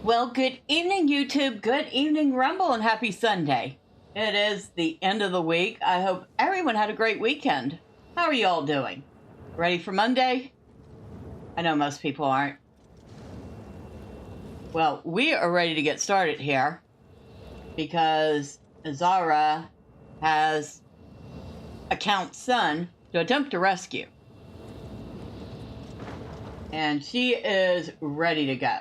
Well, good evening, YouTube. Good evening, Rumble, and happy Sunday. It is the end of the week. I hope everyone had a great weekend. How are you all doing? Ready for Monday? I know most people aren't. Well, we are ready to get started here because Zahra has a Count's son to attempt to rescue. And she is ready to go.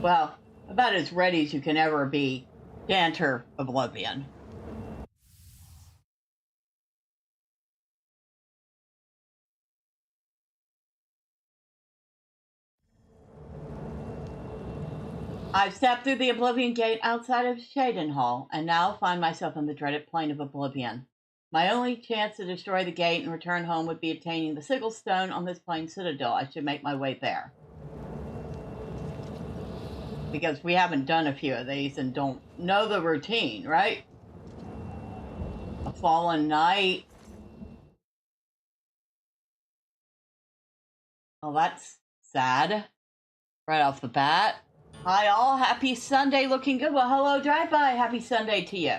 Well, about as ready as you can ever be to enter Oblivion. I've stepped through the Oblivion Gate outside of Cheydinhal, and now find myself on the dreaded plane of Oblivion. My only chance to destroy the gate and return home would be attaining the sigil stone on this plane citadel. I should make my way there. Because we haven't done a few of these and don't know the routine, right? A fallen knight. Oh, that's sad. Right off the bat. Hi all, happy Sunday, looking good. Well, hello, drive-by, happy Sunday to you.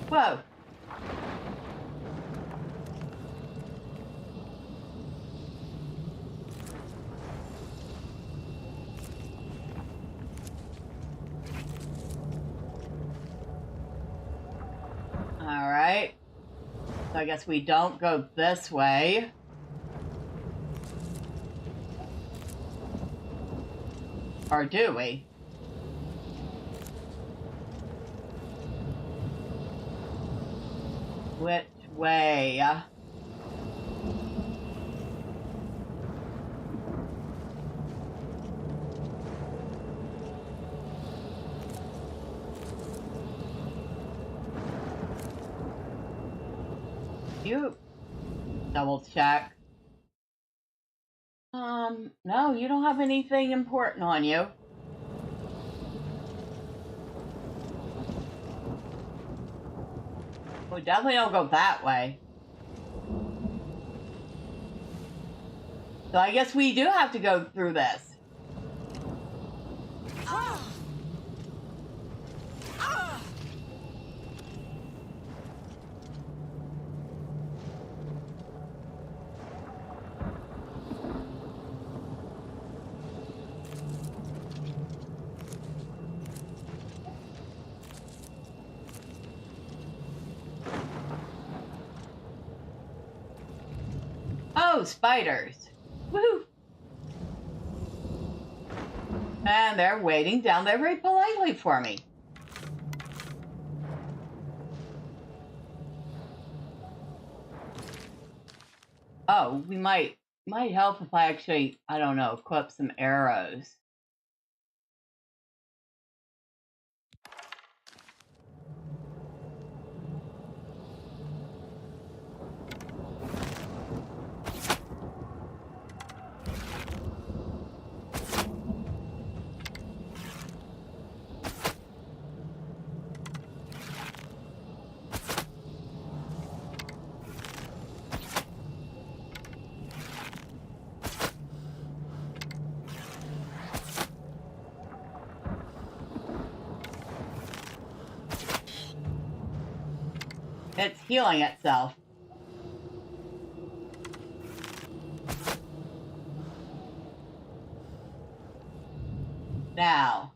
Whoa. All right. So I guess we don't go this way. Or do we? Which way? You double check. No, you don't have anything important on you. We definitely don't go that way. So I guess we do have to go through this. Oh, spiders. Woohoo! And they're waiting down there very politely for me. Oh, we might help if I actually, I don't know, equip some arrows. It's healing itself. Now,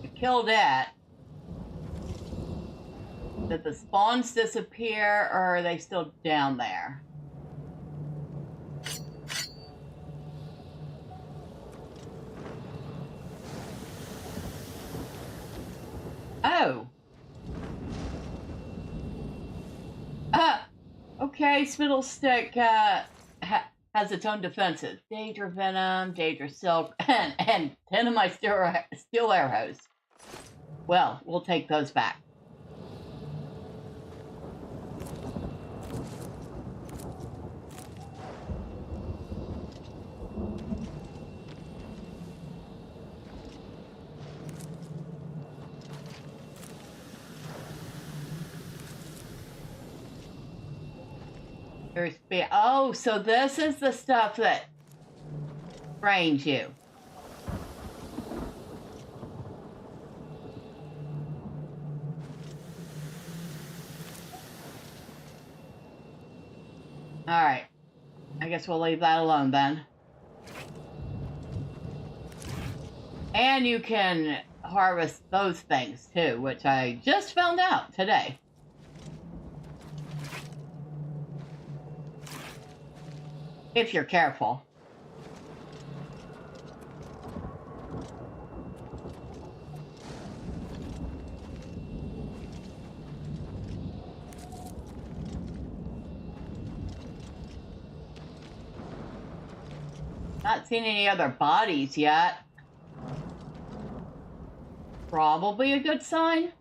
to kill that, did the spawns disappear or are they still down there? Oh. Okay, Spittlestick has its own defenses. Daedra Venom, Daedra Silk, and 10 of my steel arrows. Well, we'll take those back. Oh, so this is the stuff that drains you. Alright. I guess we'll leave that alone then. And you can harvest those things too, which I just found out today. If you're careful. Not seen any other bodies yet. Probably a good sign.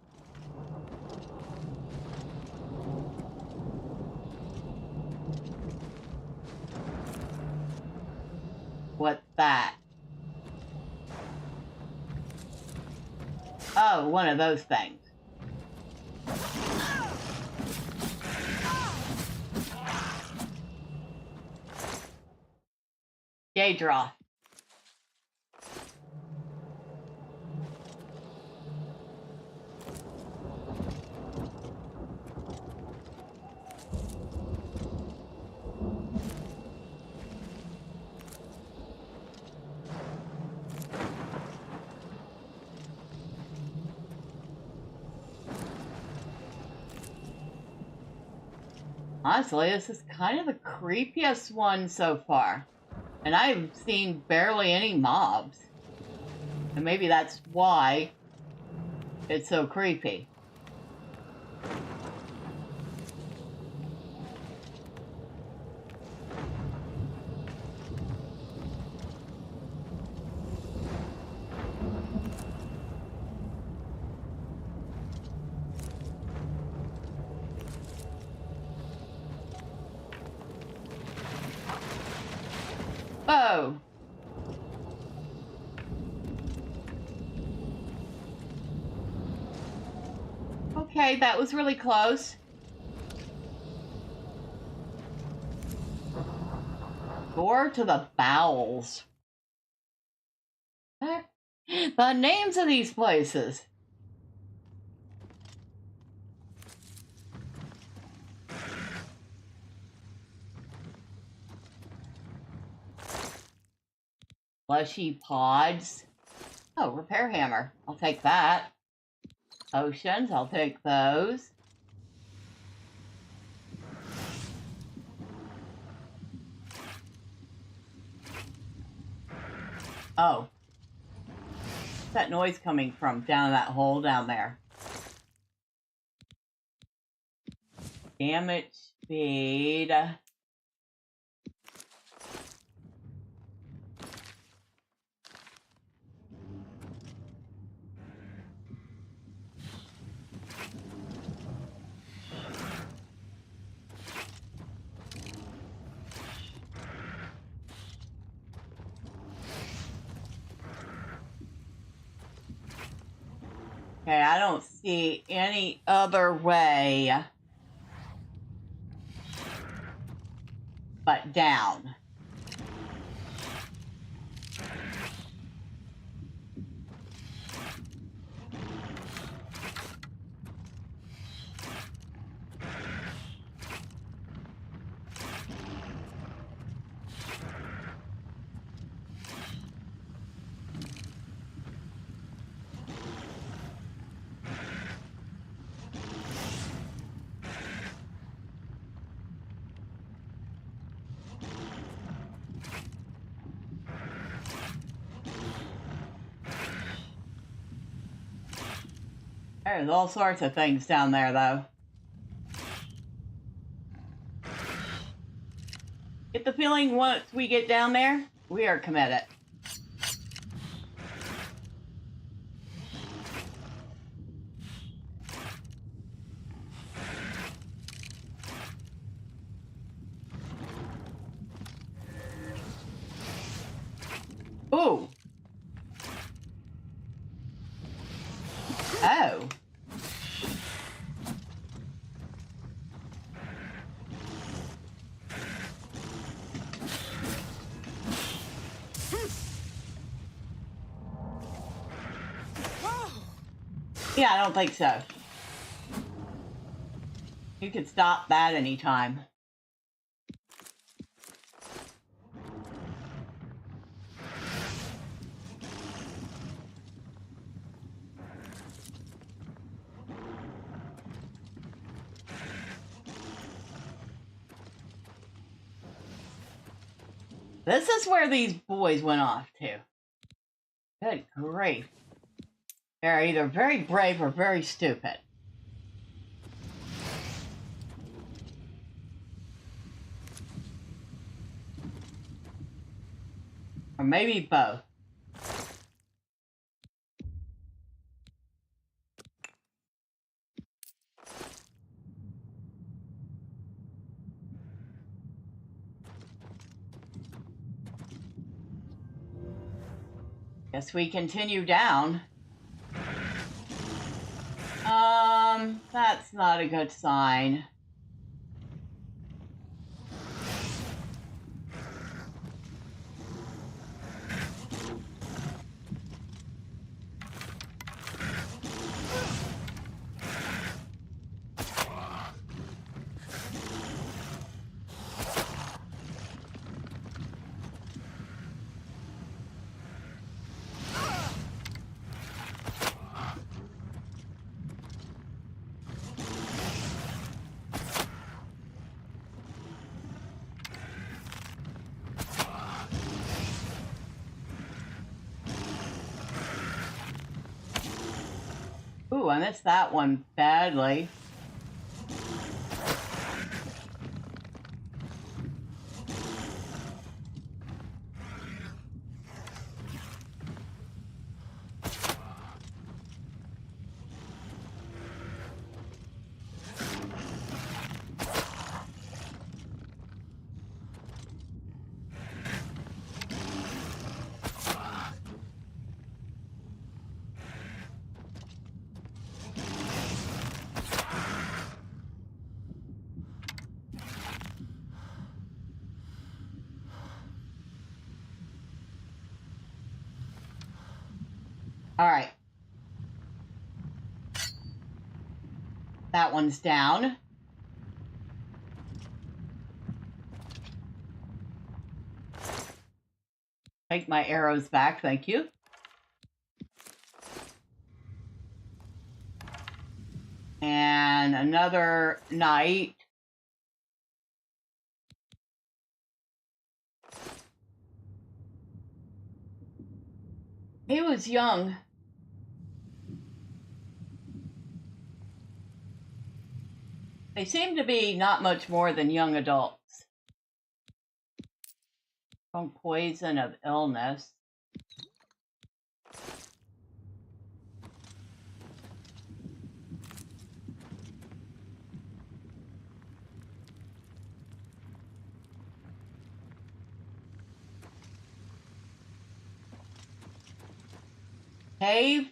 What's that? Oh, one of those things. Daedric. Honestly, this is kind of the creepiest one so far. And I've seen barely any mobs. And maybe that's why it's so creepy. Oh. Okay, that was really close. Gore to the bowels. The names of these places. Fleshy pods. Oh, repair hammer. I'll take that. Potions, I'll take those. Oh. What's that noise coming from down that hole down there? Damage speed. Okay, I don't see any other way but down. There's all sorts of things down there, though. Get the feeling once we get down there, we are committed. Ooh. Oh. Yeah, I don't think so. You can stop that anytime. This is where these boys went off to. Good grief. They're either very brave or very stupid. Or maybe both. Guess we continue down. That's not a good sign. Ooh, I missed that one badly. All right. That one's down. Take my arrows back, thank you. And another knight. He was young. They seem to be not much more than young adults. From poison of illness. Cave,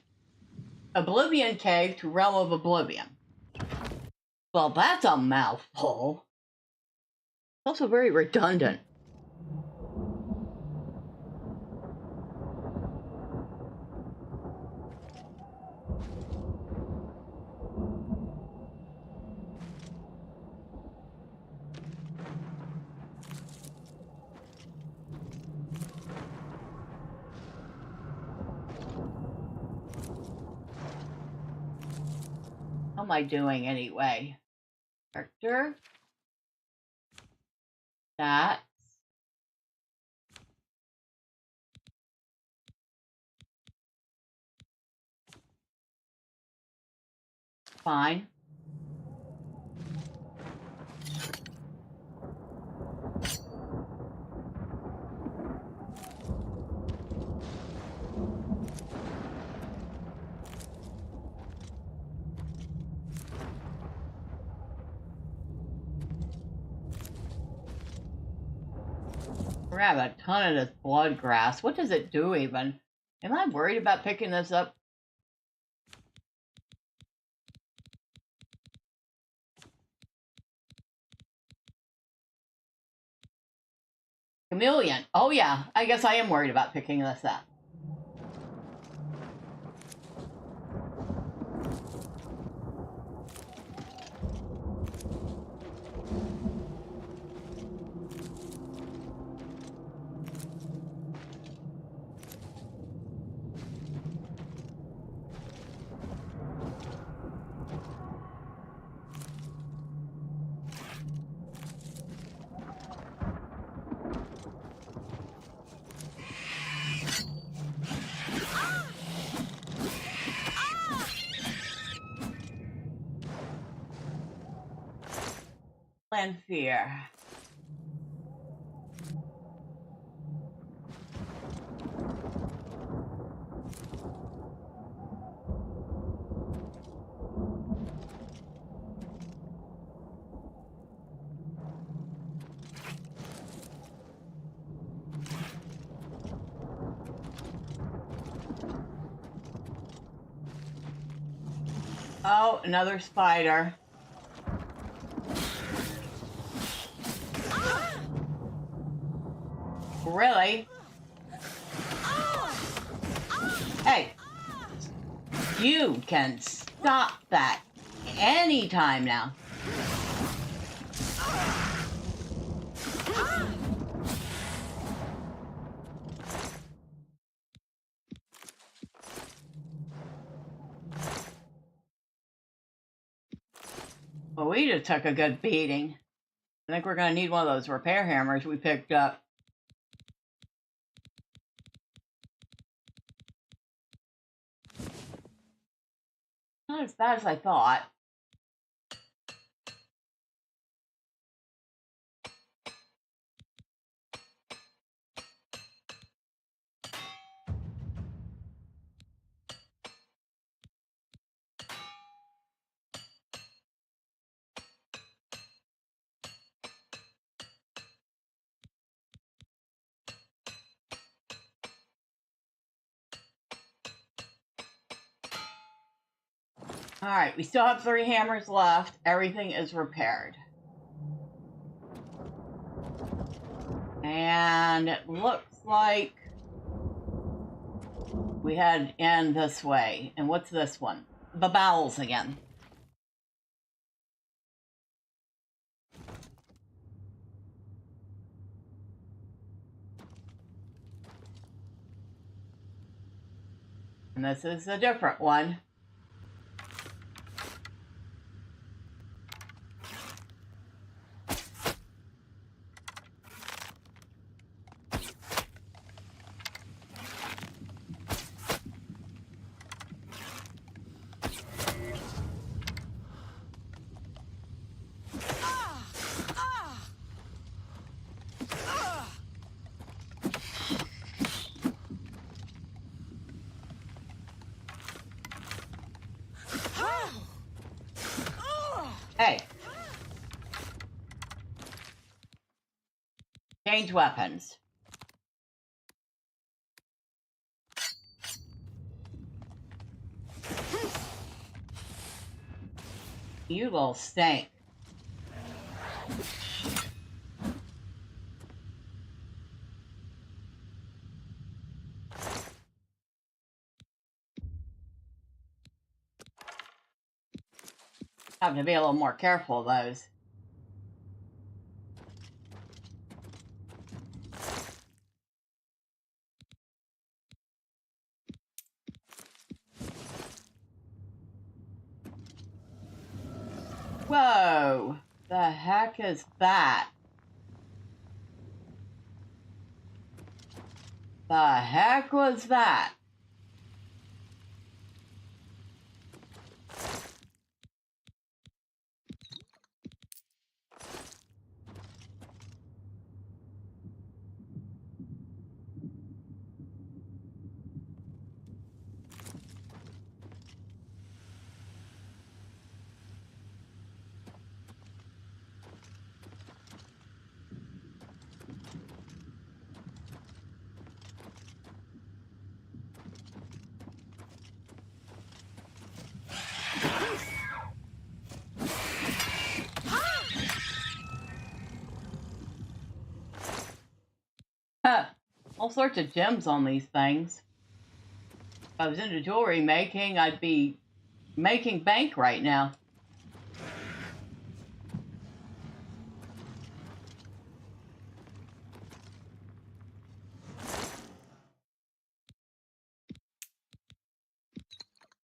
Oblivion Cave to Realm of Oblivion. Well, that's a mouthful. It's also very redundant. How am I doing anyway? Character. That. Fine. Grab a ton of this blood grass. What does it do even? Am I worried about picking this up? Chameleon. Oh yeah, I guess I am worried about picking this up. Lanfear. Oh, another spider. Really? Hey, you can stop that anytime now. Well, we just took a good beating. I think we're going to need one of those repair hammers we picked up. Not as bad as I thought. Alright, we still have 3 hammers left. Everything is repaired. And it looks like we head in this way. And what's this one? The bowels again. And this is a different one. Hey. Change weapons. You little stink. Have to be a little more careful of those. Whoa! The heck is that? The heck was that? Huh. All sorts of gems on these things. If I was into jewelry making, I'd be making bank right now.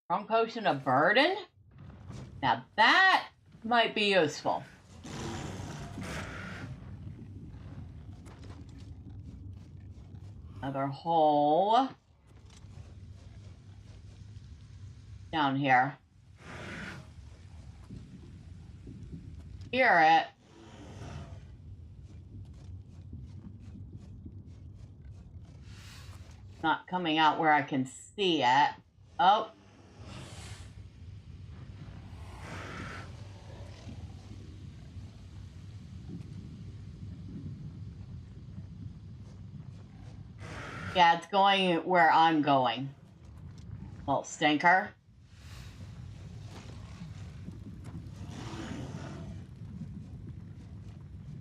Strong potion of burden? Now that might be useful. Another hole. Down here. Hear it. Not coming out where I can see it. Oh. Yeah, it's going where I'm going. Little stinker.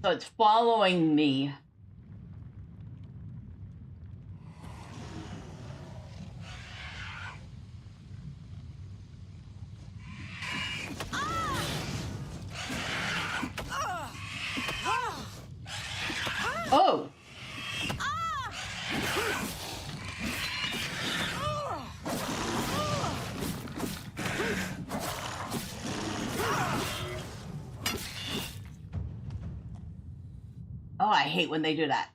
So it's following me. Oh! Oh, I hate when they do that.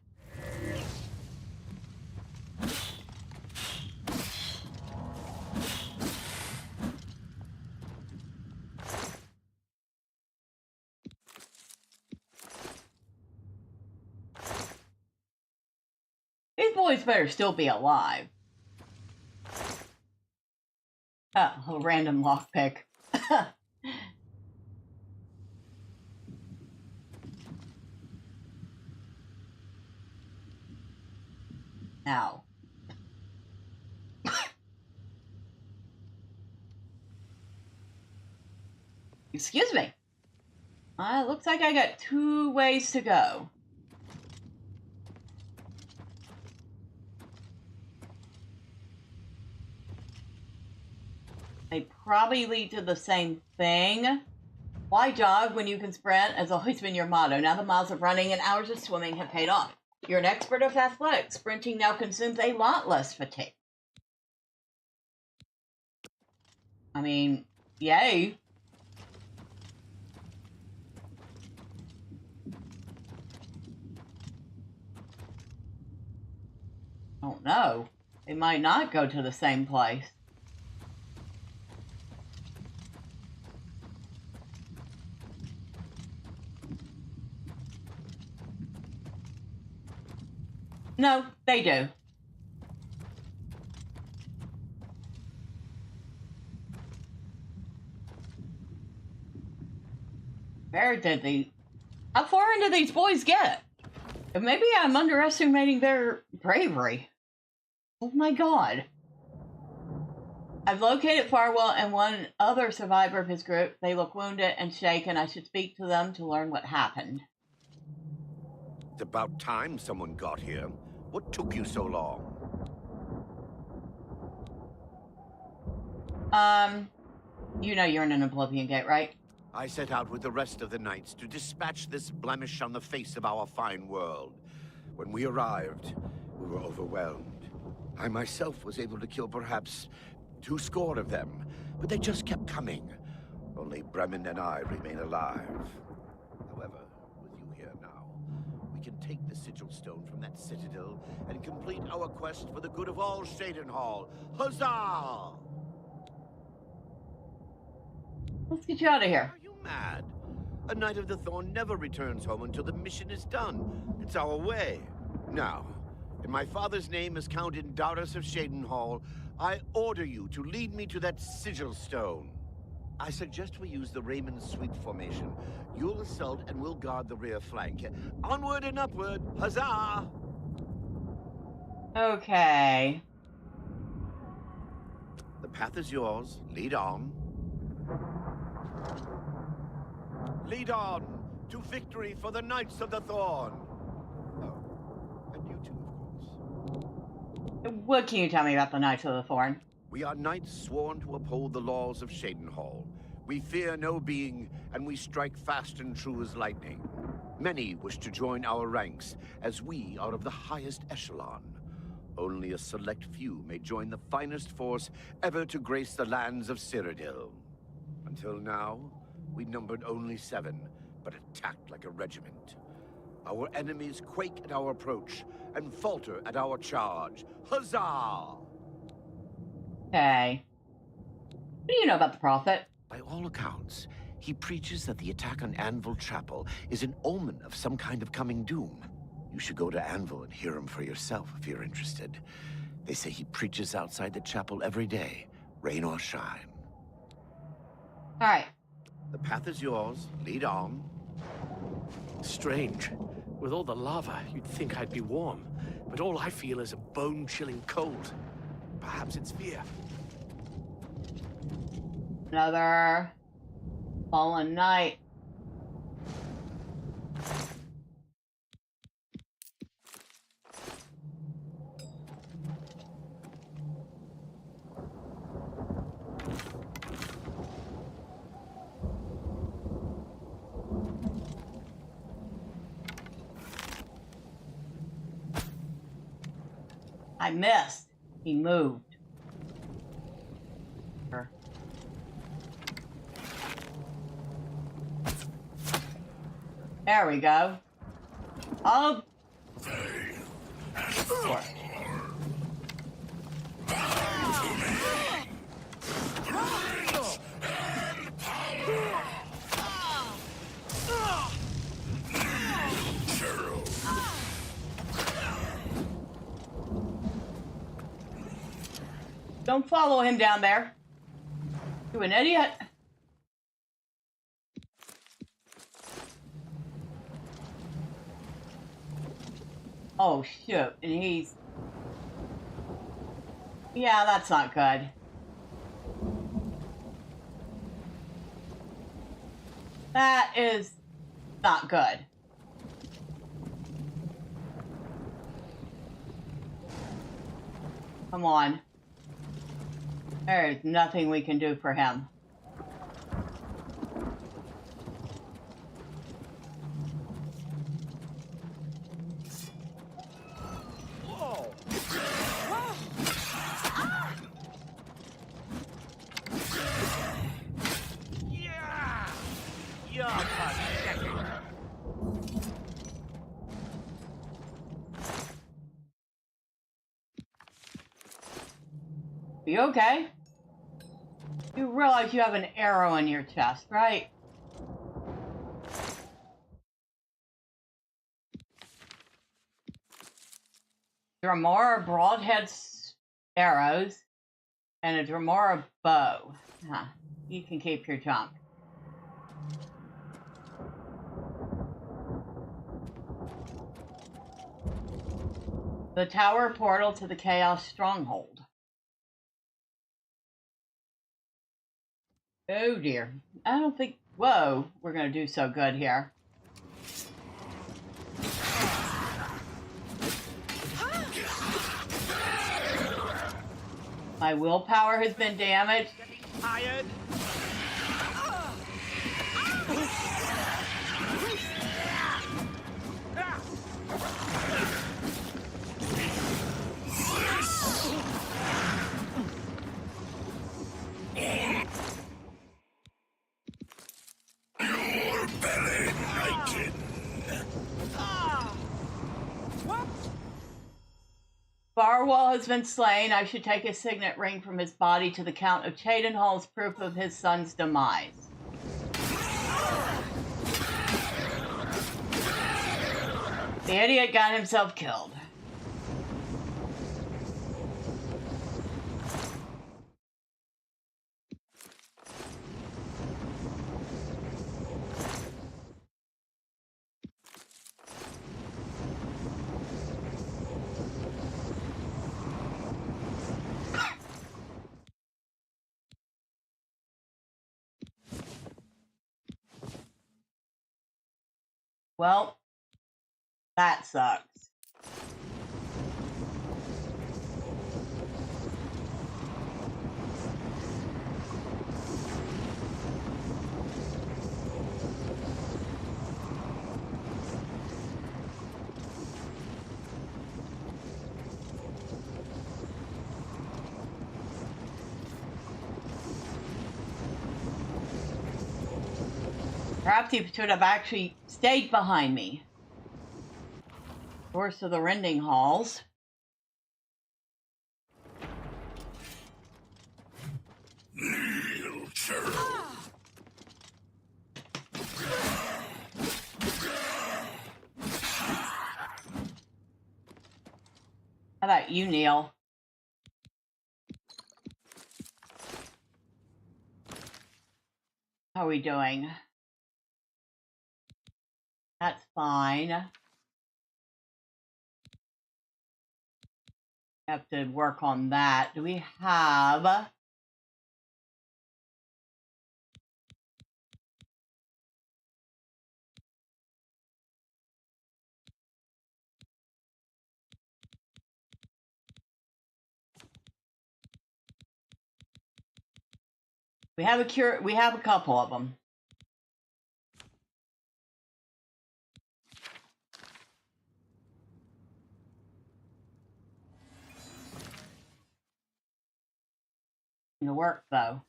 These boys better still be alive. Oh, a random lockpick. Now. Excuse me. Looks like I got 2 ways to go. They probably lead to the same thing. Why jog when you can sprint has always been your motto. Now the miles of running and hours of swimming have paid off. You're an expert of athletics. Sprinting now consumes a lot less fatigue. I mean, yay. Oh no, they might not go to the same place. No, they do. Where did they... How far into these boys get? Maybe I'm underestimating their bravery. Oh my god. I've located Farwil and one other survivor of his group. They look wounded and shaken. I should speak to them to learn what happened. It's about time someone got here. What took you so long? You know you're in an Oblivion Gate, right? I set out with the rest of the knights to dispatch this blemish on the face of our fine world. When we arrived, we were overwhelmed. I myself was able to kill perhaps 2 score of them, but they just kept coming. Only Bremen and I remain alive. However, with you here now, we can take the sigil stone from that citadel and complete our quest for the good of all Cheydinhal. Huzzah! Let's get you out of here. Are you mad? A Knight of the Thorn never returns home until the mission is done. It's our way. Now, in my father's name as Count Indarius of Cheydinhal, I order you to lead me to that sigil stone. I suggest we use the Raymond Sweep formation. You'll assault and we'll guard the rear flank. Onward and upward! Huzzah! Okay. The path is yours. Lead on. Lead on to victory for the Knights of the Thorn. Oh, and you too, of course. What can you tell me about the Knights of the Thorn? We are knights sworn to uphold the laws of Cheydinhal. We fear no being, and we strike fast and true as lightning. Many wish to join our ranks, as we are of the highest echelon. Only a select few may join the finest force ever to grace the lands of Cyrodiil. Until now, we numbered only 7, but attacked like a regiment. Our enemies quake at our approach and falter at our charge. Huzzah! Okay. What do you know about the Prophet? By all accounts, he preaches that the attack on Anvil Chapel is an omen of some kind of coming doom. You should go to Anvil and hear him for yourself if you're interested. They say he preaches outside the chapel every day, rain or shine. All right. The path is yours. Lead on. Strange. With all the lava, you'd think I'd be warm. But all I feel is a bone-chilling cold. Perhaps it's fear. Another fallen knight. I missed. He moved. There we go. Oh. Don't follow him down there. You an idiot. Oh, shoot. And he's... Yeah, that's not good. That is not good. Come on. There's nothing we can do for him. You okay? You realize you have an arrow in your chest, right? Dremora broadhead arrows and a Dremora bow. Huh. You can keep your junk. The tower portal to the Chaos Stronghold. Oh dear. I don't think... Whoa, we're going to do so good here. My willpower has been damaged. Tired? Farwil has been slain. I should take a signet ring from his body to the Count of Cheydinhal as proof of his son's demise. The idiot got himself killed. Well, that sucks. Perhaps he should have actually stayed behind me. Doors to the rending halls. How about you, Neil? How are we doing? That's fine. Have to work on that. Do we have... We have a cure. We have a couple of them. To work though.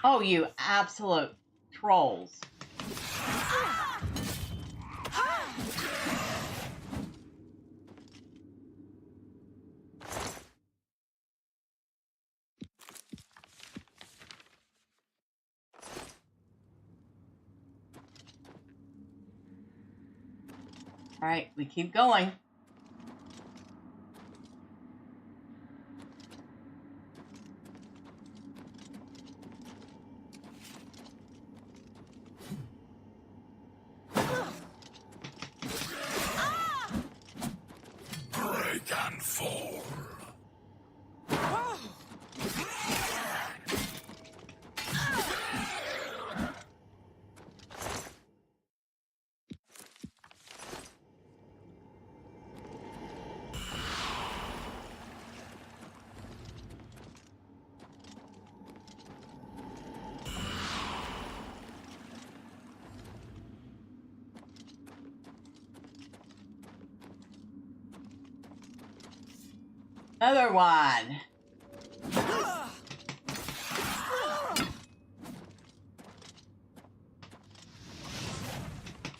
Oh, you absolute trolls! All right, we keep going. Break and fall. Another one.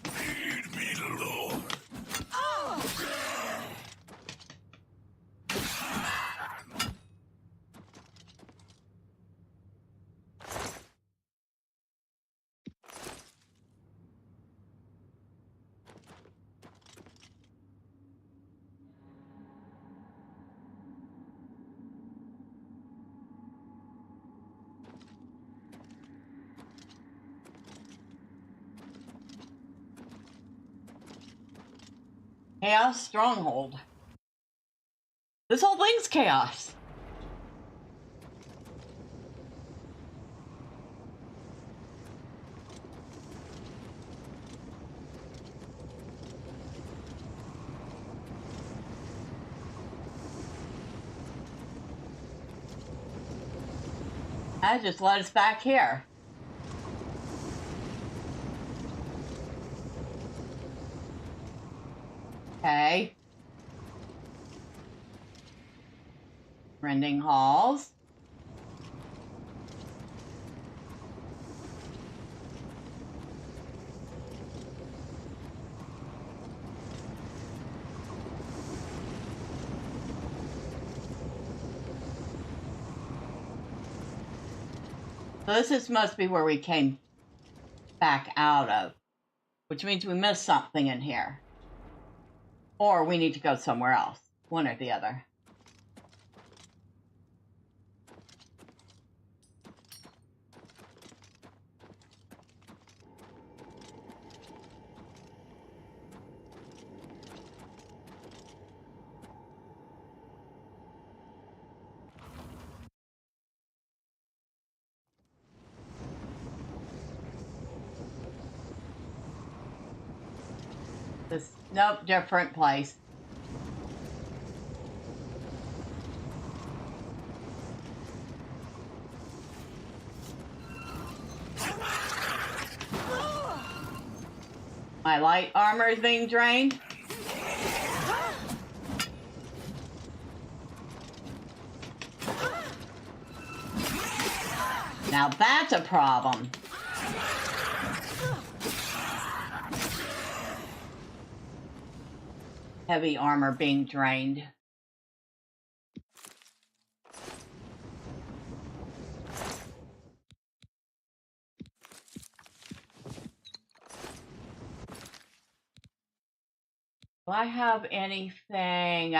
Feed me, Lord. Chaos Stronghold. This whole thing's chaos. That just led us back here. Okay. Rending halls. So must be where we came back out of, which means we missed something in here. Or we need to go somewhere else. One or the other. Nope, different place. My light armor is being drained. Now that's a problem. Heavy armor being drained. Do I have anything?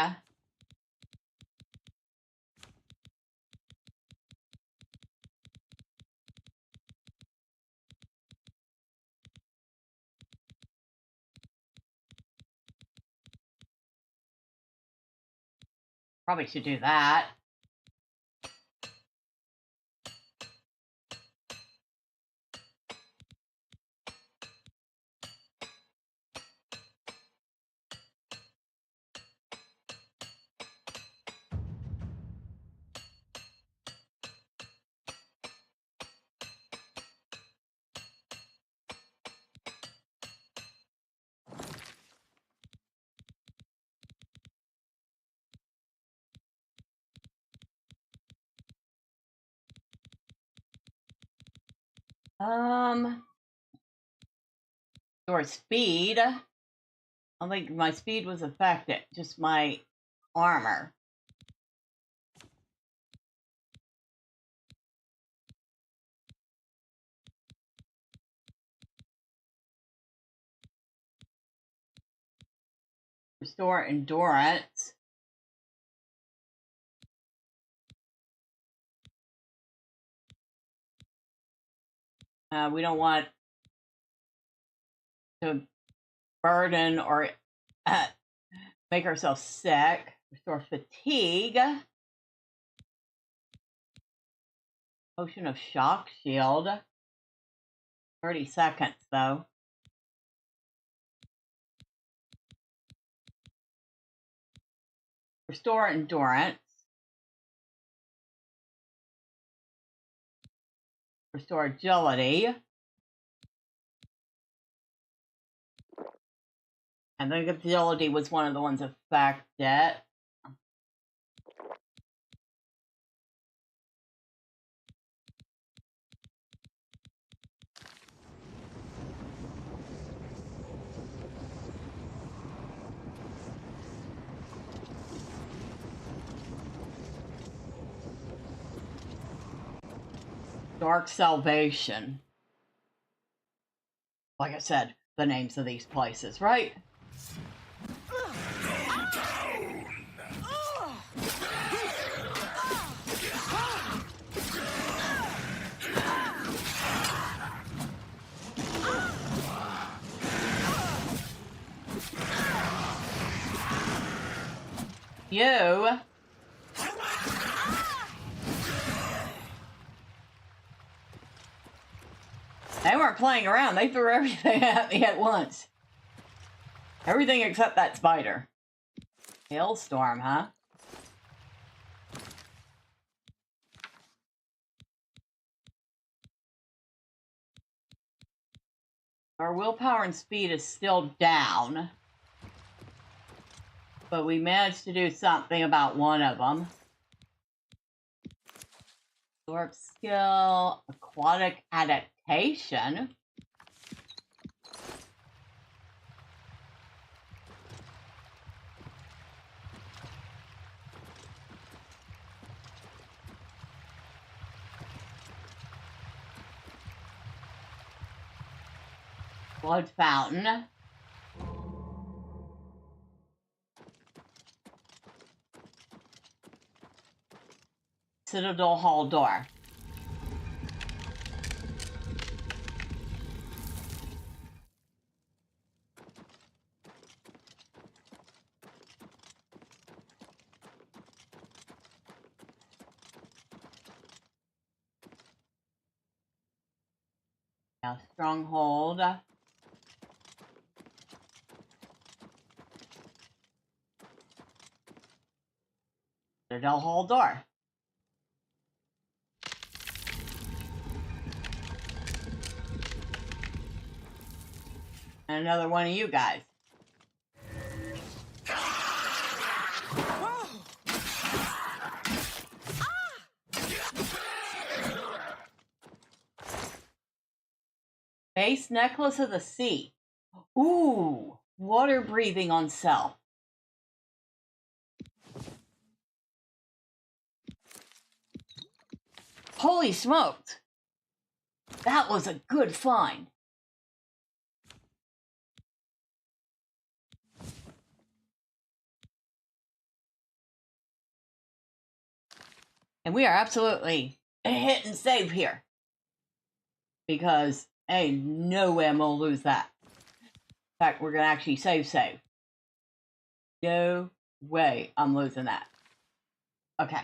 Probably should do that. Or speed. I don't think my speed was affected, just my armor. Restore endurance. We don't want to burden or make ourselves sick. Restore fatigue. Potion of shock shield. 30 seconds though. Restore endurance. Restore agility. I think agility was one of the ones affected. Dark Salvation. Like I said, the names of these places, right? You. They weren't playing around. They threw everything at me at once. Everything except that spider. Hailstorm, huh? Our willpower and speed is still down. But we managed to do something about one of them. Absorb skill, aquatic adaptation. Blood fountain. Citadel hall door. Now stronghold. Citadel hall door. And another one of you guys. Base necklace of the sea. Ooh, water breathing on self. Holy smokes. That was a good find. And we are absolutely a hit and save here. Because ain't no way I'm going to lose that. In fact, we're going to actually save. No way I'm losing that. Okay.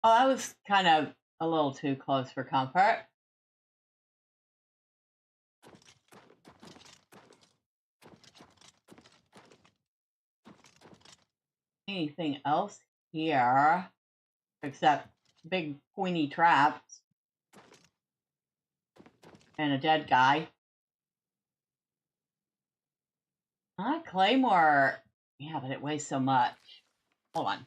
Oh, that was kind of a little too close for comfort. Anything else here except big pointy traps and a dead guy? Claymore. Yeah, but it weighs so much. Hold on.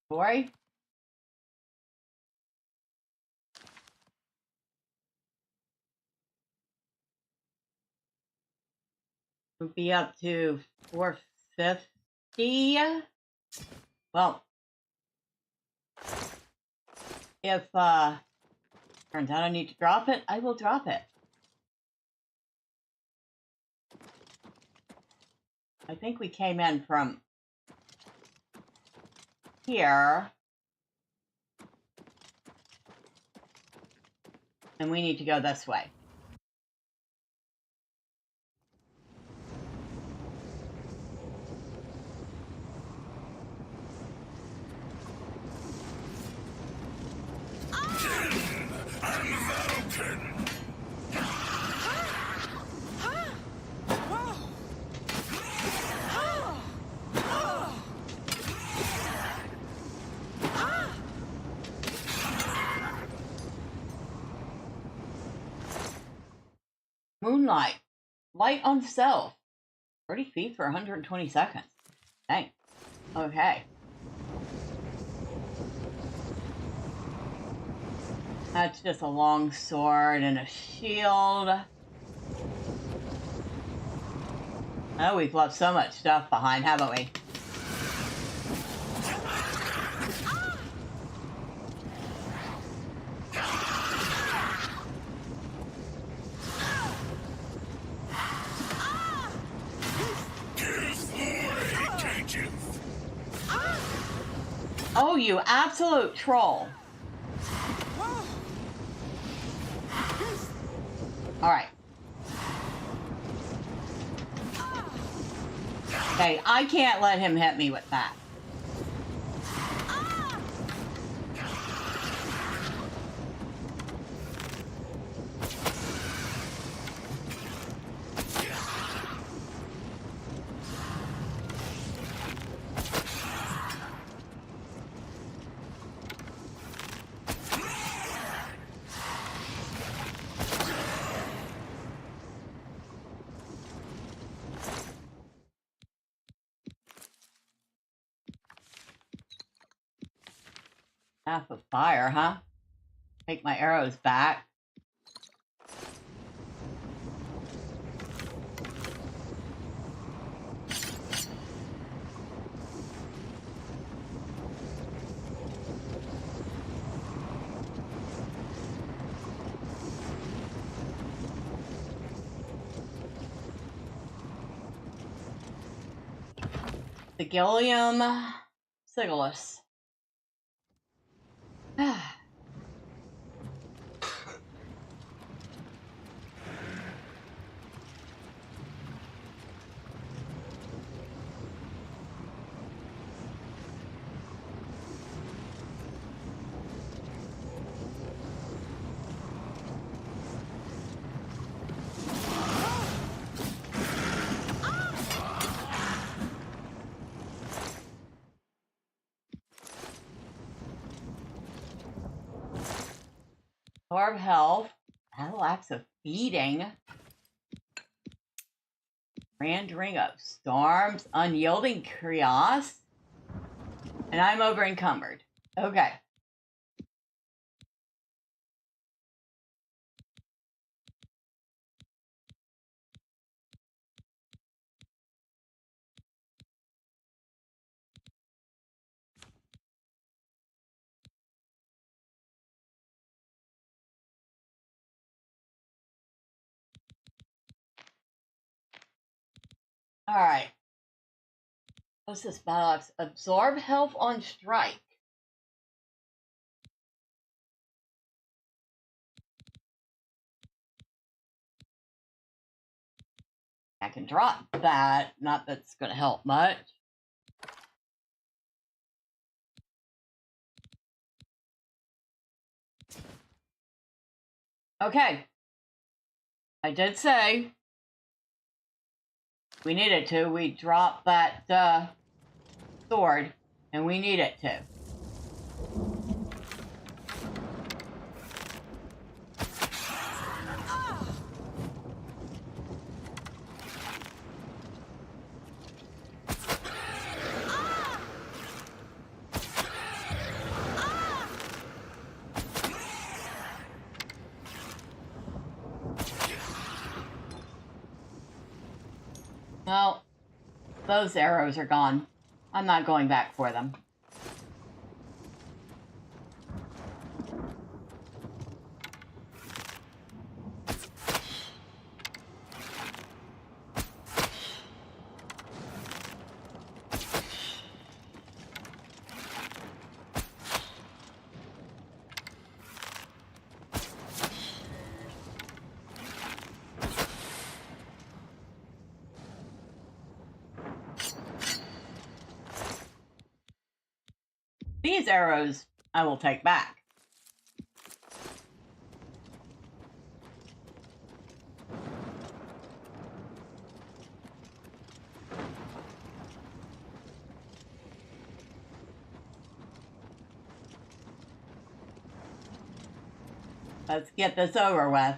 Corey? Would be up to 450. Well, if turns out I need to drop it, I will drop it. I think we came in from here. And we need to go this way. Moonlight. Light on self. 30 feet for 120 seconds. Dang. Okay. That's just a long sword and a shield. Oh, we've left so much stuff behind, haven't we? Oh, you absolute troll. All right. Okay, I can't let him hit me with that. Half of fire, huh? Take my arrows back. The Gilliam Sigillus. Orb health, battle axe of feeding, grand ring of storms, unyielding chaos, and I'm over encumbered. Okay. All right. What's this battle axe? Absorb health on strike. I can drop that. Not that it's going to help much. Okay. I did say we needed to. We dropped that sword, and we need it to. Well, those arrows are gone. I'm not going back for them. These arrows I will take back. Let's get this over with.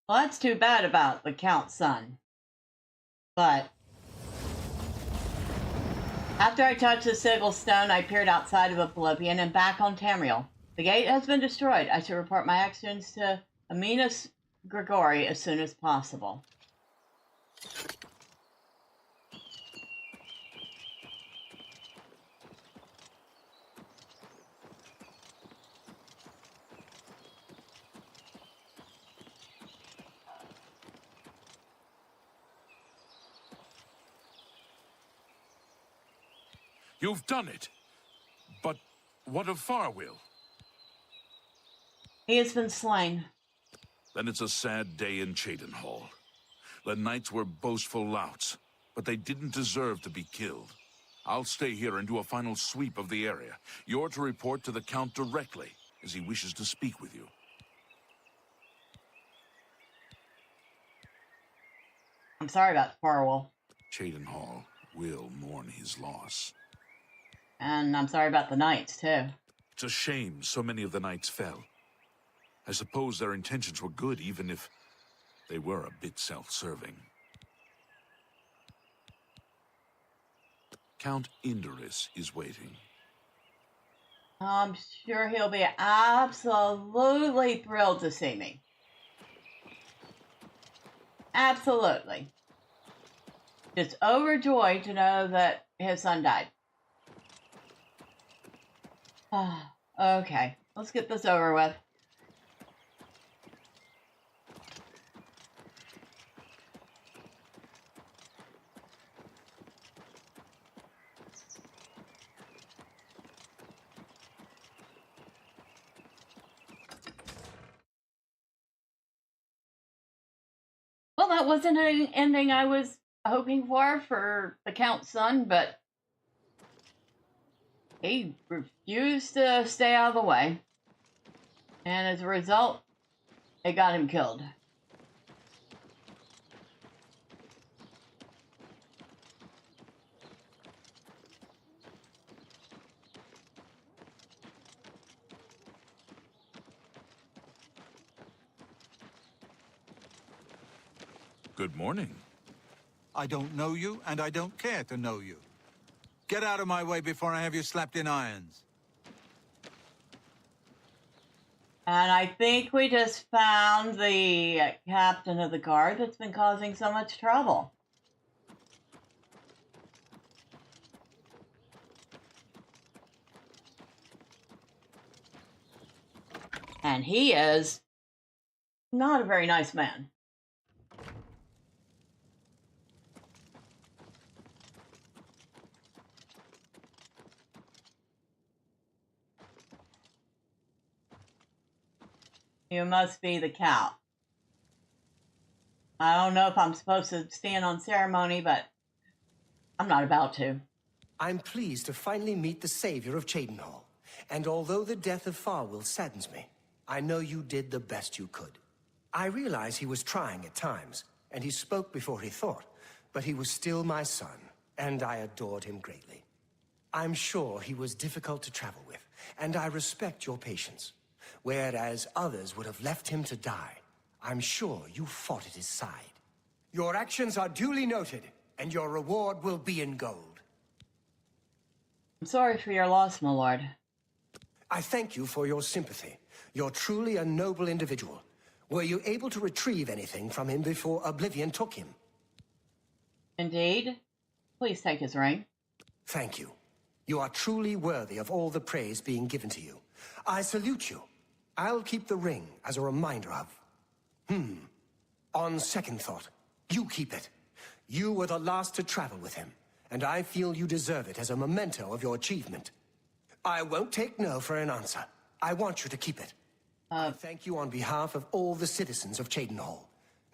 Well, that's too bad about the Count's son. But after I touched the sigil stone, I peered outside of Oblivion and back on Tamriel. The gate has been destroyed. I should report my actions to menace Grigori as soon as possible. You've done it. But what of Farwil? He has been slain. Then it's a sad day in Cheydinhal. The knights were boastful louts, but they didn't deserve to be killed. I'll stay here and do a final sweep of the area. You're to report to the Count directly, as he wishes to speak with you. I'm sorry about Farwil. Cheydinhal will mourn his loss. And I'm sorry about the knights, too. It's a shame so many of the knights fell. I suppose their intentions were good, even if they were a bit self-serving. Count Indorus is waiting. I'm sure he'll be absolutely thrilled to see me. Absolutely. Just overjoyed to know that his son died. Okay, let's get this over with. Well, that wasn't an ending I was hoping for the Count's son, but he refused to stay out of the way. And as a result, it got him killed. Good morning. I don't know you, and I don't care to know you. Get out of my way before I have you slapped in irons. And I think we just found the captain of the guard that's been causing so much trouble. And he is not a very nice man. You must be the cow. I don't know if I'm supposed to stand on ceremony, but I'm not about to. I'm pleased to finally meet the savior of Cheydinhal. And although the death of Farwil saddens me, I know you did the best you could. I realize he was trying at times, and he spoke before he thought, but he was still my son, and I adored him greatly. I'm sure he was difficult to travel with, and I respect your patience. Whereas others would have left him to die, I'm sure you fought at his side. Your actions are duly noted, and your reward will be in gold. I'm sorry for your loss, my lord. I thank you for your sympathy. You're truly a noble individual. Were you able to retrieve anything from him before Oblivion took him? Indeed. Please take his ring. Thank you. You are truly worthy of all the praise being given to you. I salute you. I'll keep the ring as a reminder of... On second thought, you keep it. You were the last to travel with him, and I feel you deserve it as a memento of your achievement. I won't take no for an answer. I want you to keep it. I thank you on behalf of all the citizens of Cheydinhal.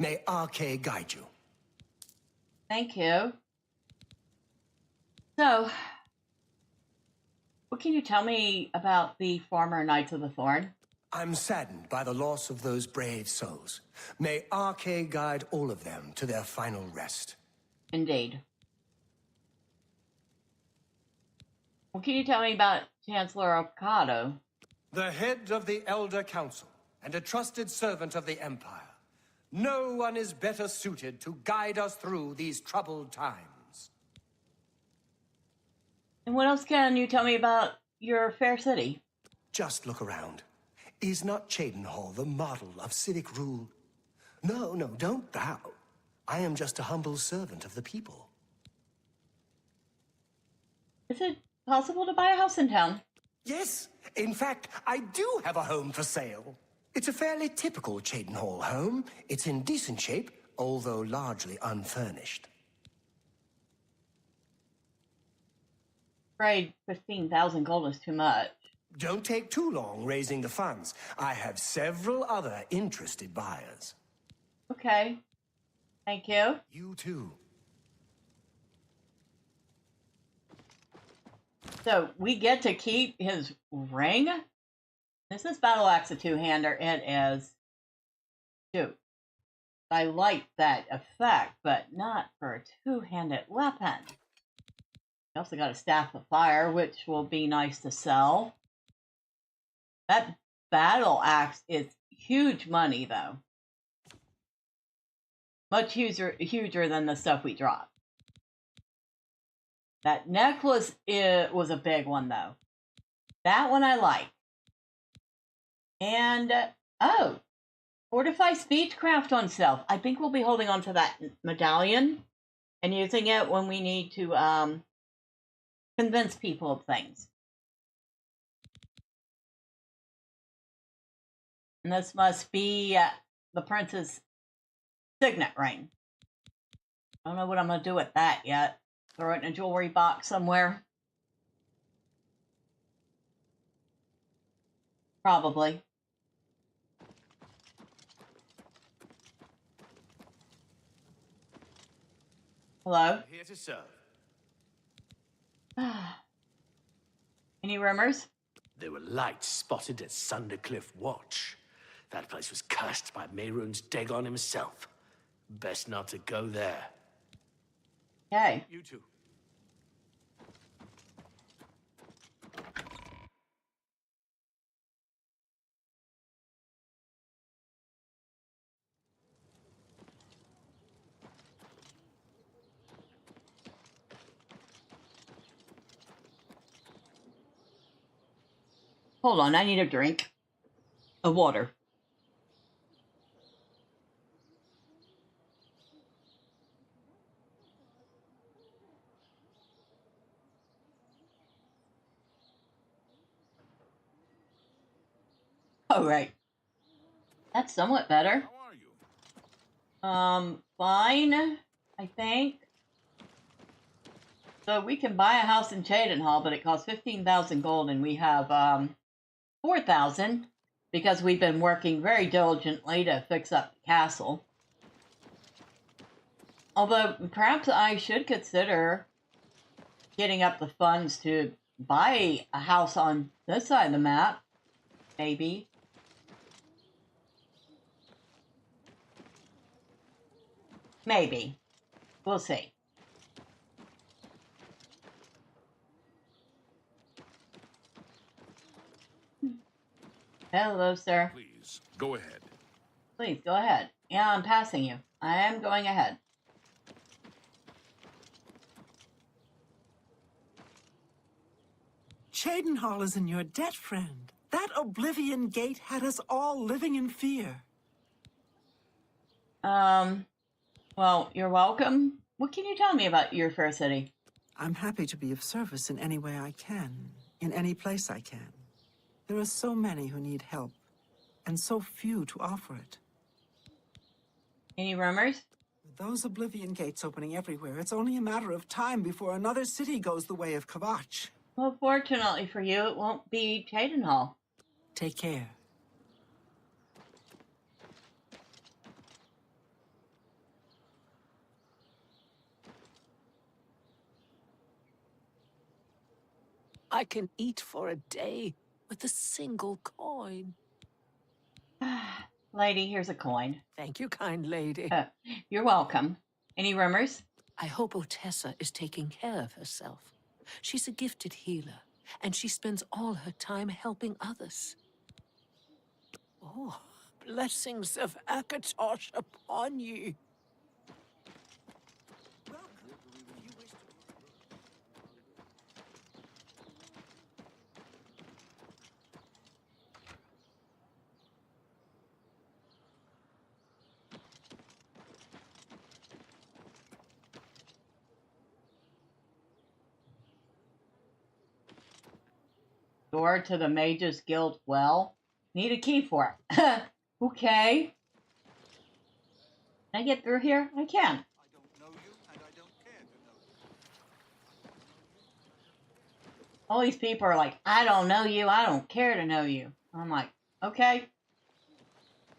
May Archay guide you. Thank you. So, what can you tell me about the former Knights of the Thorn? I'm saddened by the loss of those brave souls. May Archay guide all of them to their final rest. Indeed. What can you tell me about Chancellor Ocado? The head of the Elder Council, and a trusted servant of the Empire. No one is better suited to guide us through these troubled times. And what else can you tell me about your fair city? Just look around. Is not Cheydinhal the model of civic rule? No, don't bow. I am just a humble servant of the people. Is it possible to buy a house in town? Yes, in fact, I do have a home for sale. It's a fairly typical Cheydinhal home. It's in decent shape, although largely unfurnished. Afraid 15,000 gold is too much. Don't take too long raising the funds. I have several other interested buyers. Okay. Thank you. You too. So, we get to keep his ring? This is Battle Axe a two-hander. It is... Shoot. I like that effect, but not for a two-handed weapon. We also got a Staff of Fire, which will be nice to sell. That Battle Axe is huge money, though. Much huger than the stuff we dropped. That necklace was a big one, though. That one I like. And, oh, Fortify Speechcraft on self. I think we'll be holding on to that medallion and using it when we need to convince people of things. And this must be the prince's signet ring. I don't know what I'm going to do with that yet. Throw it in a jewelry box somewhere. Probably. Hello? Here to serve. Any rumors? There were lights spotted at Sundercliff Watch. That place was cursed by Mehrunes Dagon himself. Best not to go there. Okay. You too. Hold on, I need a drink. Of water. Oh, right. That's somewhat better. How are you? Fine, I think. So we can buy a house in Cheydinhal, but it costs 15,000 gold, and we have 4,000 because we've been working very diligently to fix up the castle. Although perhaps I should consider getting up the funds to buy a house on this side of the map, maybe. Maybe. We'll see. Hello, sir. Please, go ahead. Please, go ahead. Yeah, I'm passing you. I am going ahead. Cheydinhal is in your debt, friend. That Oblivion Gate had us all living in fear. Well, you're welcome. What can you tell me about your fair city? I'm happy to be of service in any way I can, in any place I can. There are so many who need help, and so few to offer it. Any rumors? With those Oblivion Gates opening everywhere, it's only a matter of time before another city goes the way of Kavach. Well, fortunately for you, it won't be Cheydinhal. Take care. I can eat for a day with a single coin. Lady, here's a coin. Thank you, kind lady. You're welcome. Any rumors? I hope Bethesda is taking care of herself. She's a gifted healer, and she spends all her time helping others. Oh, blessings of Akatosh upon ye. Door to the Mages Guild well. Need a key for it. Okay. Can I get through here? I can. I don't know you, and I don't care to know you. All these people are like, I don't know you, I don't care to know you. I'm like, okay.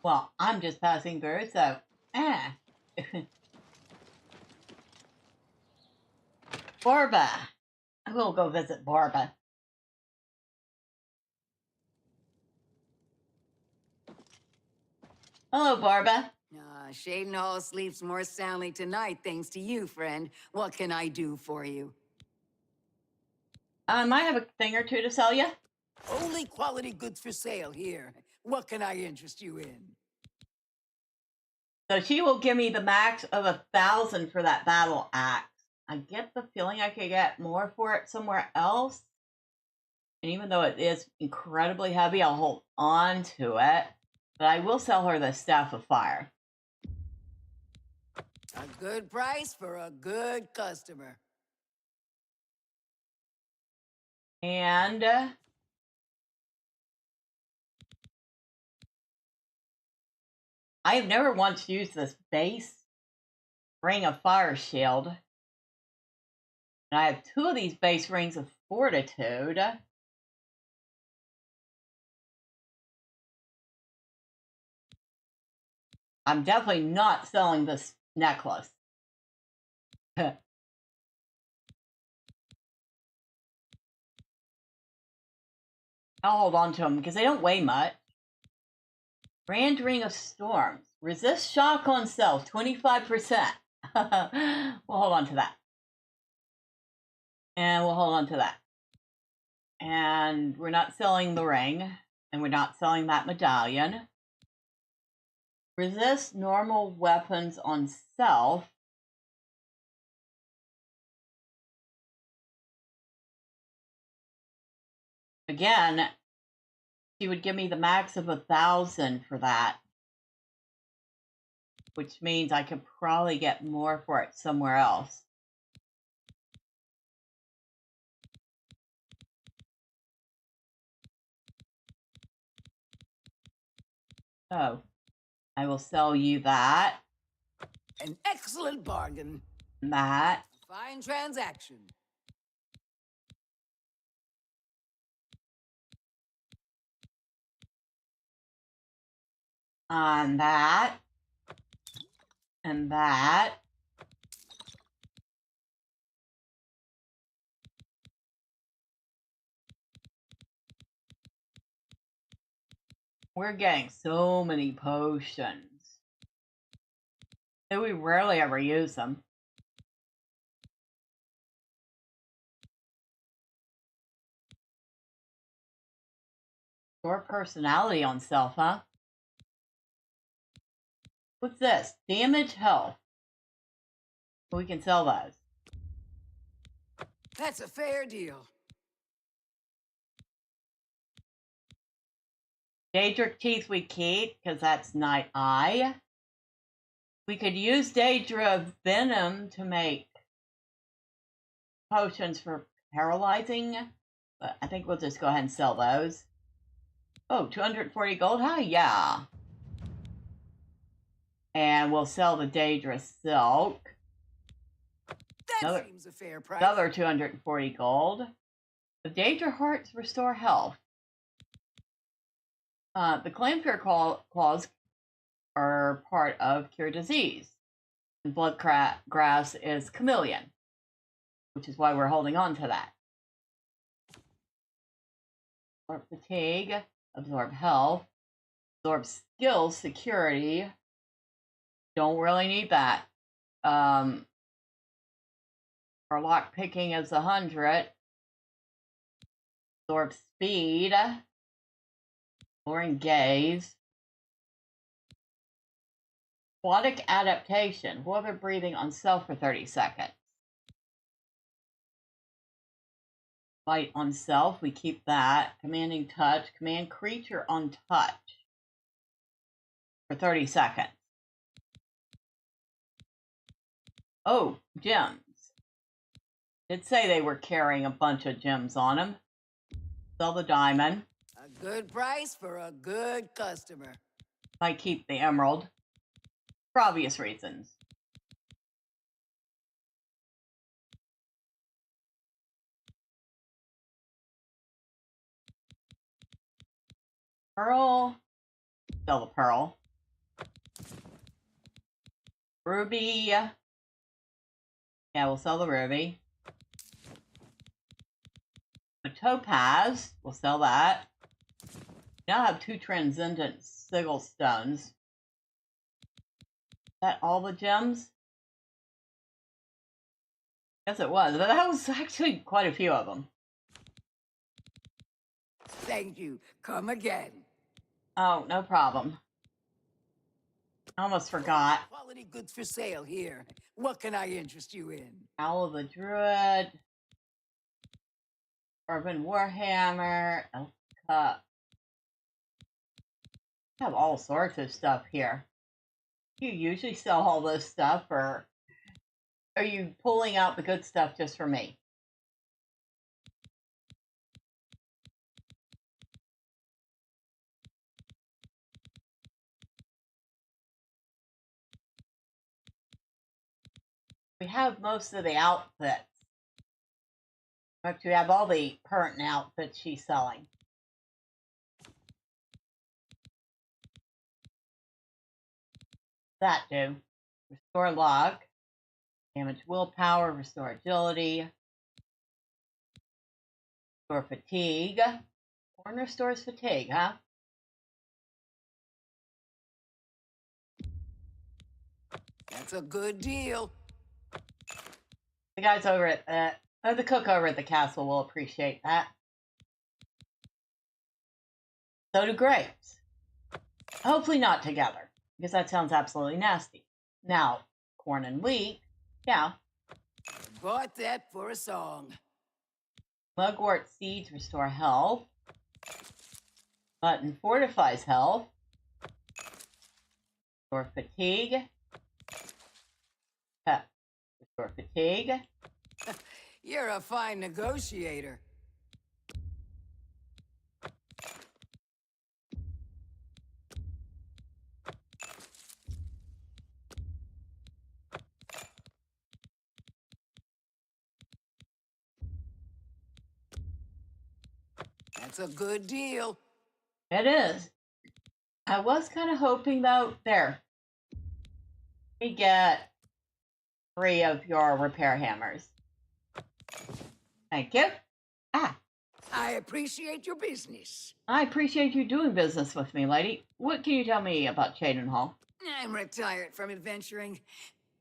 Well, I'm just passing through, so, Barba. I will go visit Barba. Hello, Barba. Cheydinhal sleeps more soundly tonight, thanks to you, friend. What can I do for you? I might have a thing or two to sell you. Only quality goods for sale here. What can I interest you in? So she will give me the max of 1,000 for that battle axe. I get the feeling I could get more for it somewhere else. And even though it is incredibly heavy, I'll hold on to it. But I will sell her the Staff of Fire. A good price for a good customer. And I have never once used this base Ring of Fire Shield. And I have 2 of these base Rings of Fortitude. I'm definitely not selling this necklace. I'll hold on to them because they don't weigh much. Grand Ring of Storms. Resist shock on self, 25%. We'll hold on to that. And we'll hold on to that. And we're not selling the ring. And we're not selling that medallion. Resist normal weapons on self. Again, she would give me the max of 1,000 for that. Which means I could probably get more for it somewhere else. Oh, I will sell you that. An excellent bargain. That. A fine transaction. On that. And that. We're getting so many potions. Though we rarely ever use them. Your personality on self, huh? What's this? Damage health. We can sell those. That's a fair deal. Daedric teeth we keep, because that's night eye. We could use Daedra venom to make potions for paralyzing, but I think we'll just go ahead and sell those. Oh, 240 gold, huh? Yeah. And we'll sell the Daedra silk. That seems a fair price. Another 240 gold. The Daedra hearts restore health. The Clampier claws are part of cure disease. And blood grass is chameleon, which is why we're holding on to that. Absorb fatigue, absorb health, absorb skills, security. Don't really need that. Our lock picking is 100. Absorb speed. Lowering gaze. Aquatic adaptation. Water breathing on self for 30 seconds. Bite on self, we keep that. Commanding touch. Command creature on touch for 30 seconds. Oh, gems. Did say they were carrying a bunch of gems on them. Sell the diamond. A good price for a good customer. I keep the emerald. For obvious reasons. Pearl. Sell the pearl. Ruby. Yeah, we'll sell the ruby. The topaz. We'll sell that. Now I have 2 transcendent sigil stones. Is that all the gems? Yes, it was, but that was actually quite a few of them. Thank you. Come again. Oh, no problem. I almost forgot. Quality goods for sale here. What can I interest you in? Owl of the Druid. Urban Warhammer. Elf Cup. I have all sorts of stuff here. Do you usually sell all this stuff, or are you pulling out the good stuff just for me? We have most of the outfits. But we have all the pertinent outfits she's selling. That do. Restore luck. Damage willpower. Restore agility. Restore fatigue. Thorn restores fatigue, huh? That's a good deal. The guys over at the cook over at the castle will appreciate that. So do grapes. Hopefully not together, because that sounds absolutely nasty. Now, corn and wheat, yeah. Bought that for a song. Mugwort seeds restore health. Mutton fortifies health. Restore fatigue. Restore fatigue. You're a fine negotiator. That's a good deal. It is. I was kind of hoping, though. There. We get 3 of your repair hammers. Thank you. Ah, I appreciate your business. I appreciate you doing business with me, lady. What can you tell me about Cheydinhal? I'm retired from adventuring,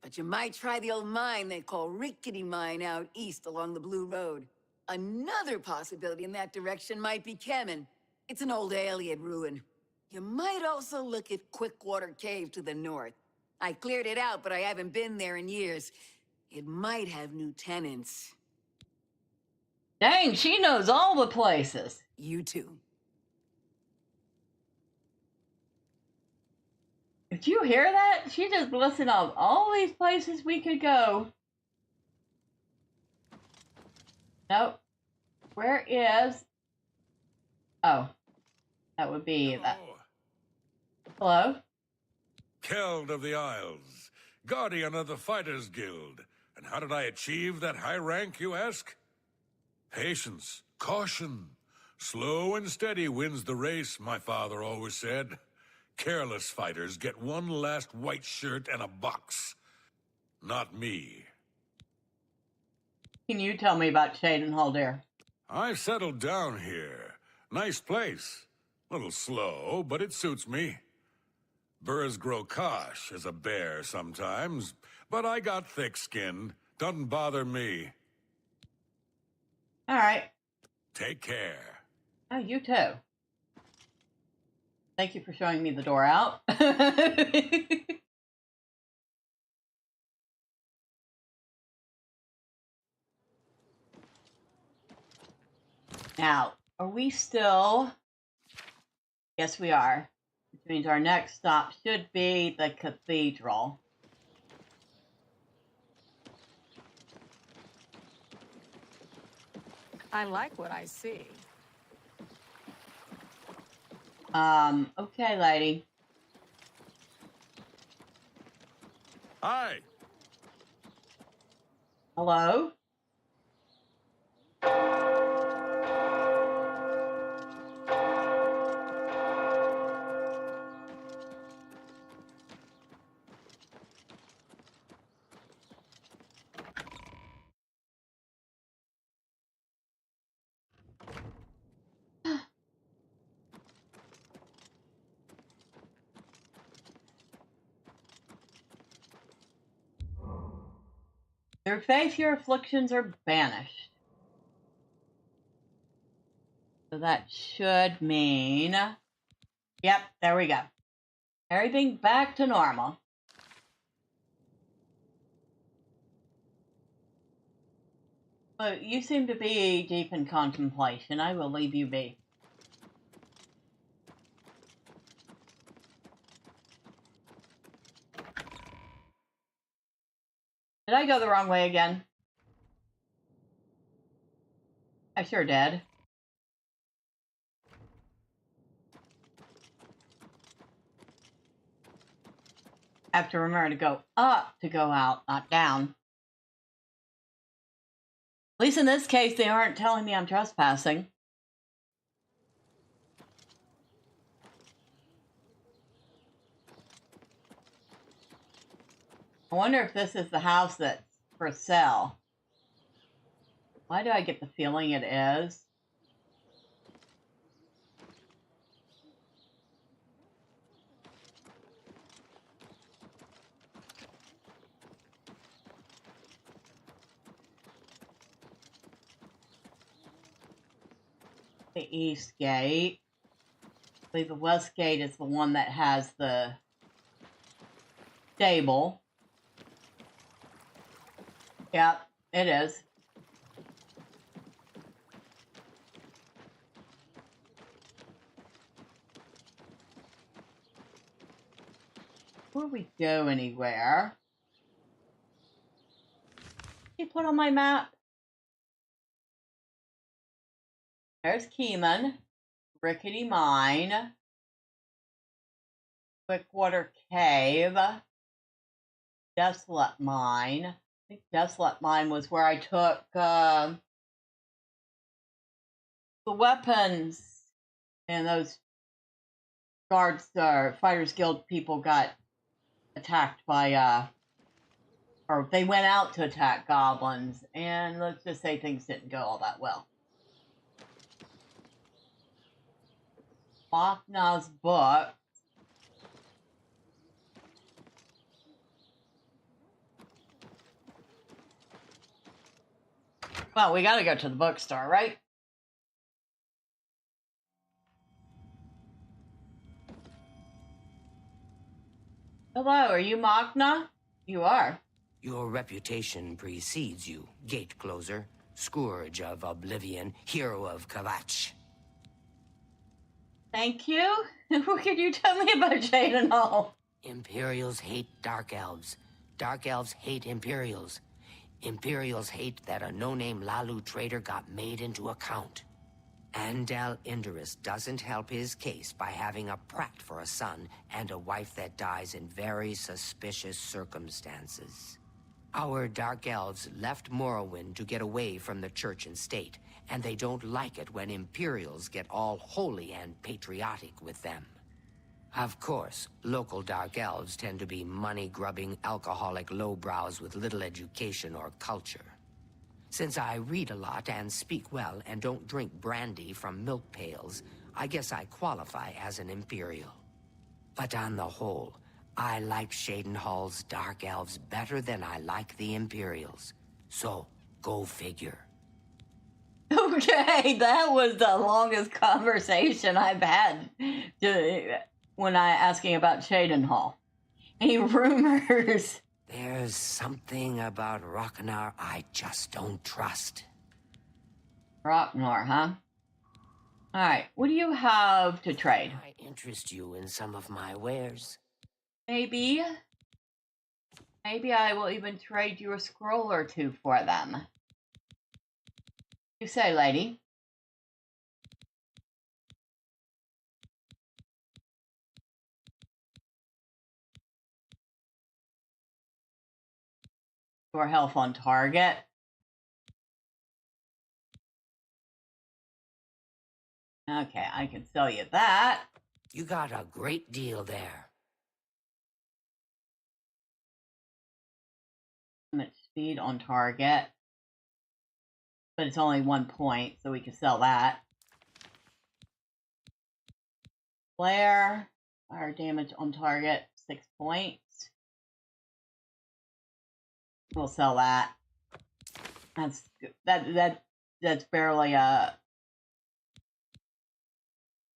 but you might try the old mine they call Rickety Mine out east along the Blue Road. Another possibility in that direction might be Kemen. It's an old Alien ruin. You might also look at Quickwater Cave to the north. I cleared it out, but I haven't been there in years. It might have new tenants. Dang, she knows all the places. You too. Did you hear that? She just listed off all these places we could go. Nope. Where is... Oh. That would be that. Hello? Keld of the Isles, guardian of the Fighters Guild. And how did I achieve that high rank, you ask? Patience, caution. Slow and steady wins the race, my father always said. Careless fighters get one last white shirt and a box. Not me. Can you tell me about Cheydinhal, dear? I've settled down here. Nice place. Little slow, but it suits me. Burrs grow kosh as a bear sometimes, but I got thick skin. Doesn't bother me. All right. Take care. Oh, you too. Thank you for showing me the door out. Now, are we still... Yes, we are. Which means our next stop should be the cathedral. I like what I see. Okay, lady. Hi. Hello? Through faith, your afflictions are banished. So that should mean... Yep, there we go. Everything back to normal. But you seem to be deep in contemplation. I will leave you be. Did I go the wrong way again? I sure did. I have to remember to go up to go out, not down. At least in this case, they aren't telling me I'm trespassing. I wonder if this is the house that's for sale. Why do I get the feeling it is? The east gate. I believe the west gate is the one that has the stable. Yep, it is. Before we go anywhere, you put on my map. There's Kemen, Rickety Mine, Quickwater Cave, Desolate Mine. I think Desolate Mine was where I took the weapons and those guards or Fighters Guild people got attacked by or they went out to attack goblins, and let's just say things didn't go all that well. Machna's book. Well, we gotta go to the bookstore, right? Hello, are you Machna? You are. Your reputation precedes you, gate closer, scourge of Oblivion, hero of Kavach. Thank you. What can you tell me about Cheydinhal? Imperials hate Dark Elves. Dark Elves hate Imperials. Imperials hate that a no-name Lalu traitor got made into a count. Andal Indurus doesn't help his case by having a prat for a son and a wife that dies in very suspicious circumstances. Our Dark Elves left Morrowind to get away from the Church and State, and they don't like it when Imperials get all holy and patriotic with them. Of course, local Dark Elves tend to be money-grubbing, alcoholic lowbrows with little education or culture. Since I read a lot and speak well and don't drink brandy from milk pails, I guess I qualify as an Imperial. But on the whole, I like Cheydinhal's Dark Elves better than I like the Imperials. So, go figure. Okay, that was the longest conversation I've had when I asking about Cheydinhal. Any rumors? There's something about Ragnar I just don't trust. Ragnar, huh? Alright, what do you have to trade? I interest you in some of my wares. Maybe I will even trade you a scroll or two for them. You say, lady. Your health on target. Okay, I can sell you that. You got a great deal there. Much speed on target. But it's only 1 point, so we can sell that. Flare. Fire damage on target, 6 points. We'll sell that. That's barely a.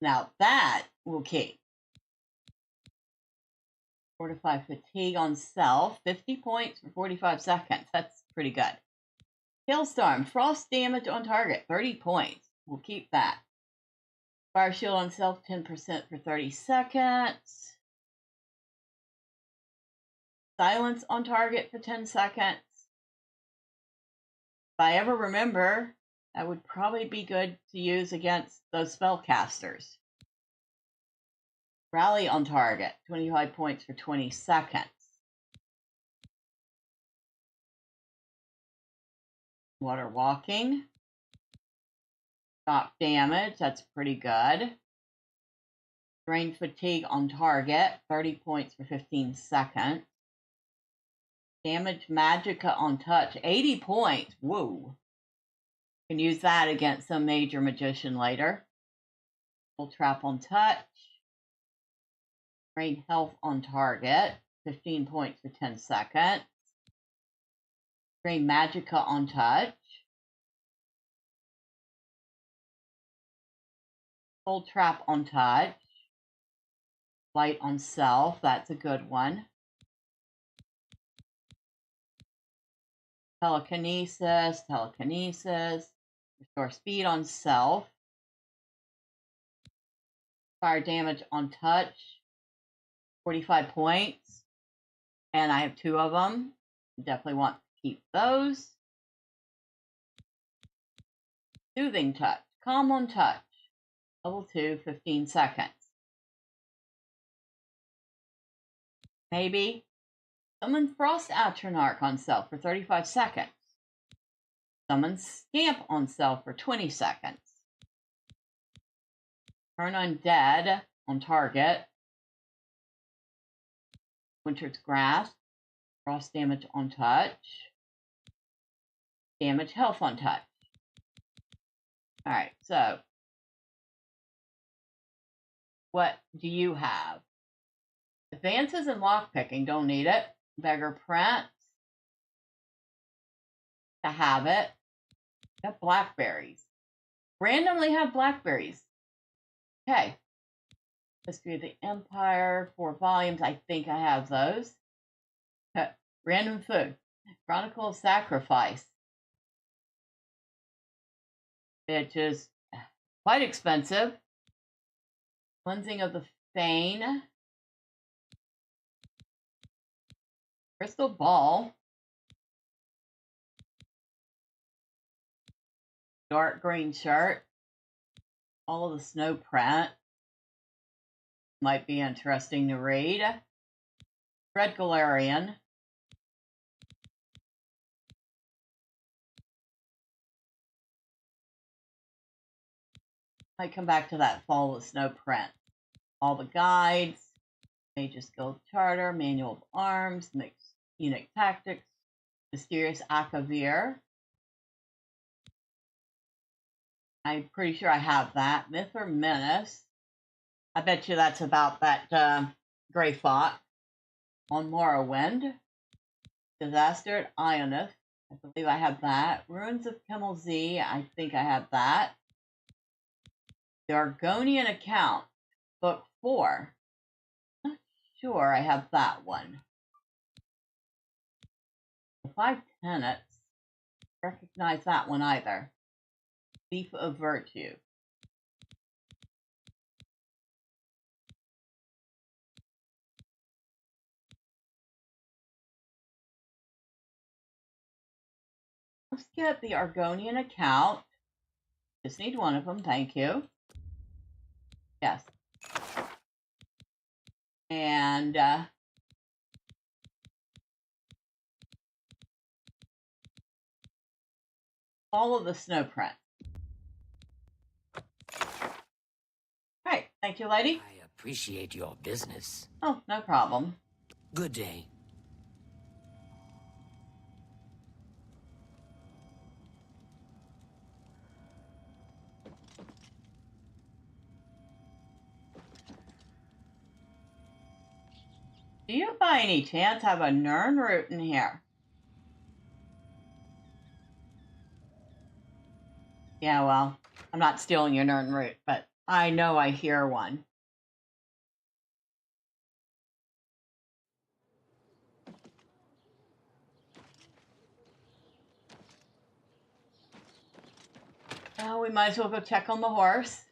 Now that we'll keep. Fortify fatigue on self, 50 points for 45 seconds. That's pretty good. Hailstorm, frost damage on target, 30 points. We'll keep that. Fire shield on self, 10% for 30 seconds. Silence on target for 10 seconds. If I ever remember, that would probably be good to use against those spellcasters. Rally on target, 25 points for 20 seconds. Water walking. Shock damage, that's pretty good. Drain fatigue on target, 30 points for 15 seconds. Damage magicka on touch, 80 points. Whoa. Can use that against some major magician later. Full trap on touch. Drain health on target, 15 points for 10 seconds. Drain magicka on touch. Full trap on touch. Light on self, that's a good one. Telekinesis. Restore speed on self. Fire damage on touch. 45 points. And I have 2 of them. Definitely want to keep those. Soothing touch. Calm on touch. Level 2, 15 seconds. Maybe. Summon Frost Atronach on self for 35 seconds. Summon Scamp on self for 20 seconds. Turn undead on target. Winter's Grasp. Frost damage on touch. Damage health on touch. Alright, so. What do you have? Advances in lockpicking, don't need it. Beggar Prince. To have it. Got blackberries. Randomly have blackberries. Okay. History of the Empire, 4 volumes. I think I have those. Random food. Chronicle of Sacrifice. Which is quite expensive. Cleansing of the Fane. Crystal Ball. Dark green shirt. All of the snow print. Might be interesting to read. Red Galarian. Might come back to that Fall of the Snow print. All the guides. Mage's Guild Charter. Manual of Arms. Mixed Unit Tactics. Mysterious Akavir. I'm pretty sure I have that. Myth or Menace. I bet you that's about that Grey Fox. On Morrowind. Disaster at Ionith. I believe I have that. Ruins of Kemmel Z. I think I have that. The Argonian Account. Book 4. Not sure I have that one. The 5 Tenets. Recognize that one either. Thief of Virtue. Let's get the Argonian Account. Just need one of them, thank you. Yes. And all of the snow print. Right, thank you, lady. I appreciate your business. Oh, no problem. Good day. Do you by any chance have a Nern root in here? Yeah, well, I'm not stealing your Nern root, but I know I hear one. Well, we might as well go check on the horse.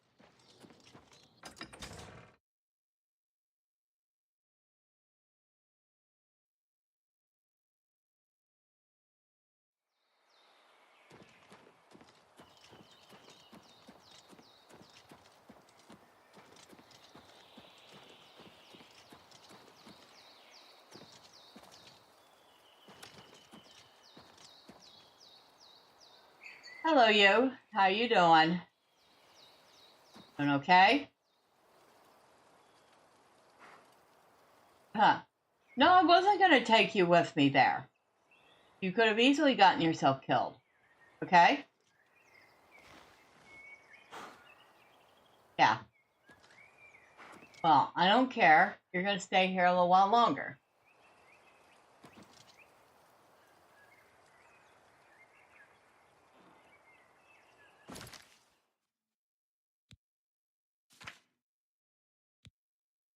Hello, you. How you doing? Doing okay? Huh. No, I wasn't going to take you with me there. You could have easily gotten yourself killed. Okay? Yeah. Well, I don't care. You're going to stay here a little while longer.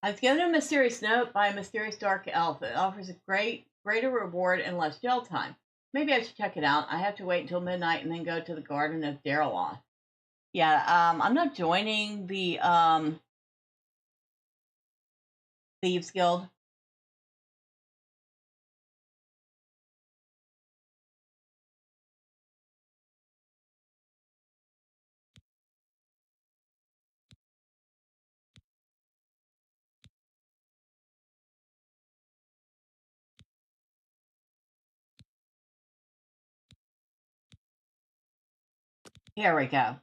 I was given a mysterious note by a mysterious dark elf. It offers a greater reward and less jail time. Maybe I should check it out. I have to wait until midnight and then go to the Garden of Dareloth. Yeah, I'm not joining the Thieves Guild. Here we go.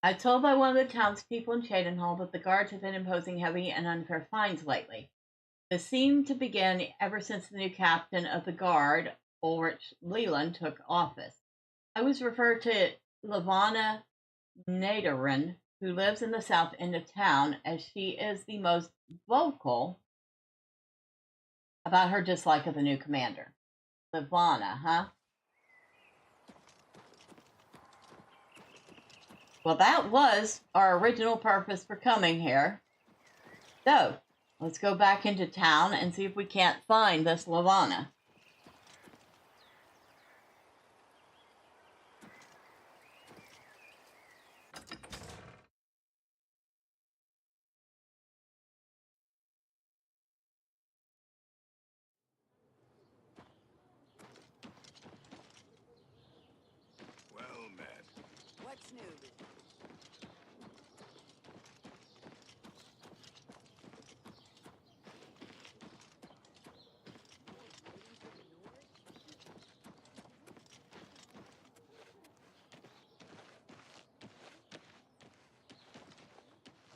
I told by one of the townspeople in Cheydinhal that the guards have been imposing heavy and unfair fines lately. This seemed to begin ever since the new captain of the guard, Ulrich Leland, took office. I was referred to Lavana Nadarin, who lives in the south end of town, as she is the most vocal about her dislike of the new commander. Lavana, huh? Well, that was our original purpose for coming here. So, let's go back into town and see if we can't find this Lavana. Well met. What's new?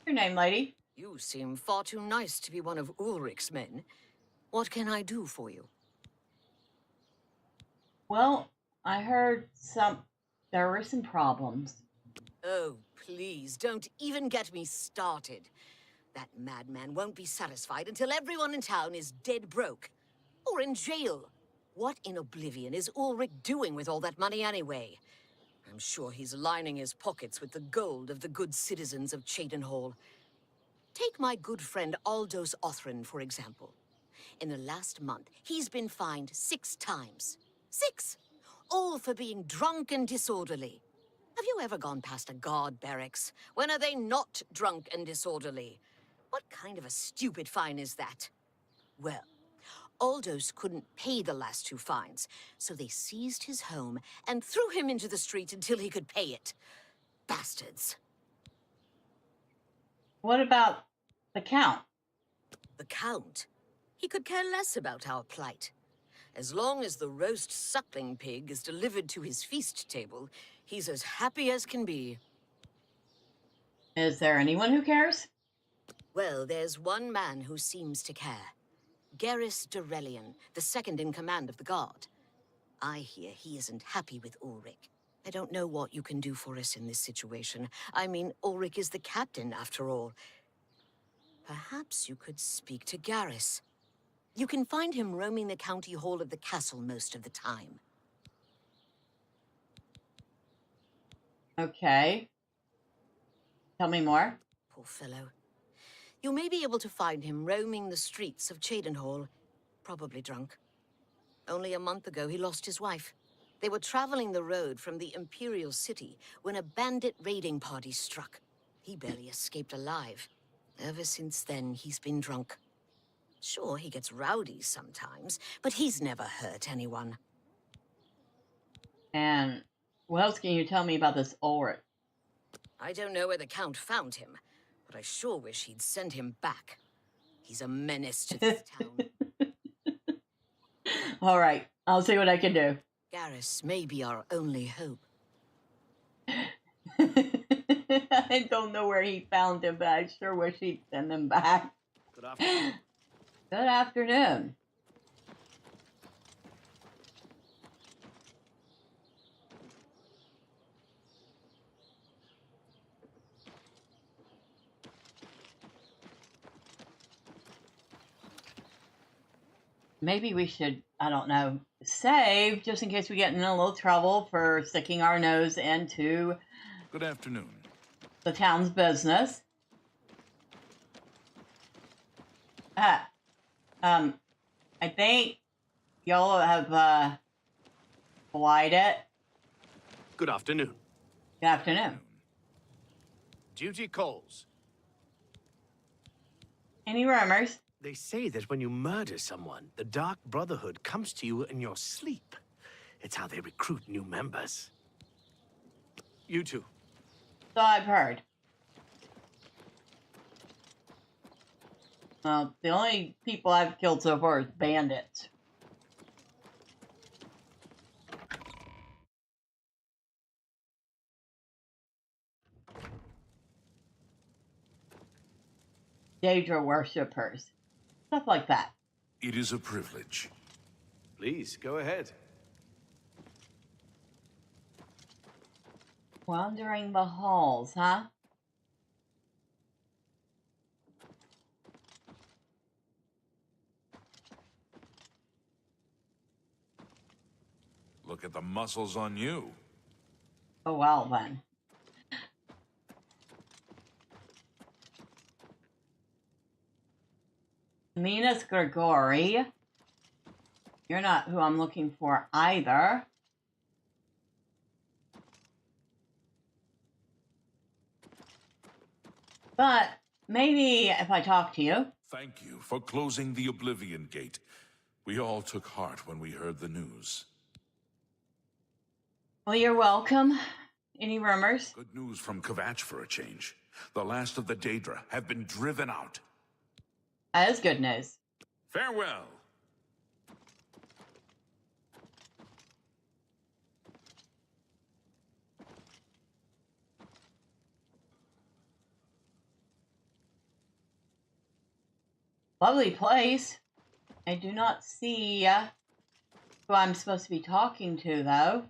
Your name, lady? You seem far too nice to be one of Ulrich's men. What can I do for you? Well, I heard there were some problems. Oh, please, don't even get me started. That madman won't be satisfied until everyone in town is dead broke. Or in jail. What in Oblivion is Ulrich doing with all that money anyway? I'm sure he's lining his pockets with the gold of the good citizens of Cheydinhal. Take my good friend Aldous Othrin, for example. In the last month, he's been fined 6 times. 6! All for being drunk and disorderly. Have you ever gone past a guard barracks? When are they not drunk and disorderly? What kind of a stupid fine is that? Well, Aldous couldn't pay the last 2 fines, so they seized his home and threw him into the street until he could pay it. Bastards. What about the Count? The Count? He could care less about our plight. As long as the roast suckling pig is delivered to his feast table, he's as happy as can be. Is there anyone who cares? Well, there's one man who seems to care. Garrus Durelian, the second in command of the guard. I hear he isn't happy with Ulrich. I don't know what you can do for us in this situation. I mean, Ulrich is the captain, after all. Perhaps you could speak to Garrus. You can find him roaming the county hall of the castle most of the time. Okay. Tell me more. Poor fellow. You may be able to find him roaming the streets of Cheydinhal, probably drunk. Only a month ago, he lost his wife. They were traveling the road from the Imperial City when a bandit raiding party struck. He barely escaped alive. Ever since then, he's been drunk. Sure, he gets rowdy sometimes, but he's never hurt anyone. And what else can you tell me about this Ulrich? I don't know where the Count found him, but I sure wish he'd send him back. He's a menace to this town. All right, I'll see what I can do. Garrus may be our only hope. I don't know where he found him, but I sure wish he'd send him back. Good afternoon. Good afternoon. Maybe we should, I don't know, save just in case we get in a little trouble for sticking our nose into Good afternoon. the town's business. I think y'all have collided. Good afternoon. Good afternoon. Duty calls. Any rumors? They say that when you murder someone, the Dark Brotherhood comes to you in your sleep. It's how they recruit new members. You two. So I've heard. Well, the only people I've killed so far is bandits. Daedra worshippers. Stuff like that. It is a privilege. Please, go ahead. Wandering the halls, huh? Look at the muscles on you. Oh, well then. Menace Gregory. You're not who I'm looking for either. But maybe if I talk to you. Thank you for closing the Oblivion Gate. We all took heart when we heard the news. Well, you're welcome. Any rumors? Good news from Kvatch for a change. The last of the Daedra have been driven out. That is good news. Farewell. Lovely place. I do not see who I'm supposed to be talking to, though.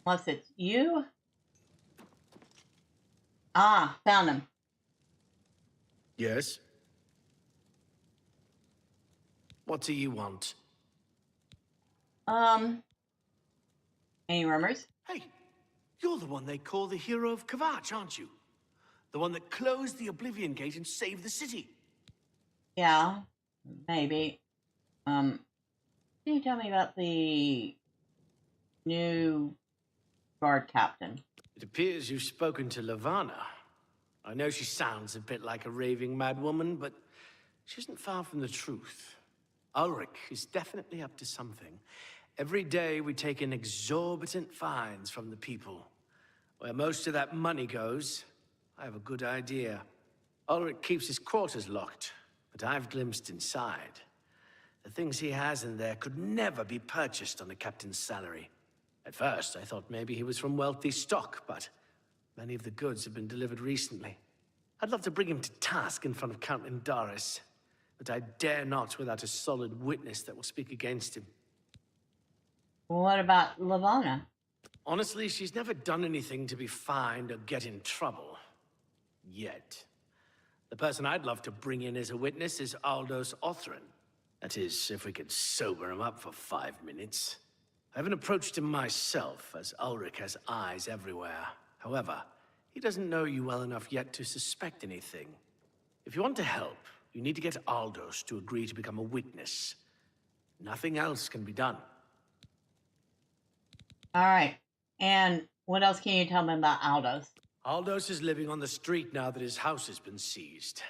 Unless it's you. Ah, found him. Yes? What do you want? Any rumors? Hey, you're the one they call the hero of Kvatch, aren't you? The one that closed the Oblivion Gate and saved the city. Yeah, maybe. Can you tell me about the new guard captain? It appears you've spoken to Lavanna. I know she sounds a bit like a raving madwoman, but she isn't far from the truth. Ulrich is definitely up to something. Every day we take in exorbitant fines from the people. Where most of that money goes, I have a good idea. Ulrich keeps his quarters locked, but I've glimpsed inside. The things he has in there could never be purchased on a captain's salary. At first, I thought maybe he was from wealthy stock, but many of the goods have been delivered recently. I'd love to bring him to task in front of Count Indaris, but I dare not without a solid witness that will speak against him. What about Lavanna? Honestly, she's never done anything to be fined or get in trouble. Yet. The person I'd love to bring in as a witness is Aldous Othrin. That is, if we could sober him up for 5 minutes. I haven't approached him myself, as Ulrich has eyes everywhere. However, he doesn't know you well enough yet to suspect anything. If you want to help, you need to get Aldous to agree to become a witness. Nothing else can be done. All right. And what else can you tell me about Aldous? Aldous is living on the street now that his house has been seized.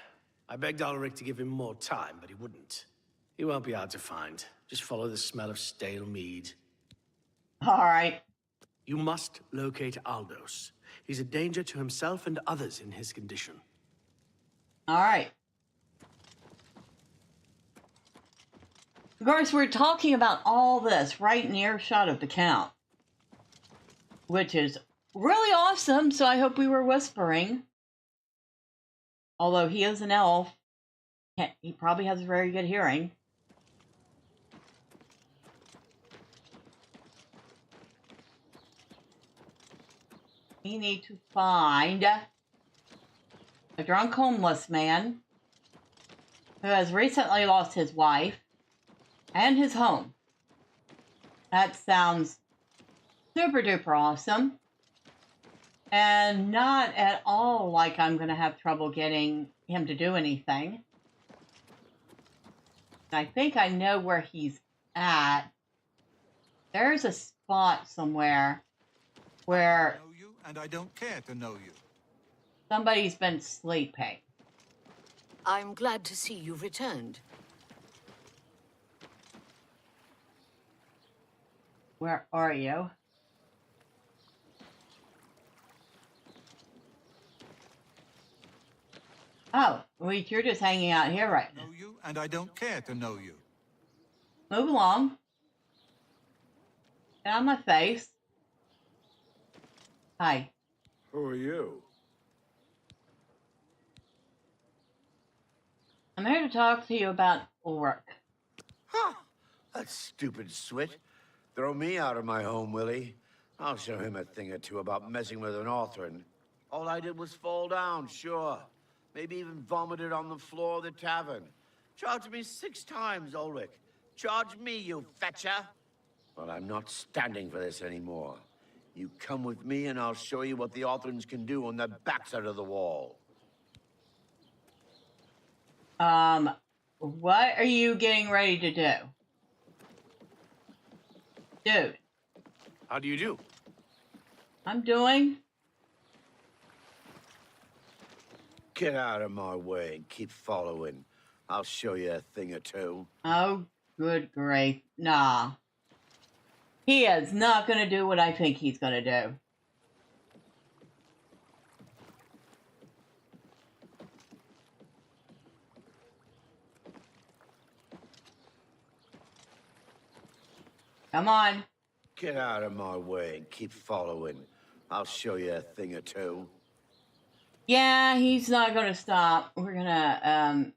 I begged Ulrich to give him more time, but he wouldn't. He won't be hard to find. Just follow the smell of stale mead. All right. You must locate Aldous. He's a danger to himself and others in his condition. All right. Of course, we're talking about all this right in earshot of the Count, which is really awesome, so I hope we were whispering. Although he is an elf, he probably has a very good hearing. We need to find a drunk homeless man who has recently lost his wife and his home. That sounds super duper awesome. And not at all like I'm going to have trouble getting him to do anything. I think I know where he's at. There's a spot somewhere where I know you, and I don't care to know you. somebody's been sleeping. I'm glad to see you've returned. Where are you? Oh, wait, you're just hanging out here right I now. know you, and I don't care to know you. Move along. Get on my face. Hi. Who are you? I'm here to talk to you about Ulrich. Huh! That stupid swit. Throw me out of my home, will he? I'll show him a thing or two about messing with an Orphan. All I did was fall down, sure. Maybe even vomited on the floor of the tavern. Charged me 6 times, Ulrich. Charge me, you fetcher! But I'm not standing for this anymore. You come with me and I'll show you what the Orphans can do on the backside of the wall. What are you getting ready to do? Dude. How do you do? I'm doing... Get out of my way and keep following. I'll show you a thing or two. Oh, good grief. Nah. He is not going to do what I think he's going to do. Come on. Get out of my way and keep following. I'll show you a thing or two. Yeah, he's not going to stop. We're going to,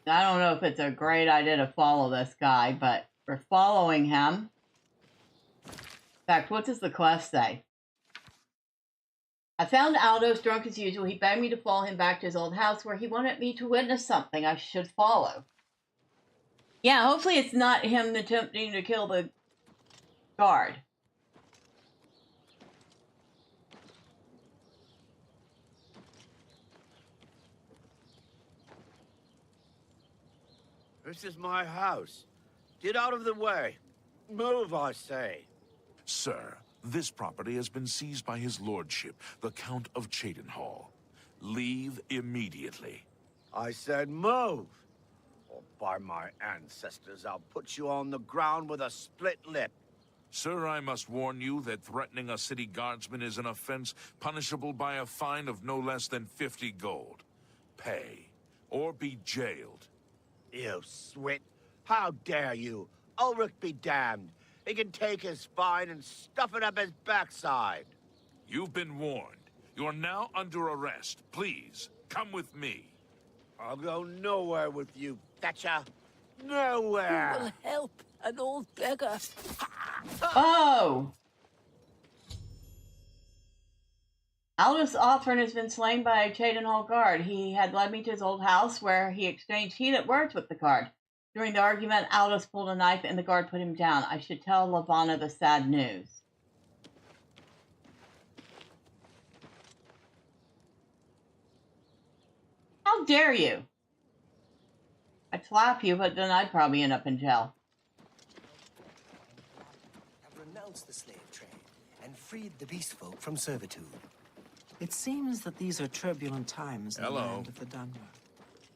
I don't know if it's a great idea to follow this guy, but we're following him. In fact, what does the quest say? I found Aldos drunk as usual. He begged me to follow him back to his old house where he wanted me to witness something I should follow. Yeah, hopefully it's not him attempting to kill the guard. This is my house. Get out of the way. Move, I say. Sir, this property has been seized by his lordship, the Count of Cheydinhal. Leave immediately. I said move. Or by my ancestors, I'll put you on the ground with a split lip. Sir, I must warn you that threatening a city guardsman is an offense punishable by a fine of no less than 50 gold. Pay, or be jailed. You swit. How dare you? Ulrich be damned. He can take his fine and stuff it up his backside. You've been warned. You're now under arrest. Please, come with me. I'll go nowhere with you, Thatcher. Nowhere. Who will help an old beggar? Oh! Aldous Thorn has been slain by a Cheydinhal guard. He had led me to his old house where he exchanged heated words with the guard. During the argument, Aldous pulled a knife and the guard put him down. I should tell Lavanna the sad news. How dare you? I'd slap you, but then I'd probably end up in jail. Have renounced the slave trade and freed the beast folk from servitude. It seems that these are turbulent times in the land of the Dunmer.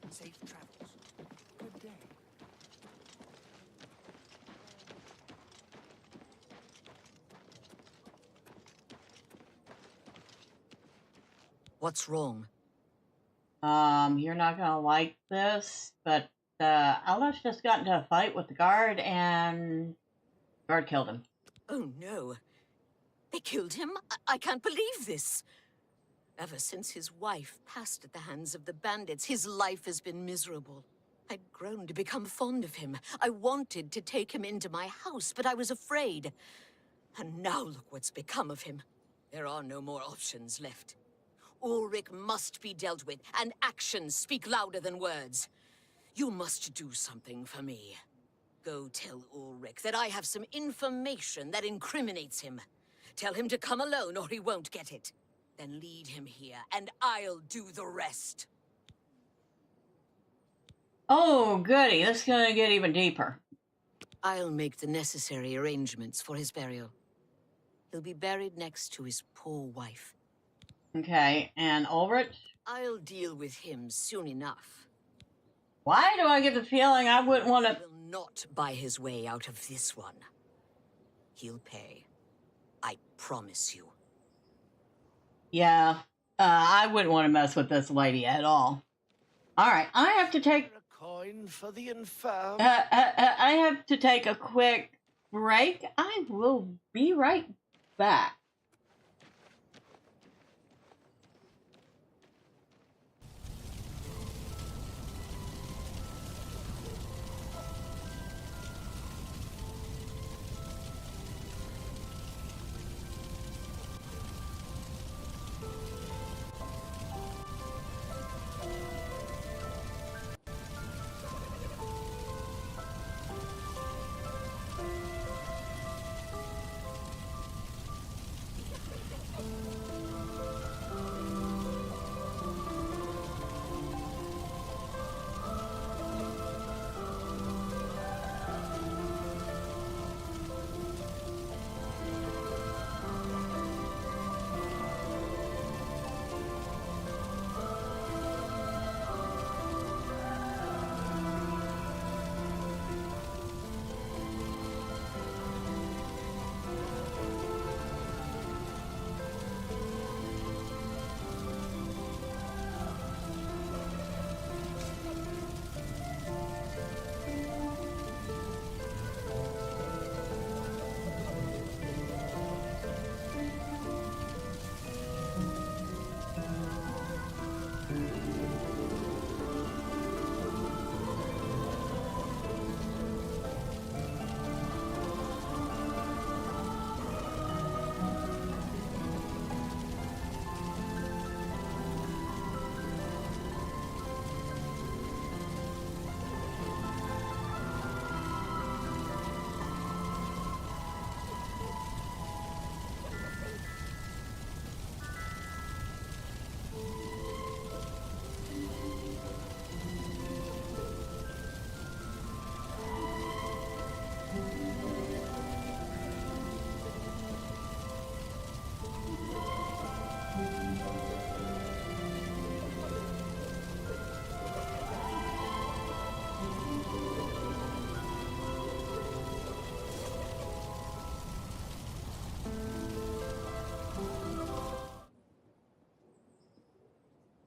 Safe travels. Good day. What's wrong? You're not gonna like this, but Aldous just got into a fight with the guard and the guard killed him. Oh no. They killed him? I can't believe this. Ever since his wife passed at the hands of the bandits, his life has been miserable. I'd grown to become fond of him. I wanted to take him into my house, but I was afraid. And now look what's become of him. There are no more options left. Ulrich must be dealt with, and actions speak louder than words. You must do something for me. Go tell Ulrich that I have some information that incriminates him. Tell him to come alone or he won't get it. Then lead him here, and I'll do the rest. Oh, goody. This is going to get even deeper. I'll make the necessary arrangements for his burial. He'll be buried next to his poor wife. Okay, and Ulrich? I'll deal with him soon enough. Why do I get the feeling I wouldn't want to... He will not buy his way out of this one. He'll pay. I promise you. Yeah, I wouldn't want to mess with this lady at all. All right, I have to take... coin for the infirm. I have to take a quick break. I will be right back.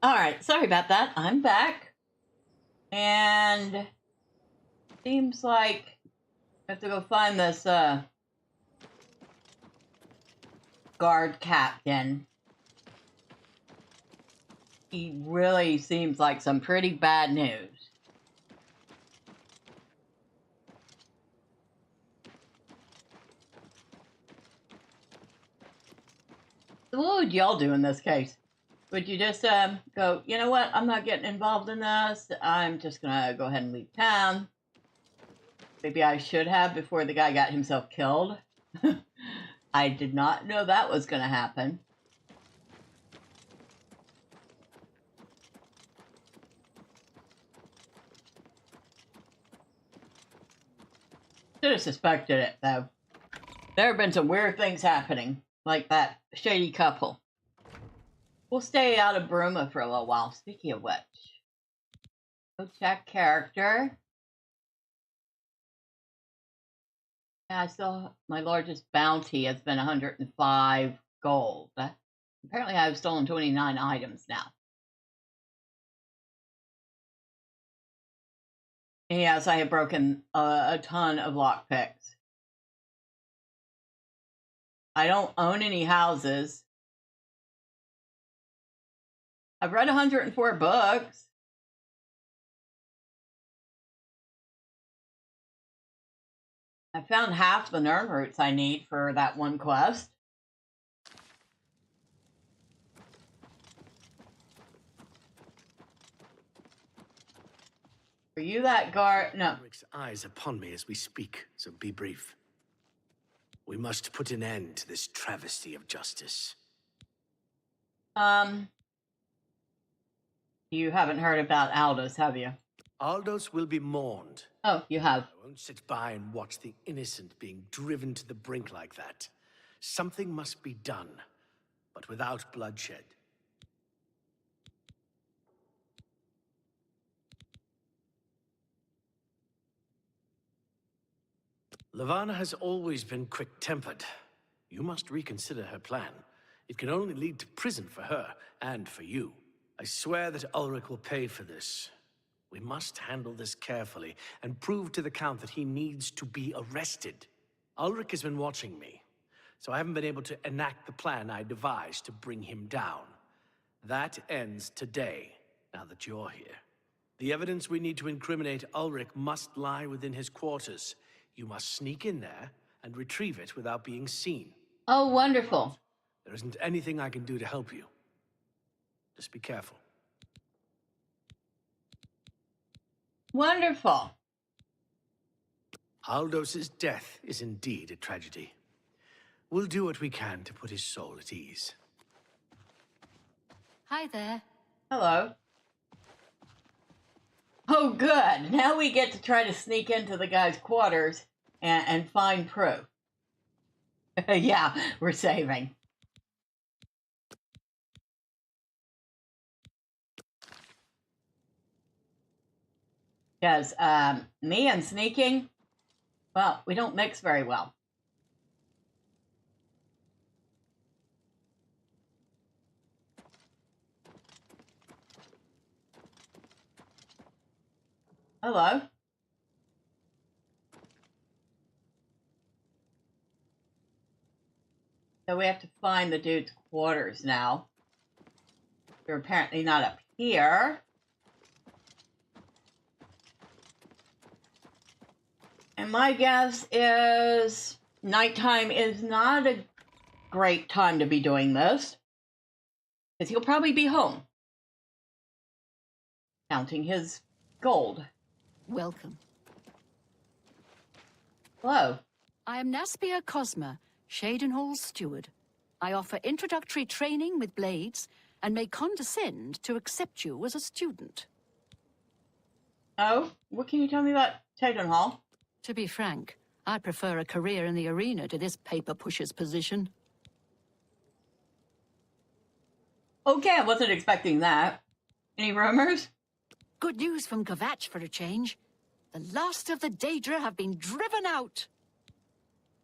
All right, sorry about that. I'm back. And seems like I have to go find this guard captain. He really seems like some pretty bad news. So what would y'all do in this case? Would you just go, you know what, I'm not getting involved in this. I'm just going to go ahead and leave town. Maybe I should have before the guy got himself killed. I did not know that was going to happen. Should have suspected it, though. There have been some weird things happening, like that shady couple. We'll stay out of Bruma for a little while. Speaking of which, go check character. Yeah, I still, my largest bounty has been 105 gold. Apparently I've stolen 29 items now. And yes, I have broken a ton of lockpicks. I don't own any houses. I've read 104 books. I found half the Nern roots I need for that one quest. Are you that guard? No. Rick's eyes upon me as we speak, so be brief. We must put an end to this travesty of justice. You haven't heard about Aldous, have you? Aldous will be mourned. Oh, you have. I won't sit by and watch the innocent being driven to the brink like that. Something must be done, but without bloodshed. Lavanna has always been quick-tempered. You must reconsider her plan. It can only lead to prison for her, and for you. I swear that Ulrich will pay for this. We must handle this carefully and prove to the Count that he needs to be arrested. Ulrich has been watching me, so I haven't been able to enact the plan I devised to bring him down. That ends today, now that you're here. The evidence we need to incriminate Ulrich must lie within his quarters. You must sneak in there and retrieve it without being seen. Oh, wonderful. There isn't anything I can do to help you. Just be careful. Wonderful. Aldos's death is indeed a tragedy. We'll do what we can to put his soul at ease. Hi there. Hello. Oh, good. Now we get to try to sneak into the guy's quarters and find proof. Yeah, we're saving. Because me and sneaking, well, we don't mix very well. Hello. So we have to find the dude's quarters now. They're apparently not up here. And my guess is nighttime is not a great time to be doing this, because he'll probably be home, counting his gold. Welcome. Hello. I am Naspia Cosma, Cheydinhal's steward. I offer introductory training with blades and may condescend to accept you as a student. Oh, what can you tell me about Cheydinhal? To be frank, I prefer a career in the arena to this paper pusher's position. Okay, I wasn't expecting that. Any rumors? Good news from Kvatch for a change. The last of the Daedra have been driven out.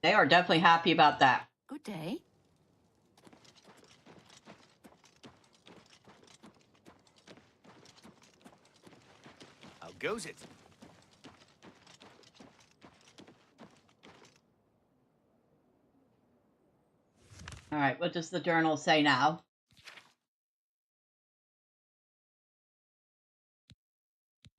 They are definitely happy about that. Good day. How goes it? All right, what does the journal say now?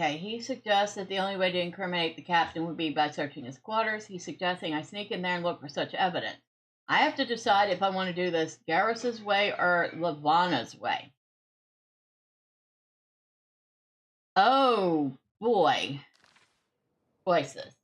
Okay, he suggests that the only way to incriminate the captain would be by searching his quarters. He's suggesting I sneak in there and look for such evidence. I have to decide if I want to do this Garrus's way or Levana's way. Oh, boy. Choices.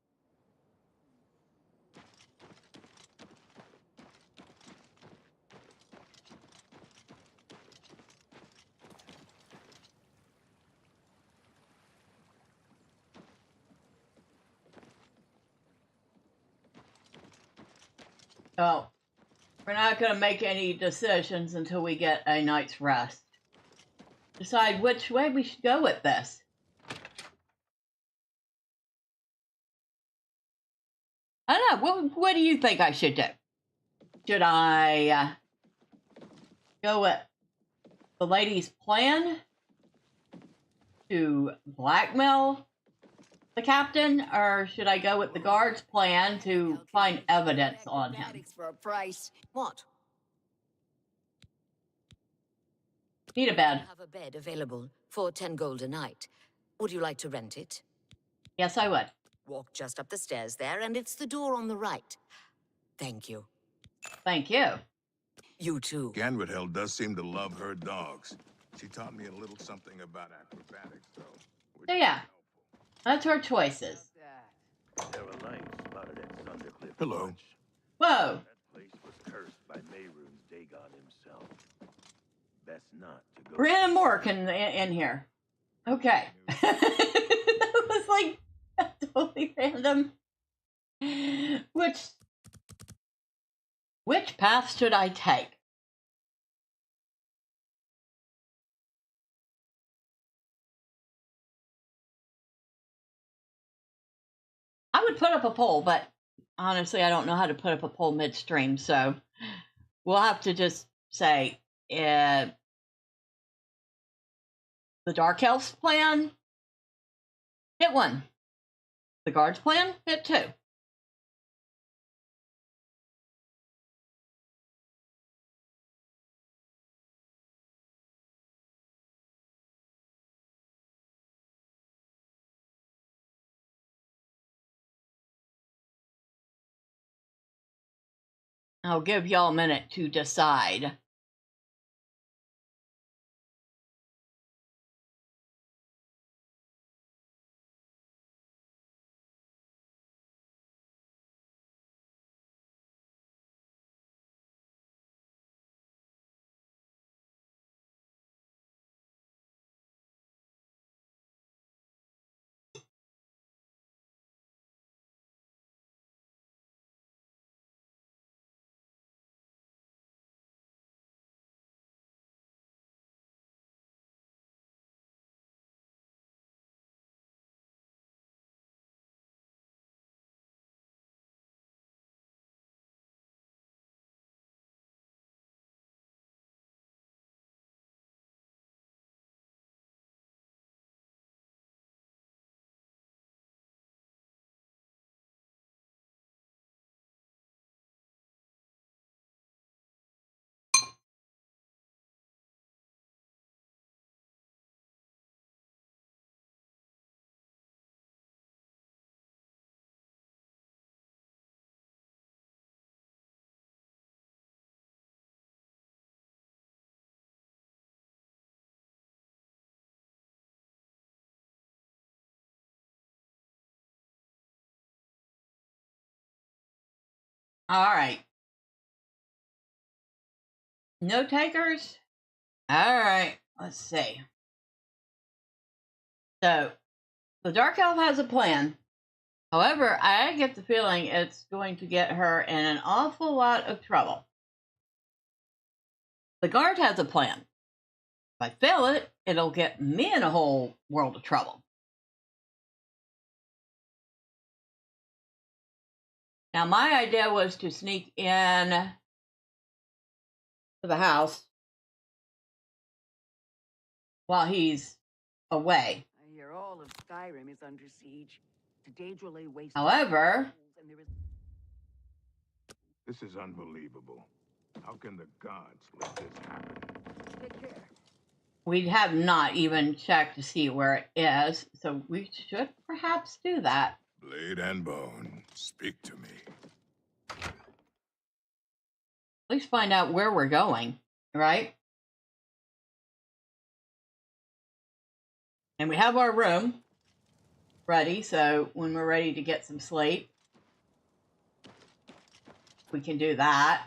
Oh, we're not going to make any decisions until we get a night's rest. Decide which way we should go with this. I don't know. What do you think I should do? Should I go with the lady's plan to blackmail the captain, or should I go with the guard's plan to find evidence on him? For a price. What? Need a bed. I have a bed available for 10 gold a night. Would you like to rent it? Yes, I would. Walk just up the stairs there, and it's the door on the right. Thank you. Thank you. You too. Ganradhel does seem to love her dogs. She taught me a little something about acrobatics, though. So yeah, that's our choices. There were lights spotted at Thundercliff. Hello. Lodge. Whoa. That place was cursed by Mehrunes Dagon himself. Best not to go. Brandon Moore can in here. Okay. That was like totally random. Which path should I take? I would put up a poll, but honestly, I don't know how to put up a poll midstream, so we'll have to just say the Dark Elf's plan Hit 1. The guard's plan? Hit 2. I'll give y'all a minute to decide. All right. No takers? All right. Let's see. So, the Dark Elf has a plan. However, I get the feeling it's going to get her in an awful lot of trouble. The guard has a plan. If I fail it, it'll get me in a whole world of trouble. Now, my idea was to sneak in to the house while he's away. I hear all of Skyrim is under siege. However, This is unbelievable. How can the gods let this happen? Take care. we have not even checked to see where it is, so we should perhaps do that. Blade and bone, speak to me. At least find out where we're going, right? And we have our room ready, so when we're ready to get some sleep, we can do that.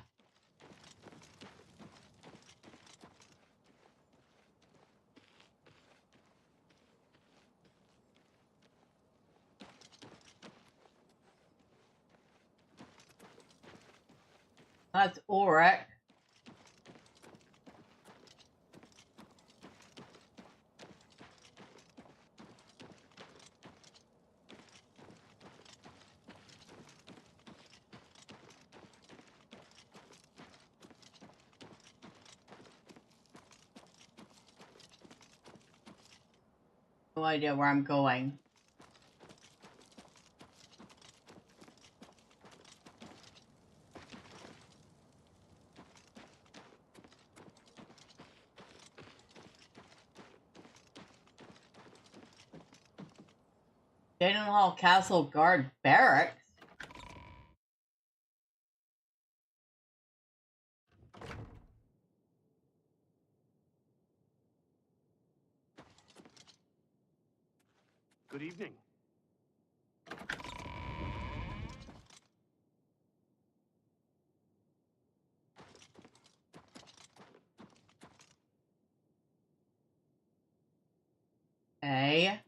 That's Ulrich. No idea where I'm going. Cheydinhal Castle Guard Barracks. Good evening. Okay.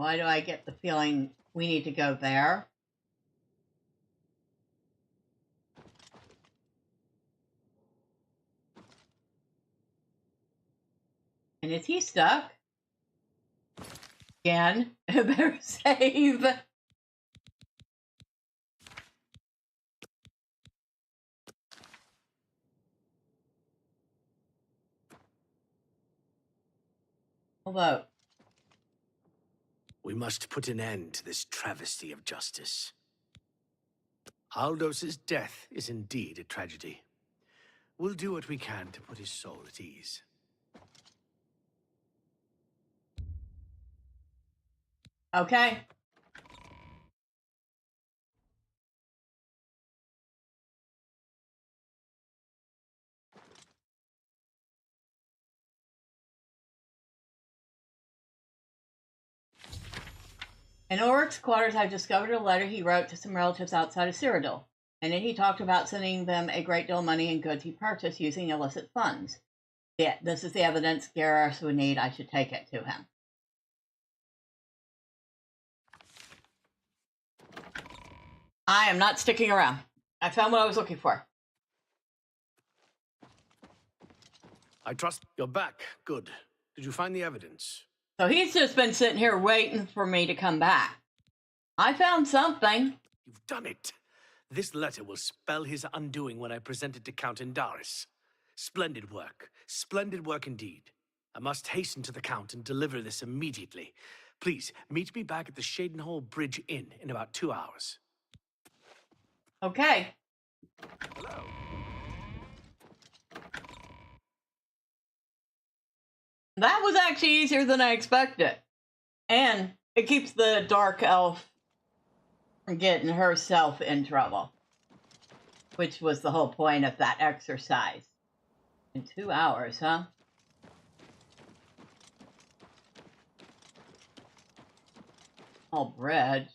Why do I get the feeling we need to go there? And is he stuck? Again, better save. Hello. We must put an end to this travesty of justice. Aldos's death is indeed a tragedy. We'll do what we can to put his soul at ease. Okay. In Ulrich's quarters, I've discovered a letter he wrote to some relatives outside of Cyrodiil. And then he talked about sending them a great deal of money and goods he purchased using illicit funds. Yeah, this is the evidence Garrus would need. I should take it to him. I am not sticking around. I found what I was looking for. I trust you're back. Good. Did you find the evidence? So he's just been sitting here waiting for me to come back. I found something. You've done it. This letter will spell his undoing when I present it to Count Indaris. Splendid work. Splendid work indeed. I must hasten to the Count and deliver this immediately. Please, meet me back at the Cheydinhal Bridge Inn in about 2 hours. Okay. Hello. That was actually easier than I expected. And it keeps the dark elf from getting herself in trouble. Which was the whole point of that exercise. In 2 hours, huh? All bread.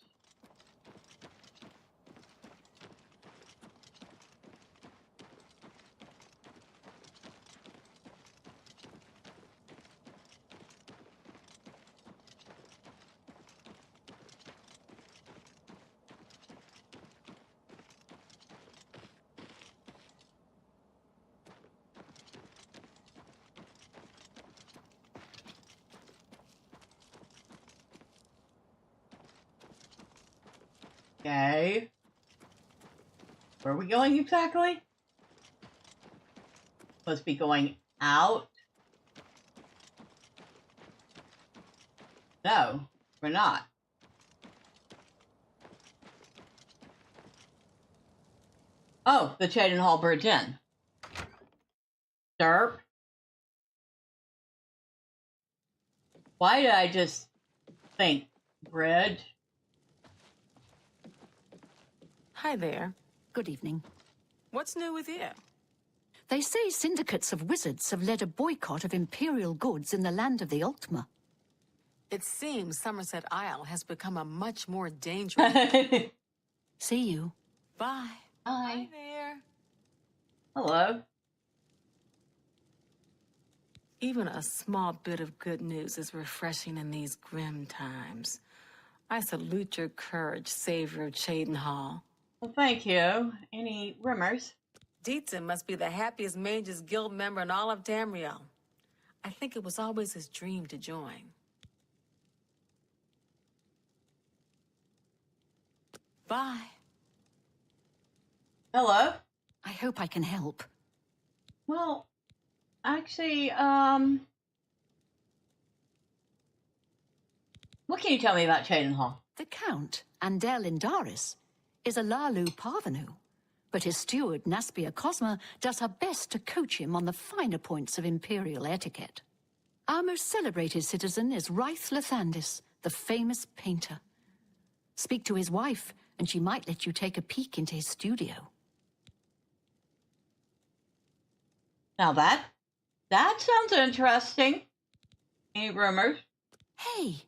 Okay. Where are we going exactly? Supposed to be going out? No, we're not. Oh, the Cheydinhal Bridge Inn. Derp. Why did I just think bridge? Hi there. Good evening. What's new with you? They say syndicates of wizards have led a boycott of imperial goods in the land of the Ultima. It seems Somerset Isle has become a much more dangerous... See you. Bye. Bye. Hi there. Hello. Even a small bit of good news is refreshing in these grim times. I salute your courage, savior of Cheydinhal. Well, thank you. Any rumors? Dietzen must be the happiest Mages Guild member in all of Tamriel. I think it was always his dream to join. Bye. Hello? I hope I can help. Well, actually, what can you tell me about Cheydinhal? The Count, Andel Indaris, is a Lalu parvenu, but his steward, Naspia Cosma, does her best to coach him on the finer points of imperial etiquette. Our most celebrated citizen is Raith Lathandis, the famous painter. Speak to his wife, and she might let you take a peek into his studio. Now that sounds interesting. Any rumors? Hey,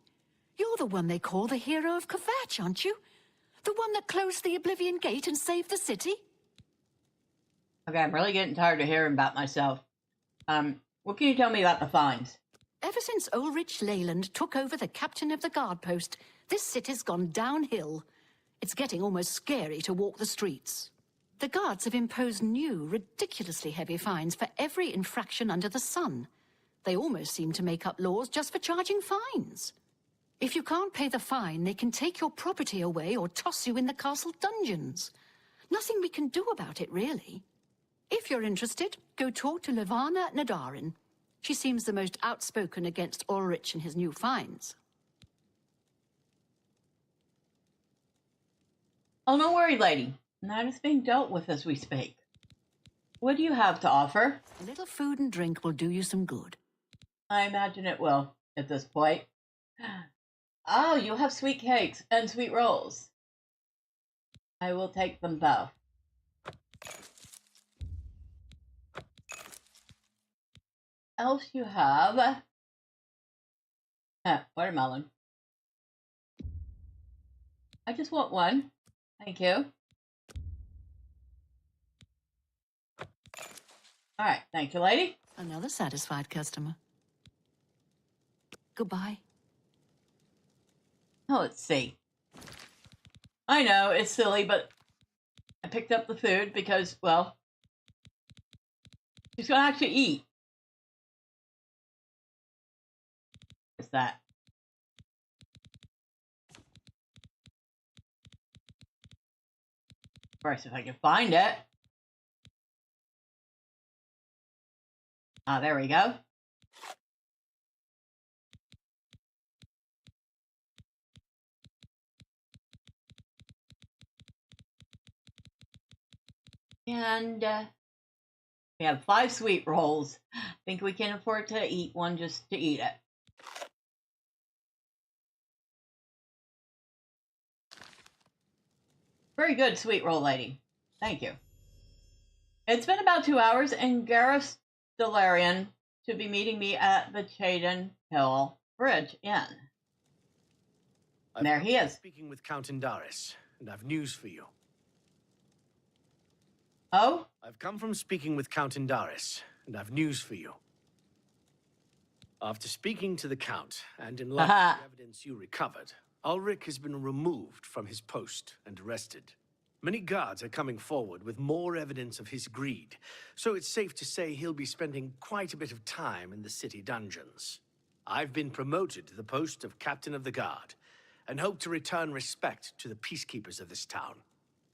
you're the one they call the hero of Kvatch, aren't you? The one that closed the Oblivion Gate and saved the city? Okay, I'm really getting tired of hearing about myself. What can you tell me about the finds? Ever since Ulrich Leyland took over the captain of the guard post, this city's gone downhill. It's getting almost scary to walk the streets. The guards have imposed new, ridiculously heavy fines for every infraction under the sun. They almost seem to make up laws just for charging fines. If you can't pay the fine, they can take your property away or toss you in the castle dungeons. Nothing we can do about it, really. If you're interested, go talk to Levana Nadarin. She seems the most outspoken against Ulrich and his new fines. Oh, don't worry, lady. That is being dealt with as we speak. What do you have to offer? A little food and drink will do you some good. I imagine it will, at this point. Oh, you have sweet cakes and sweet rolls. I will take them both. Else you have... watermelon. I just want one. Thank you. All right, thank you, lady. Another satisfied customer. Goodbye. Oh, let's see. I know, it's silly, but I picked up the food because, well, she's going to actually eat. What's that? First, if I can find it. Ah, there we go. And we have 5 sweet rolls. I think we can afford to eat one just to eat it. Very good, sweet roll lady. Thank you. It's been about 2 hours, and Gareth Delarian should be meeting me at the Cheydinhal Bridge Inn. And there he is. Speaking with Count Indaris, and I've news for you. Oh? I've come from speaking with Count Indaris, and I've news for you. After speaking to the Count, and in light of the evidence you recovered, Ulrich has been removed from his post and arrested. Many guards are coming forward with more evidence of his greed, so it's safe to say he'll be spending quite a bit of time in the city dungeons. I've been promoted to the post of Captain of the Guard, and hope to return respect to the peacekeepers of this town.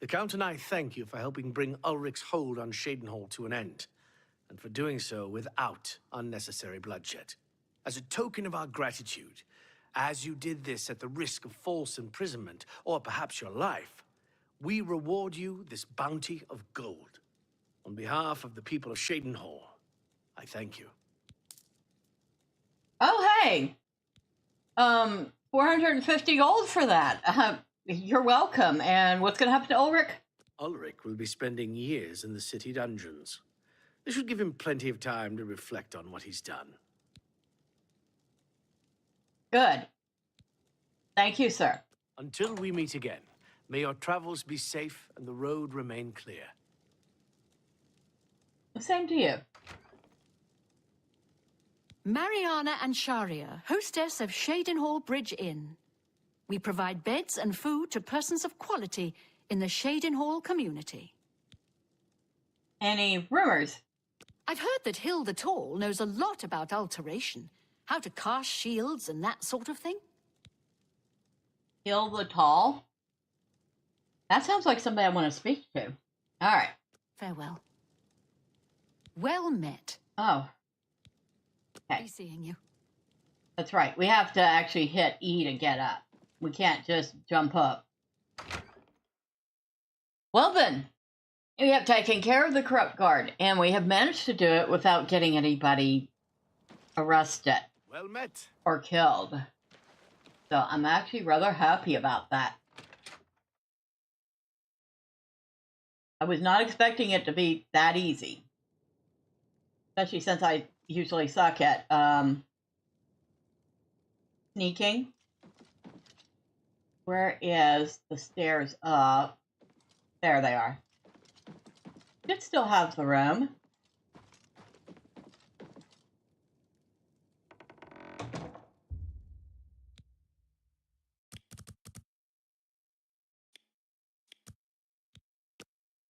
The Count and I thank you for helping bring Ulrich's hold on Cheydinhal to an end, and for doing so without unnecessary bloodshed. As a token of our gratitude, as you did this at the risk of false imprisonment, or perhaps your life, we reward you this bounty of gold. On behalf of the people of Cheydinhal, I thank you. Oh, hey! 450 gold for that. You're welcome. And what's going to happen to Ulrich? Ulrich will be spending years in the city dungeons. This should give him plenty of time to reflect on what he's done. Good. Thank you, sir. Until we meet again, may your travels be safe and the road remain clear. The same to you. Mariana and Sharia, hostess of Cheydinhal Bridge Inn. We provide beds and food to persons of quality in the Cheydinhal community. Any rumors? I've heard that Hill the Tall knows a lot about alteration, how to cast shields and that sort of thing. Hill the Tall? That sounds like somebody I want to speak to. All right. Farewell. Well met. Oh. Okay. Be seeing you. That's right. We have to actually hit E to get up. We can't just jump up. Well then, we have taken care of the corrupt guard, and we have managed to do it without getting anybody arrested. Well met. Or killed. So I'm actually rather happy about that. I was not expecting it to be that easy. Especially since I usually suck at sneaking. Where is the stairs up? There they are. Should still have the room.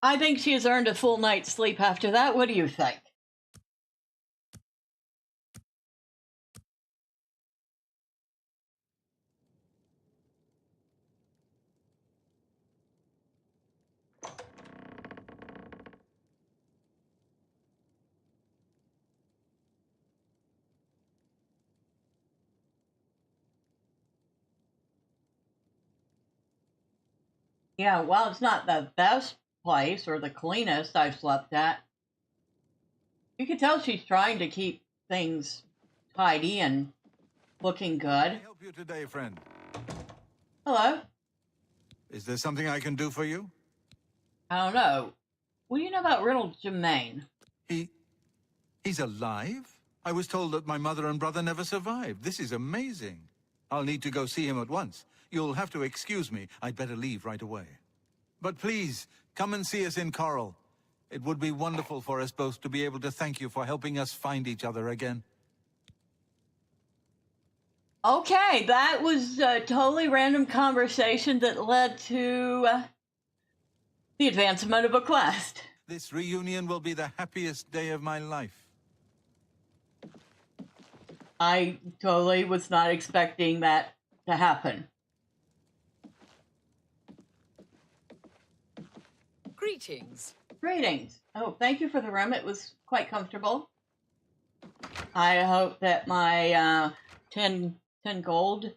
I think she has earned a full night's sleep after that. What do you think? Yeah, well, it's not the best place or the cleanest I've slept at. You can tell she's trying to keep things tidy and looking good. Can I help you today, friend? Hello? Is there something I can do for you? I don't know. What do you know about Riddle Germain? He's alive? I was told that my mother and brother never survived. This is amazing. I'll need to go see him at once. You'll have to excuse me. I'd better leave right away. But please, come and see us in Coral. It would be wonderful for us both to be able to thank you for helping us find each other again. Okay, that was a totally random conversation that led to the advancement of a quest. This reunion will be the happiest day of my life. I totally was not expecting that to happen. Greetings. Greetings. Oh, thank you for the room. It was quite comfortable. I hope that my 10 gold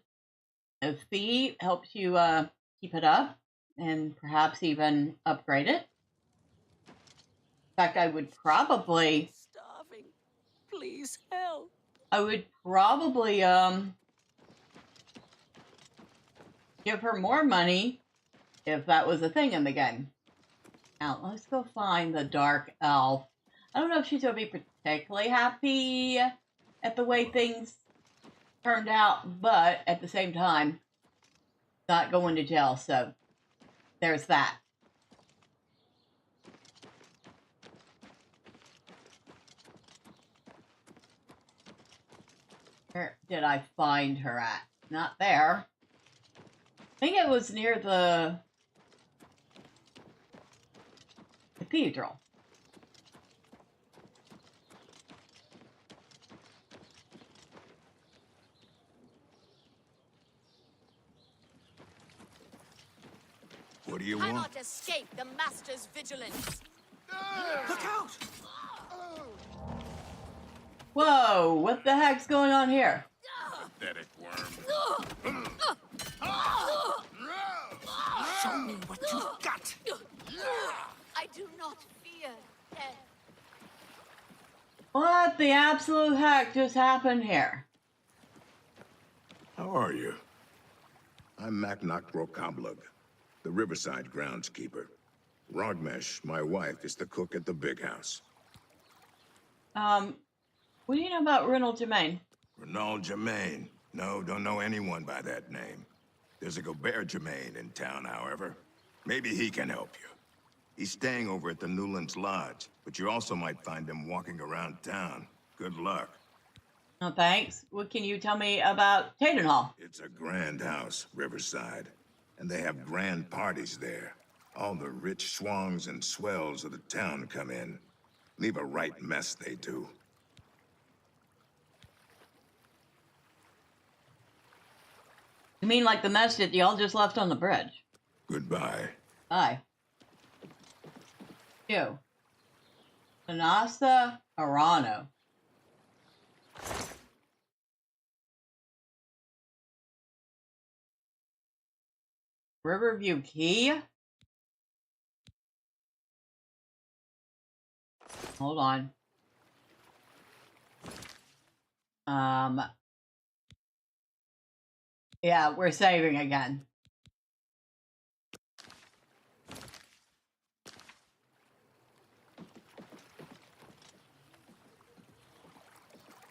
fee helps you keep it up and perhaps even upgrade it. In fact, I would probably... Starving. Please help. I would probably give her more money if that was a thing in the game. Now, let's go find the dark elf. I don't know if she's going to be particularly happy at the way things turned out, but at the same time, not going to jail, so there's that. Where did I find her at? Not there. I think it was near the cathedral. What do you want? Cannot escape the Master's vigilance. Look out! Whoa, what the heck's going on here? Pathetic worm. Show me what you got! I do not fear death. What the absolute heck just happened here? How are you? I'm Macnock Rokablug, the Riverside groundskeeper. Rogmesh, my wife, is the cook at the big house. What do you know about Riddle Germain? Renald Germain. No, don't know anyone by that name. There's a Gobert Germain in town, however. Maybe he can help you. He's staying over at the Newlands Lodge, but you also might find him walking around town. Good luck. Oh, thanks. What can you tell me about Cheydinhal? It's a grand house, Riverside. And they have grand parties there. All the rich swans and swells of the town come in. Leave a right mess, they do. You mean like the mess that y'all just left on the bridge? Goodbye. Bye. You. Sanasa Arano. Riverview Key? Hold on. Yeah, we're saving again.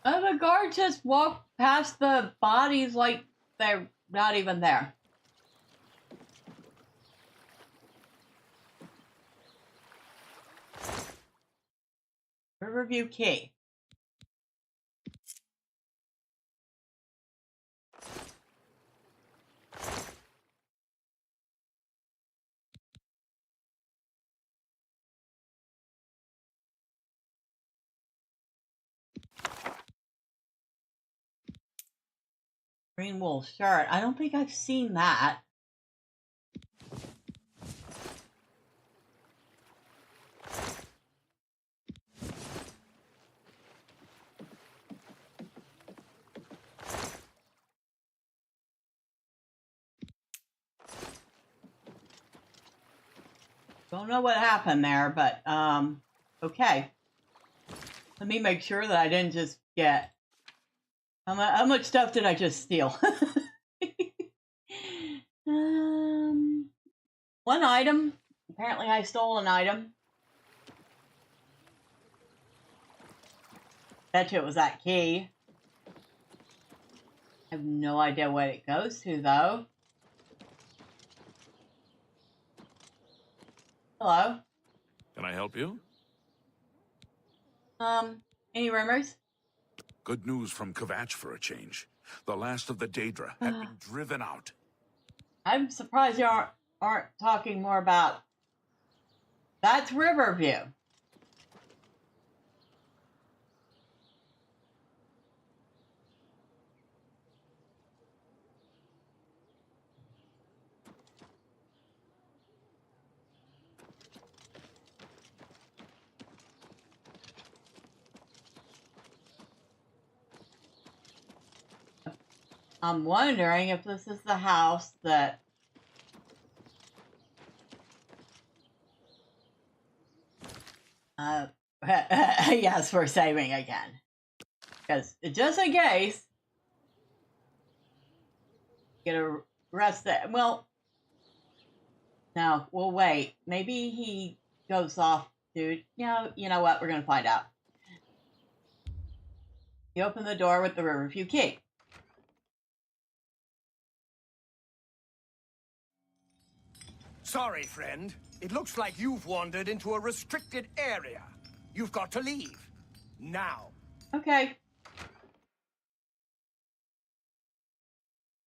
The guard just walked past the bodies like they're not even there. Riverview Key. Green wool shirt. I don't think I've seen that. Don't know what happened there, but, okay. Let me make sure that I didn't just get... How much stuff did I just steal? One item. Apparently I stole an item. Bet you it was that key. I have no idea what it goes to, though. Hello? Can I help you? Any rumors? Good news from Kvatch for a change. The last of the Daedra had been driven out. I'm surprised you aren't talking more about... That's Riverview. I'm wondering if this is the house that... yes, we're saving again. Because, just in case... Get arrested. Well... No, we'll wait. Maybe he goes off, dude. You know what? We're gonna find out. You open the door with the Riverview key. Sorry, friend. It looks like you've wandered into a restricted area. You've got to leave. Now. Okay.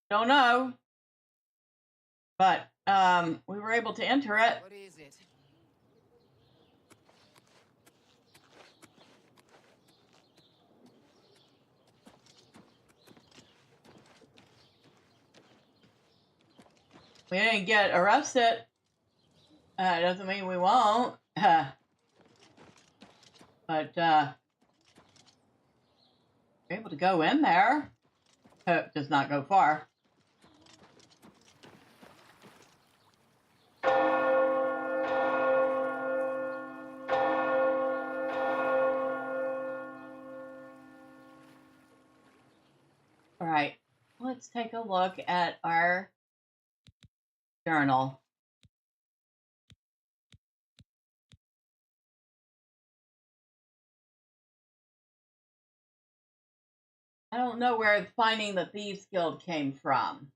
Don't know. But, we were able to enter it. What is it? We didn't get arrested. Doesn't mean we won't. But, we're able to go in there. Does not go far. All right, let's take a look at our journal. I don't know where finding the Thieves Guild came from.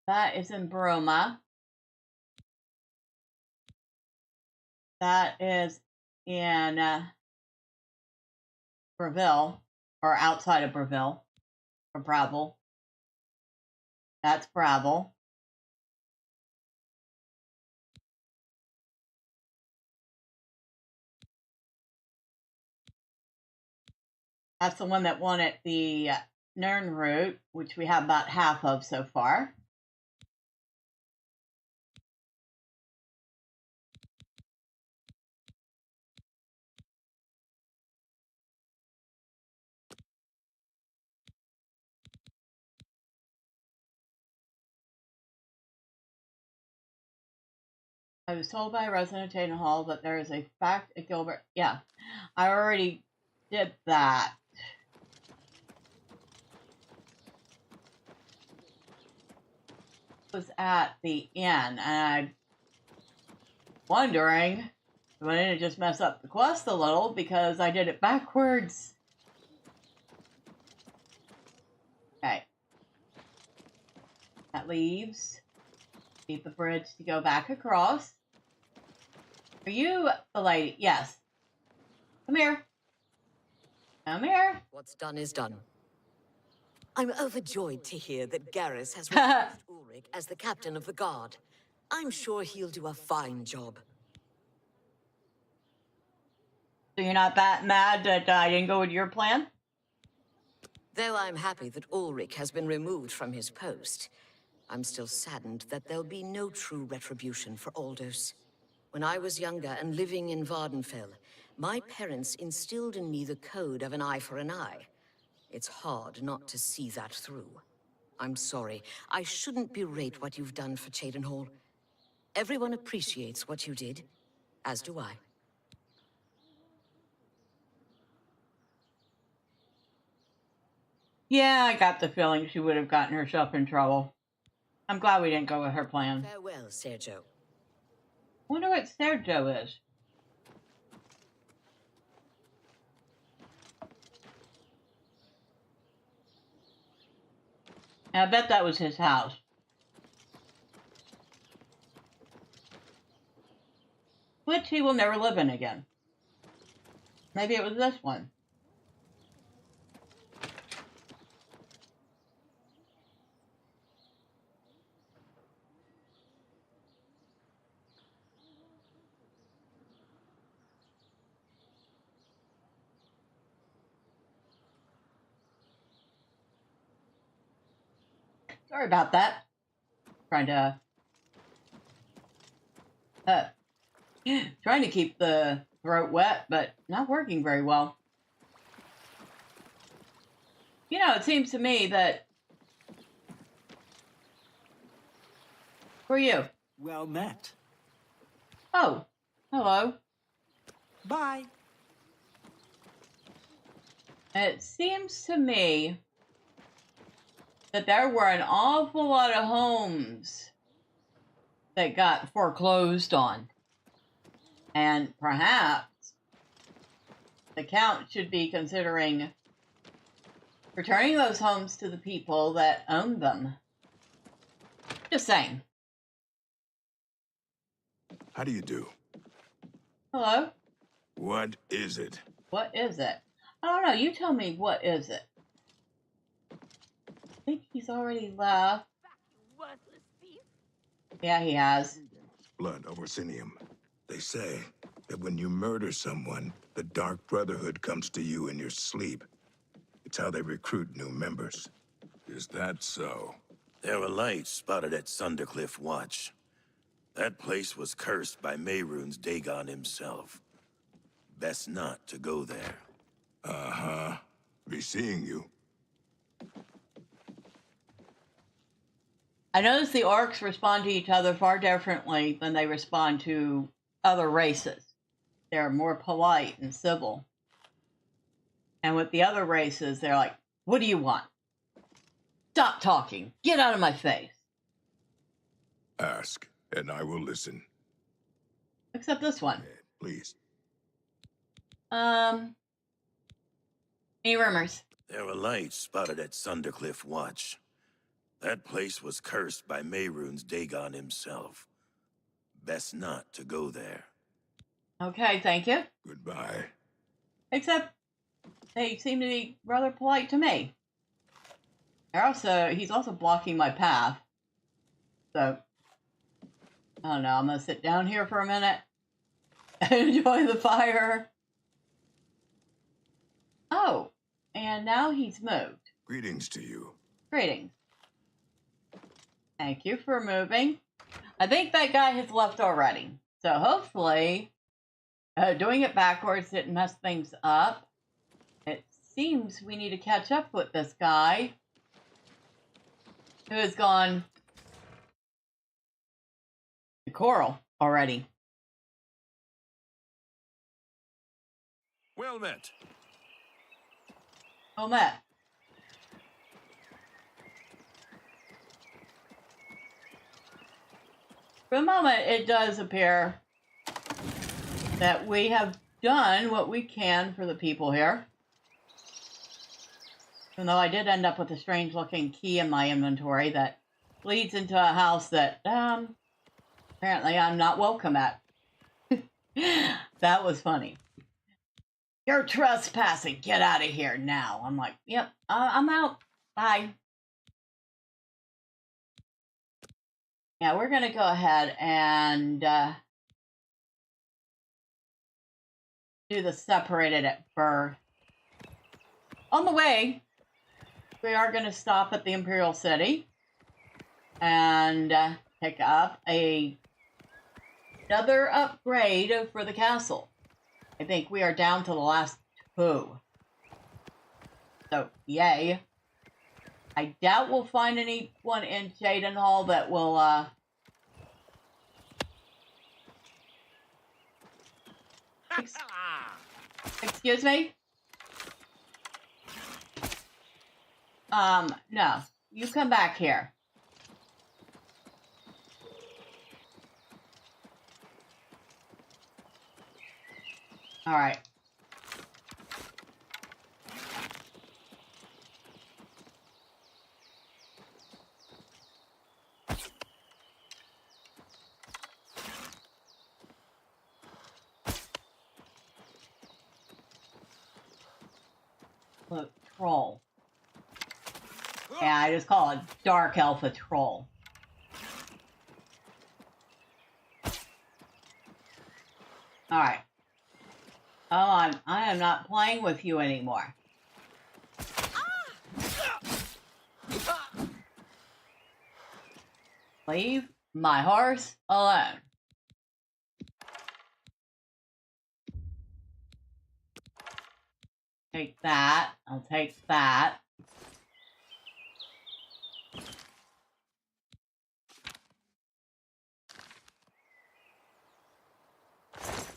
That is in Bruma. That is in Prevail, or outside of Prevail, or Bravel. That's Bravel. That's the one that wanted the Nern route, which we have about half of so far. I was told by a resident of Cheydinhal that there is a fact at Gilbert. Yeah, I already did that. Was at the inn, and I'm wondering if I didn't just mess up the quest a little because I did it backwards. Okay. That leaves. Need the bridge to go back across. Are you the lady? Yes. Come here. Come here. What's done is done. I'm overjoyed to hear that Garrus has replaced Ulrich as the captain of the guard. I'm sure he'll do a fine job. So you're not that mad that I didn't go with your plan? Though I'm happy that Ulrich has been removed from his post, I'm still saddened that there'll be no true retribution for Aldous. When I was younger and living in Vardenfell, my parents instilled in me the code of an eye for an eye. It's hard not to see that through. I'm sorry. I shouldn't berate what you've done for Cheydinhal. Everyone appreciates what you did, as do I. Yeah, I got the feeling she would have gotten herself in trouble. I'm glad we didn't go with her plan. Farewell, Sergio. Wonder what Sergio is. I bet that was his house. Which he will never live in again. Maybe it was this one. Sorry about that. Trying to keep the throat wet, but not working very well. You know, it seems to me that... Who are you? Well met. Oh, hello. Bye. It seems to me that there were an awful lot of homes that got foreclosed on. And perhaps the Count should be considering returning those homes to the people that own them. Just saying. How do you do? Hello? What is it? What is it? I don't know. You tell me, what is it? I think he's already left. Yeah, he has. Blood over Sinium. They say that when you murder someone, the Dark Brotherhood comes to you in your sleep. It's how they recruit new members. Is that so? There were lights spotted at Sundercliff Watch. That place was cursed by Mehrunes Dagon himself. Best not to go there. Uh-huh. Be seeing you. I notice the orcs respond to each other far differently than they respond to other races. They're more polite and civil. And with the other races, they're like, what do you want? Stop talking. Get out of my face. Ask, and I will listen. Except this one. Please. Any rumors? There were lights spotted at Sundercliff Watch. That place was cursed by Mehrunes Dagon himself. Best not to go there. Okay, thank you. Goodbye. Except they seem to be rather polite to me. He's also blocking my path. So, I don't know, I'm going to sit down here for a minute and enjoy the fire. Oh, and now he's moved. Greetings to you. Greetings. Thank you for moving. I think that guy has left already. So hopefully, doing it backwards didn't mess things up. It seems we need to catch up with this guy who has gone to Coral already. Well met. Well met. For the moment, it does appear that we have done what we can for the people here. Even though I did end up with a strange-looking key in my inventory that leads into a house that, apparently I'm not welcome at. That was funny. You're trespassing. Get out of here now. I'm like, yep, I'm out. Bye. Yeah, we're going to go ahead and do the separated at birth. On the way, we are going to stop at the Imperial City and pick up another upgrade for the castle. I think we are down to the last 2. So, yay. I doubt we'll find anyone in Cheydinhal that will Excuse me? No. You come back here. All right. Look, troll. Yeah, I just call it dark elf a troll. All right. Oh, I am not playing with you anymore. Leave my horse alone. Take that. I'll take that.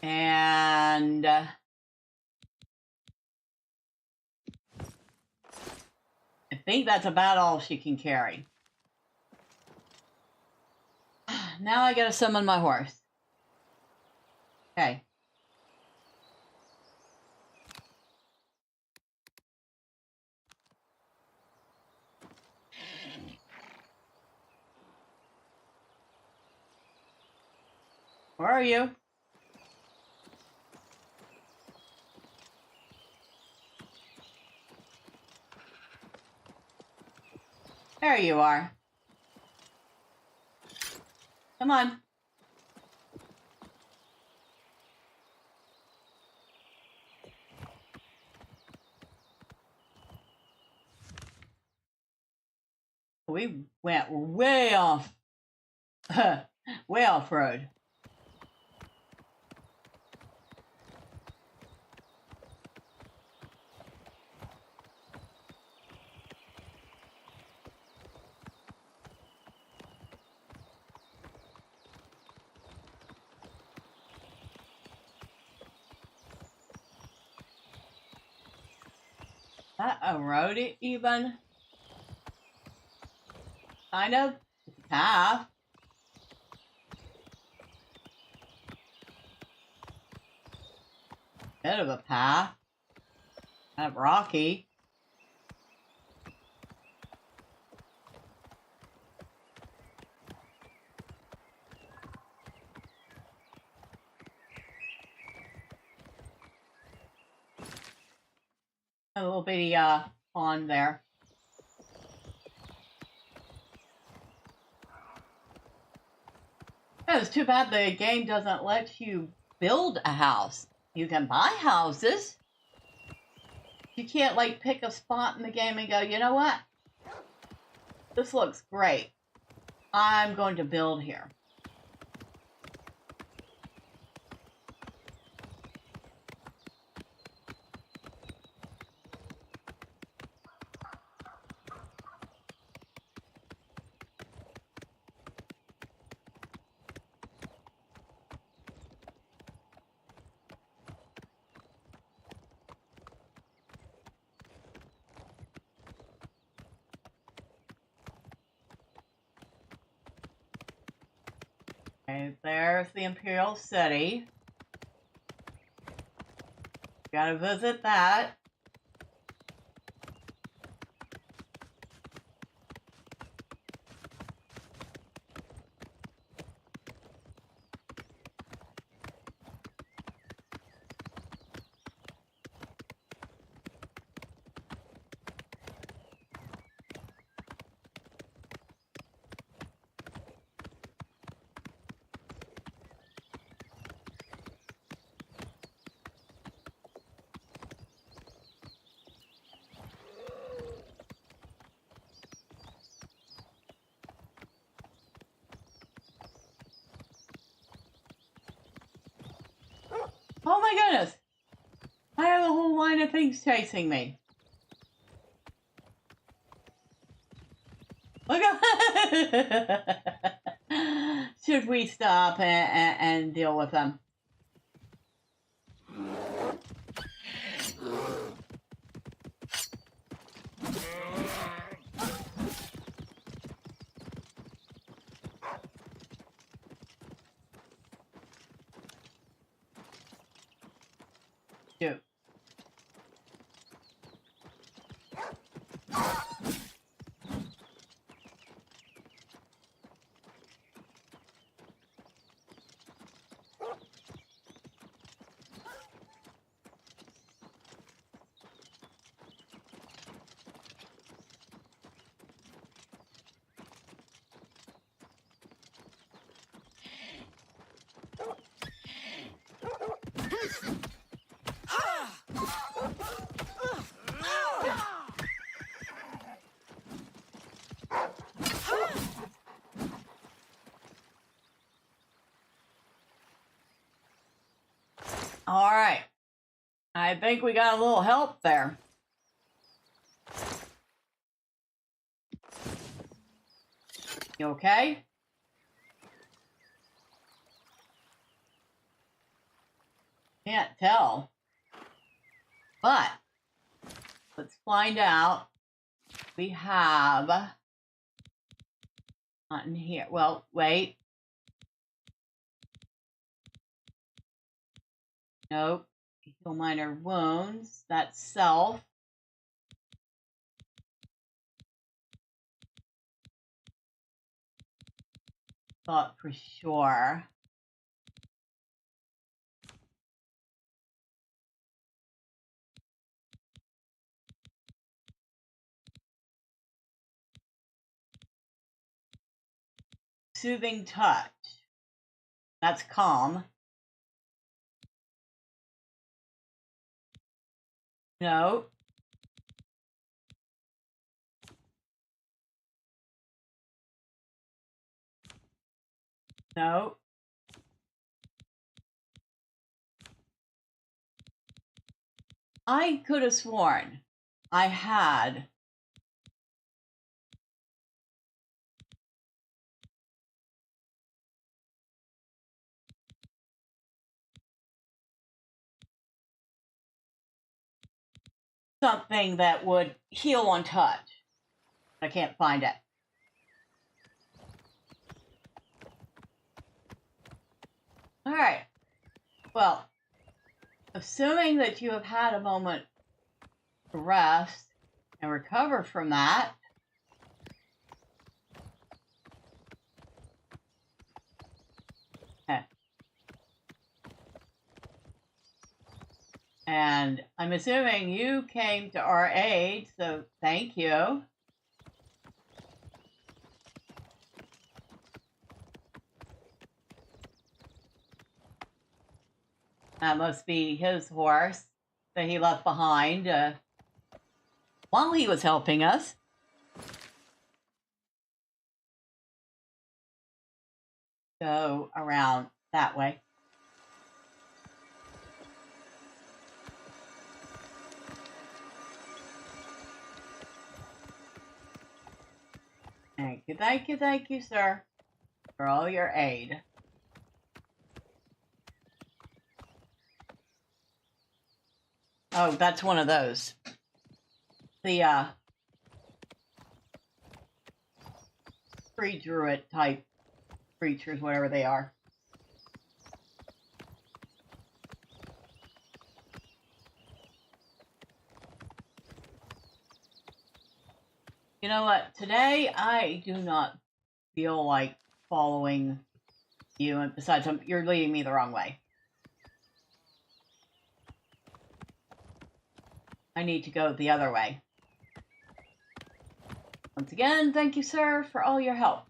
And I think that's about all she can carry. Now I gotta summon my horse. Okay. Where are you? There you are. Come on. We went way off. Way off road. That a road even? Kind of. It's a path. Bit of a path. Kind of rocky. A little bitty pond there. Yeah, it's too bad the game doesn't let you build a house. You can buy houses. You can't like pick a spot in the game and go, you know what? This looks great. I'm going to build here. Okay, there's the Imperial City. Gotta visit that. Oh my goodness! I have a whole line of things chasing me. Look at Should we stop and deal with them? All right. I think we got a little help there. You okay? Can't tell. But let's find out. We have not in here. Well, wait. Nope. Heal minor wounds. That's self. Thought for sure. Soothing touch. That's calm. No. No. I could have sworn I had something that would heal on touch. I can't find it. All right. Well, assuming that you have had a moment to rest and recover from that, okay. And I'm assuming you came to our aid, so thank you. That must be his horse that he left behind while he was helping us. Go around that way. Thank you, sir, for all your aid. Oh, that's one of those. The free druid type creatures, whatever they are. You know what? Today I do not feel like following you, and besides, you're leading me the wrong way. I need to go the other way. Once again, thank you, sir, for all your help.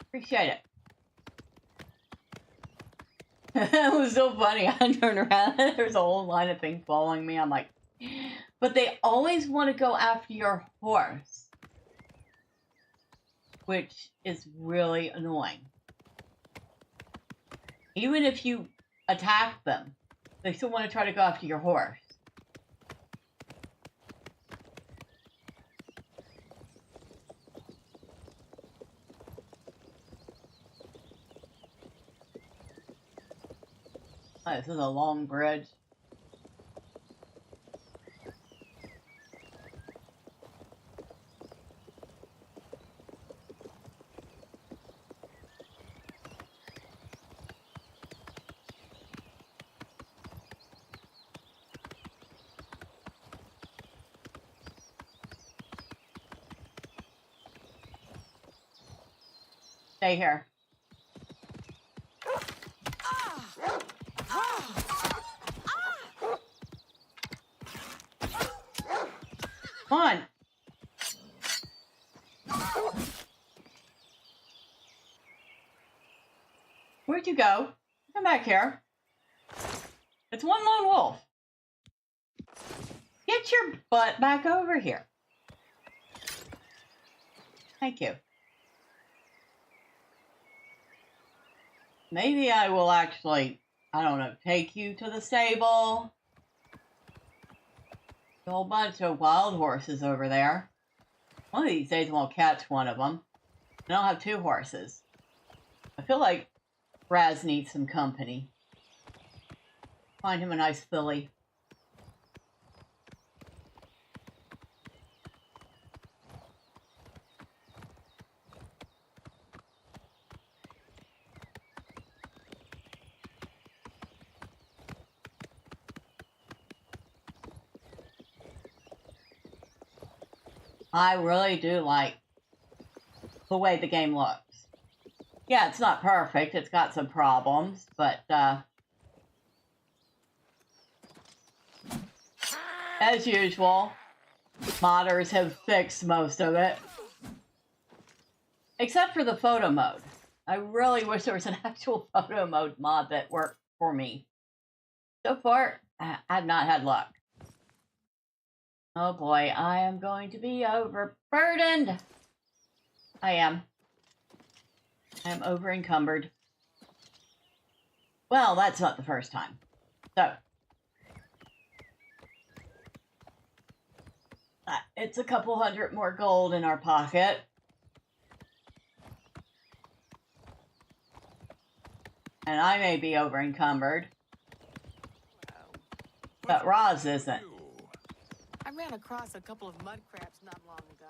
Appreciate it. It was so funny. I turned around and there's a whole line of things following me. I'm like, but they always want to go after your horse, which is really annoying. Even if you attack them, they still want to try to go after your horse. Oh, this is a long bridge. Stay here. Come on. Where'd you go? Come back here. It's one lone wolf. Get your butt back over here. Thank you. Maybe I will actually I don't know, take you to the stable. A whole bunch of wild horses over there. One of these days we'll catch one of them. And I'll have 2 horses. I feel like Raz needs some company. Find him a nice filly. I really do like the way the game looks. Yeah, it's not perfect. It's got some problems, but as usual, modders have fixed most of it. Except for the photo mode. I really wish there was an actual photo mode mod that worked for me. So far, I've not had luck. Oh boy, I am going to be overburdened. I am over encumbered. Well, that's not the first time. So, it's a couple hundred more gold in our pocket. And I may be over encumbered. But Roz isn't. I ran across a couple of mud crabs not long ago.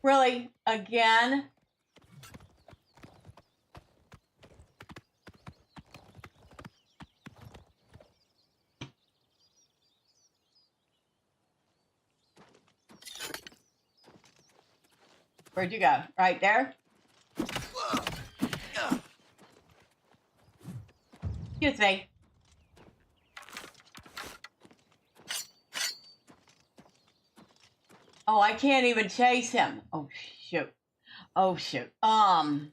Really? Again? Where'd you go? Right there? Excuse me. Oh, I can't even chase him. Oh, shoot. Oh, shoot. Hold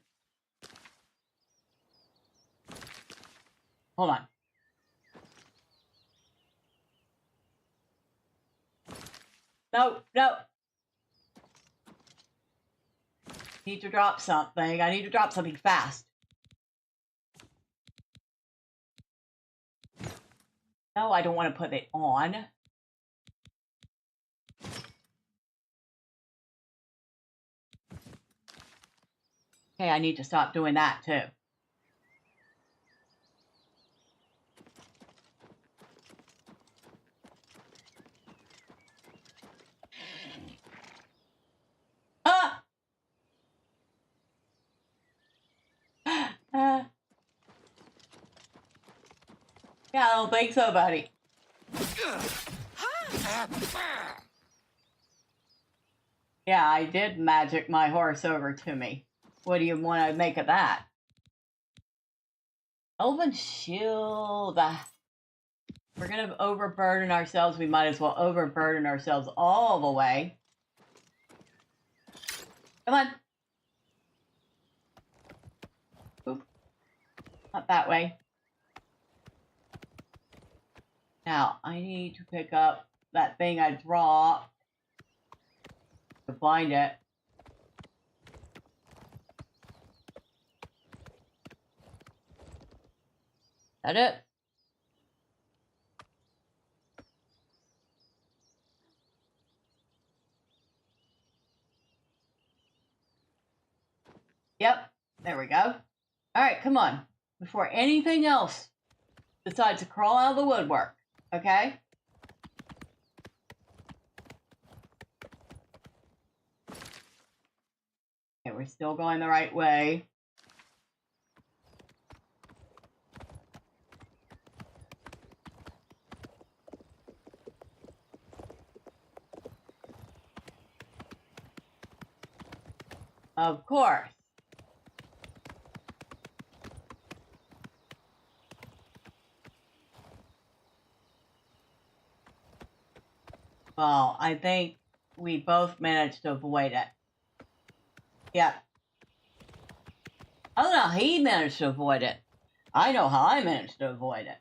on. No, no. Need to drop something. I need to drop something fast. No, I don't want to put it on. Okay, I need to stop doing that too. Ah! Yeah, I don't think so, buddy. Yeah, I did magic my horse over to me. What do you want to make of that? Elven shield. We're going to overburden ourselves. We might as well overburden ourselves all the way. Come on. Oop. Not that way. Now, I need to pick up that thing I dropped to find it. That it? Yep, there we go. All right, come on. Before anything else decides to crawl out of the woodwork, okay? Okay, we're still going the right way. Of course. Well, I think we both managed to avoid it. Yep. I don't know how he managed to avoid it. I know how I managed to avoid it.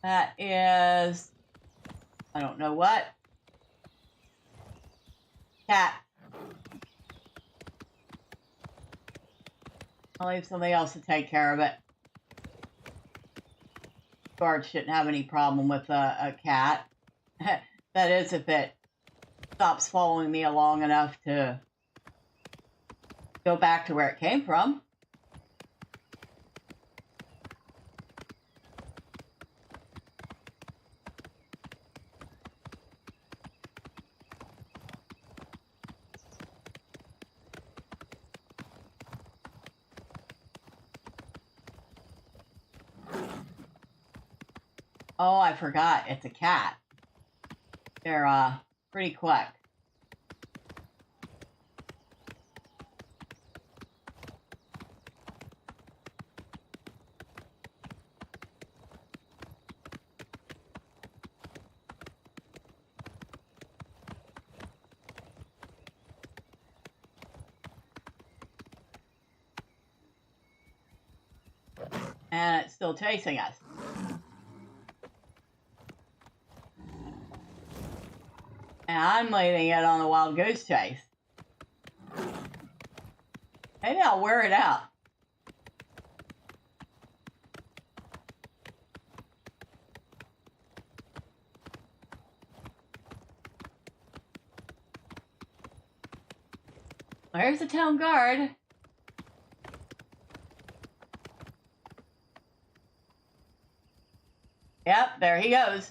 That is... I don't know what. Cat. I'll leave somebody else to take care of it. Guard shouldn't have any problem with a cat. That is, if it stops following me long enough to go back to where it came from. Oh, I forgot. It's a cat. They're, pretty quick. And it's still chasing us. And I'm leaving it on a wild goose chase. Maybe I'll wear it out. Where's the town guard? Yep, there he goes.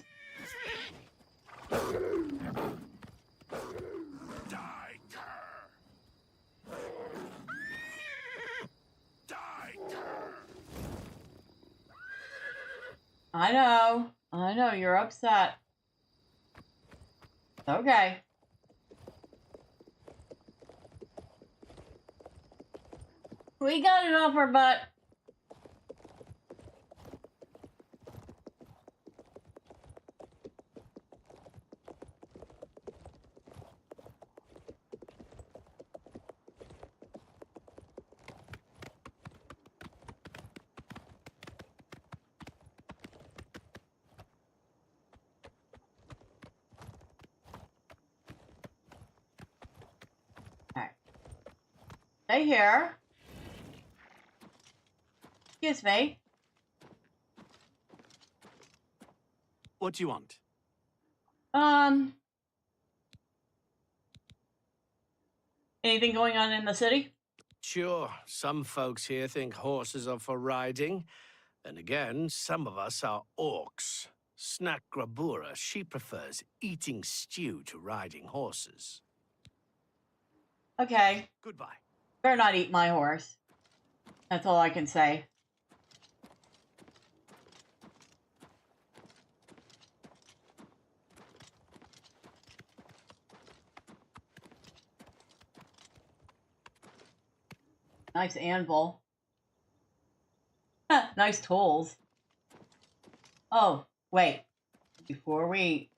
I know, you're upset. Okay. We got it off our butt. Stay here. Excuse me. What do you want? Anything going on in the city? Sure, some folks here think horses are for riding. And again, some of us are orcs. Snack Grabura, she prefers eating stew to riding horses. Okay. Goodbye. Better not eat my horse. That's all I can say. Nice anvil. Nice tools. Oh, wait. Before we...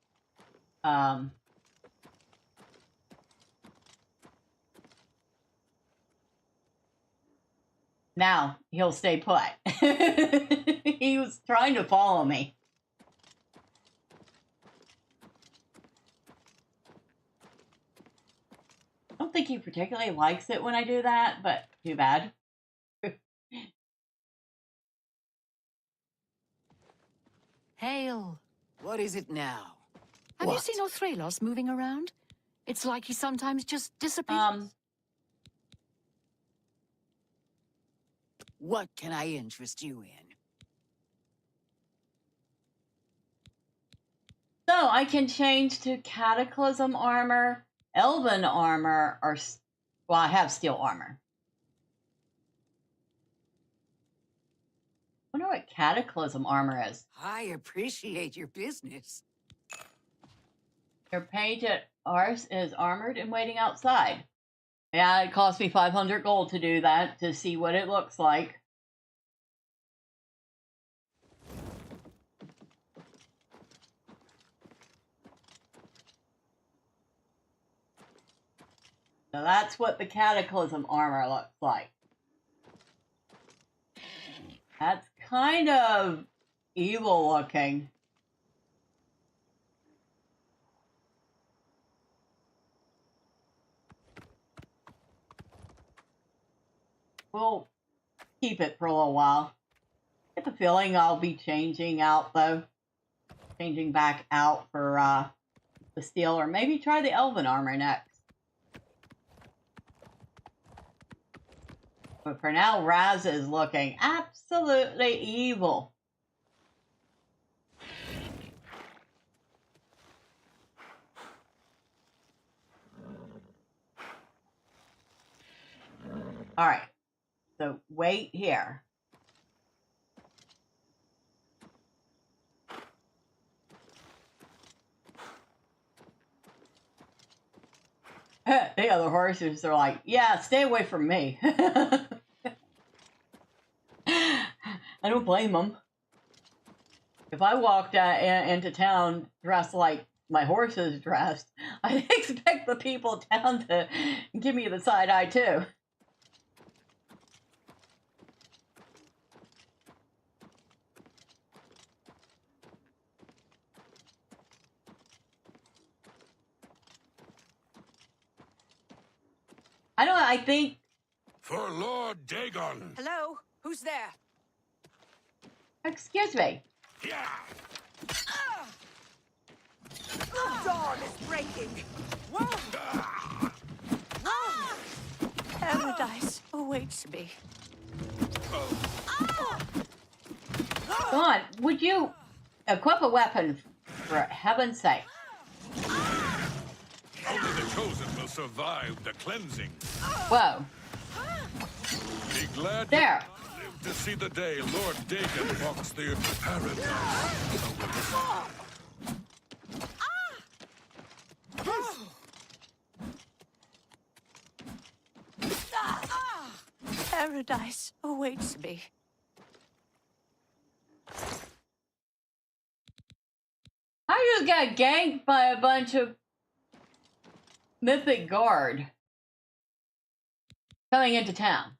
Now, he'll stay put. He was trying to follow me. I don't think he particularly likes it when I do that, but too bad. Hail. What is it now? Have you seen Othralos moving around? It's like he sometimes just disappears. What can I interest you in? So I can change to Cataclysm armor, Elven armor, or... Well, I have steel armor. I wonder what Cataclysm armor is. I appreciate your business. Your page at Ars is armored and waiting outside. Yeah, it cost me 500 gold to do that, to see what it looks like. So that's what the Cataclysm armor looks like. That's kind of evil looking. We'll keep it for a little while. Get the feeling I'll be changing out though. Changing back out for the steel, or maybe try the elven armor next. But for now, Raz is looking absolutely evil. All right, so wait here. The other horses are like, yeah, stay away from me. I don't blame them. If I walked into town dressed like my horse is dressed, I'd expect the people down to give me the side eye too. I think... For Lord Dagon. Hello? Who's there? Excuse me. Yeah. The dawn is breaking. Whoa! Paradise awaits me. Come on, would you equip a weapon for heaven's sake? Only the chosen will survive the cleansing. Whoa. Be glad there. You live to see the day Lord Dagon walks the paradise. Paradise awaits me. I just got ganked by a bunch of mythic guard coming into town.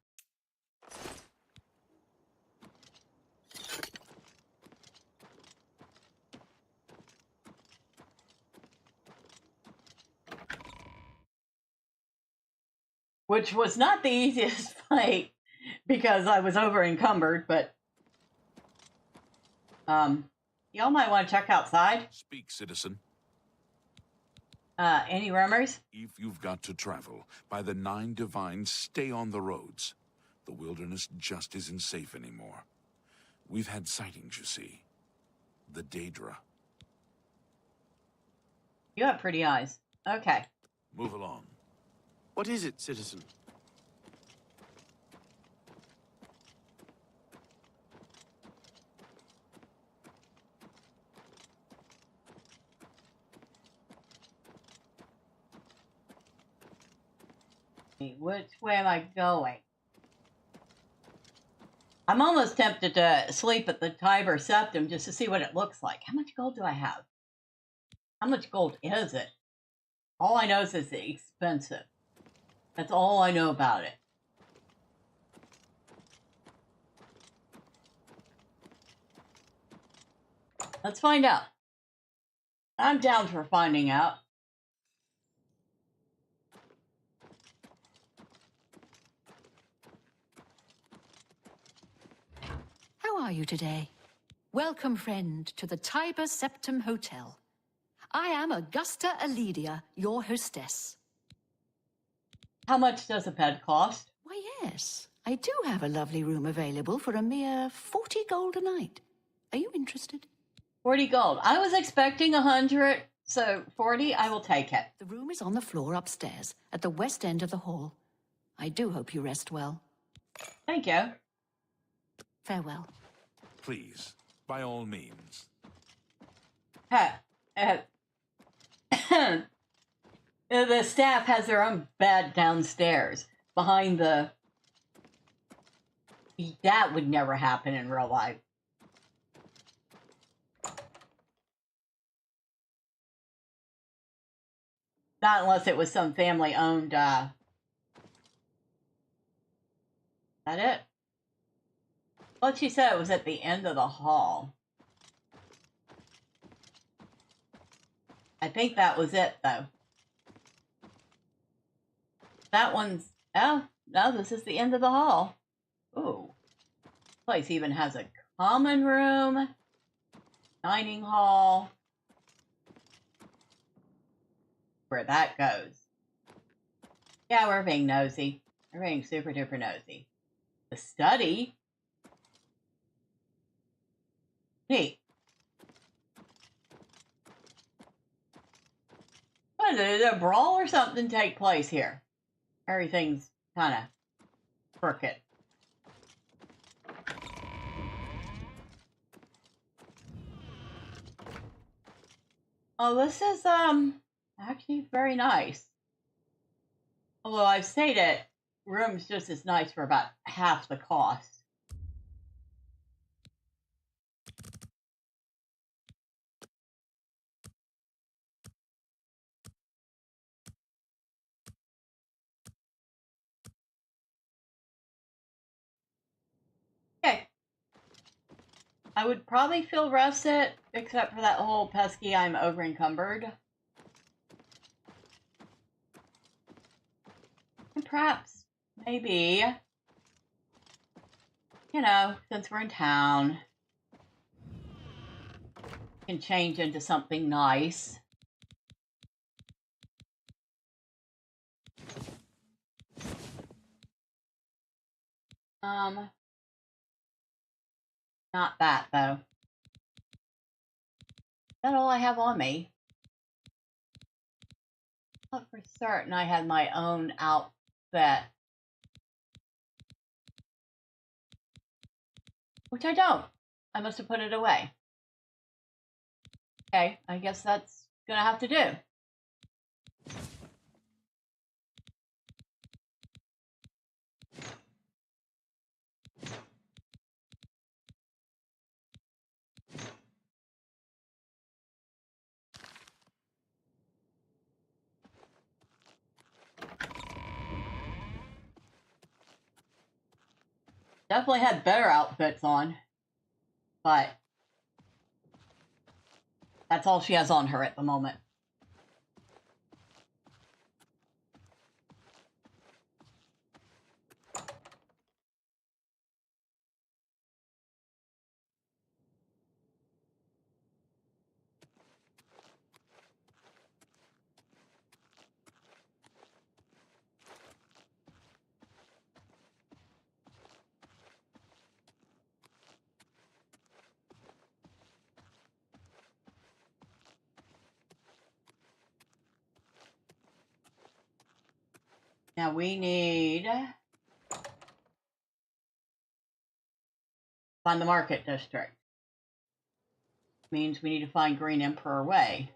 Which was not the easiest fight because I was over encumbered, but y'all might want to check outside. Speak, citizen. Any rumors? If you've got to travel, by the 9 divines, stay on the roads. The wilderness just isn't safe anymore. We've had sightings, you see. The Daedra. You have pretty eyes. Okay. Move along. What is it, citizen? Which way am I going? I'm almost tempted to sleep at the Tiber Septum just to see what it looks like. How much gold do I have? How much gold is it? All I know is it's expensive. That's all I know about it. Let's find out. I'm down for finding out. How are you today? Welcome, friend, to the Tiber Septum Hotel. I am Augusta Aledia, your hostess. How much does a bed cost? Why, yes. I do have a lovely room available for a mere 40 gold a night. Are you interested? 40 gold. I was expecting 100, so 40, I will take it. The room is on the floor upstairs, at the west end of the hall. I do hope you rest well. Thank you. Farewell. Please, by all means. The staff has their own bed downstairs, behind the... That would never happen in real life. Not unless it was some family-owned that it? Well, she said it was at the end of the hall. I think that was it, though. That one's... Oh, no, this is the end of the hall. Ooh. This place even has a common room, dining hall. Where that goes. Yeah, we're being nosy. We're being super duper nosy. The study? Neat. What, did a brawl or something take place here? Everything's kind of crooked. Oh, this is, actually very nice. Although I've stayed at rooms just as nice for about half the cost. Okay. I would probably feel rested, except for that whole pesky I'm over encumbered. And perhaps, maybe, you know, since we're in town, can change into something nice. Not that, though. Is that all I have on me? I thought for certain I had my own outfit. Which I don't. I must have put it away. Okay, I guess that's gonna have to do. Definitely had better outfits on, but that's all she has on her at the moment. Now we need find the market district. Means we need to find Green Emperor Way.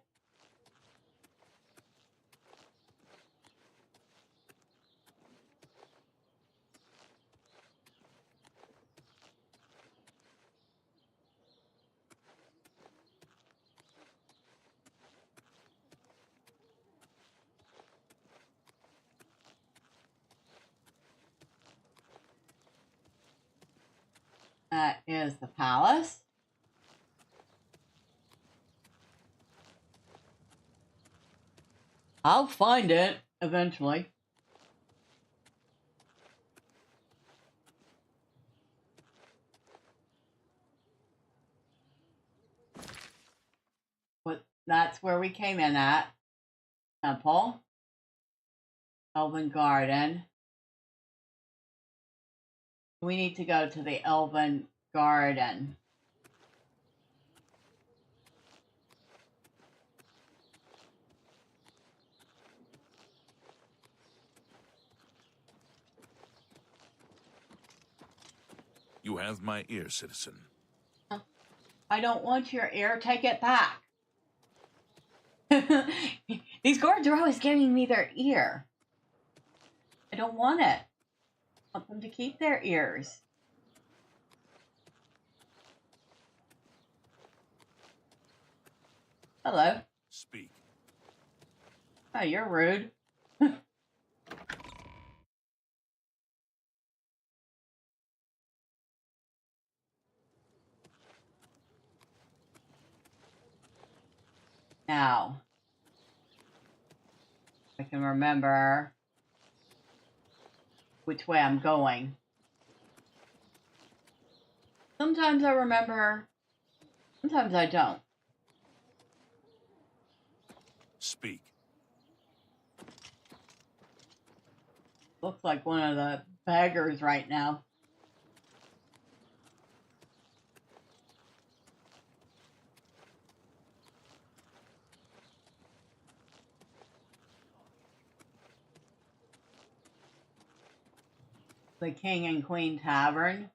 That is the palace. I'll find it eventually. But that's where we came in at. Temple. Elven Garden. We need to go to the Elven Garden. You have my ear, citizen. I don't want your ear. Take it back. These guards are always giving me their ear. I don't want it. I want them to keep their ears. Hello. Speak. Oh, you're rude. Now, I can remember which way I'm going. Sometimes I remember, sometimes I don't. Speak. Looks like one of the beggars right now. The King and Queen Tavern.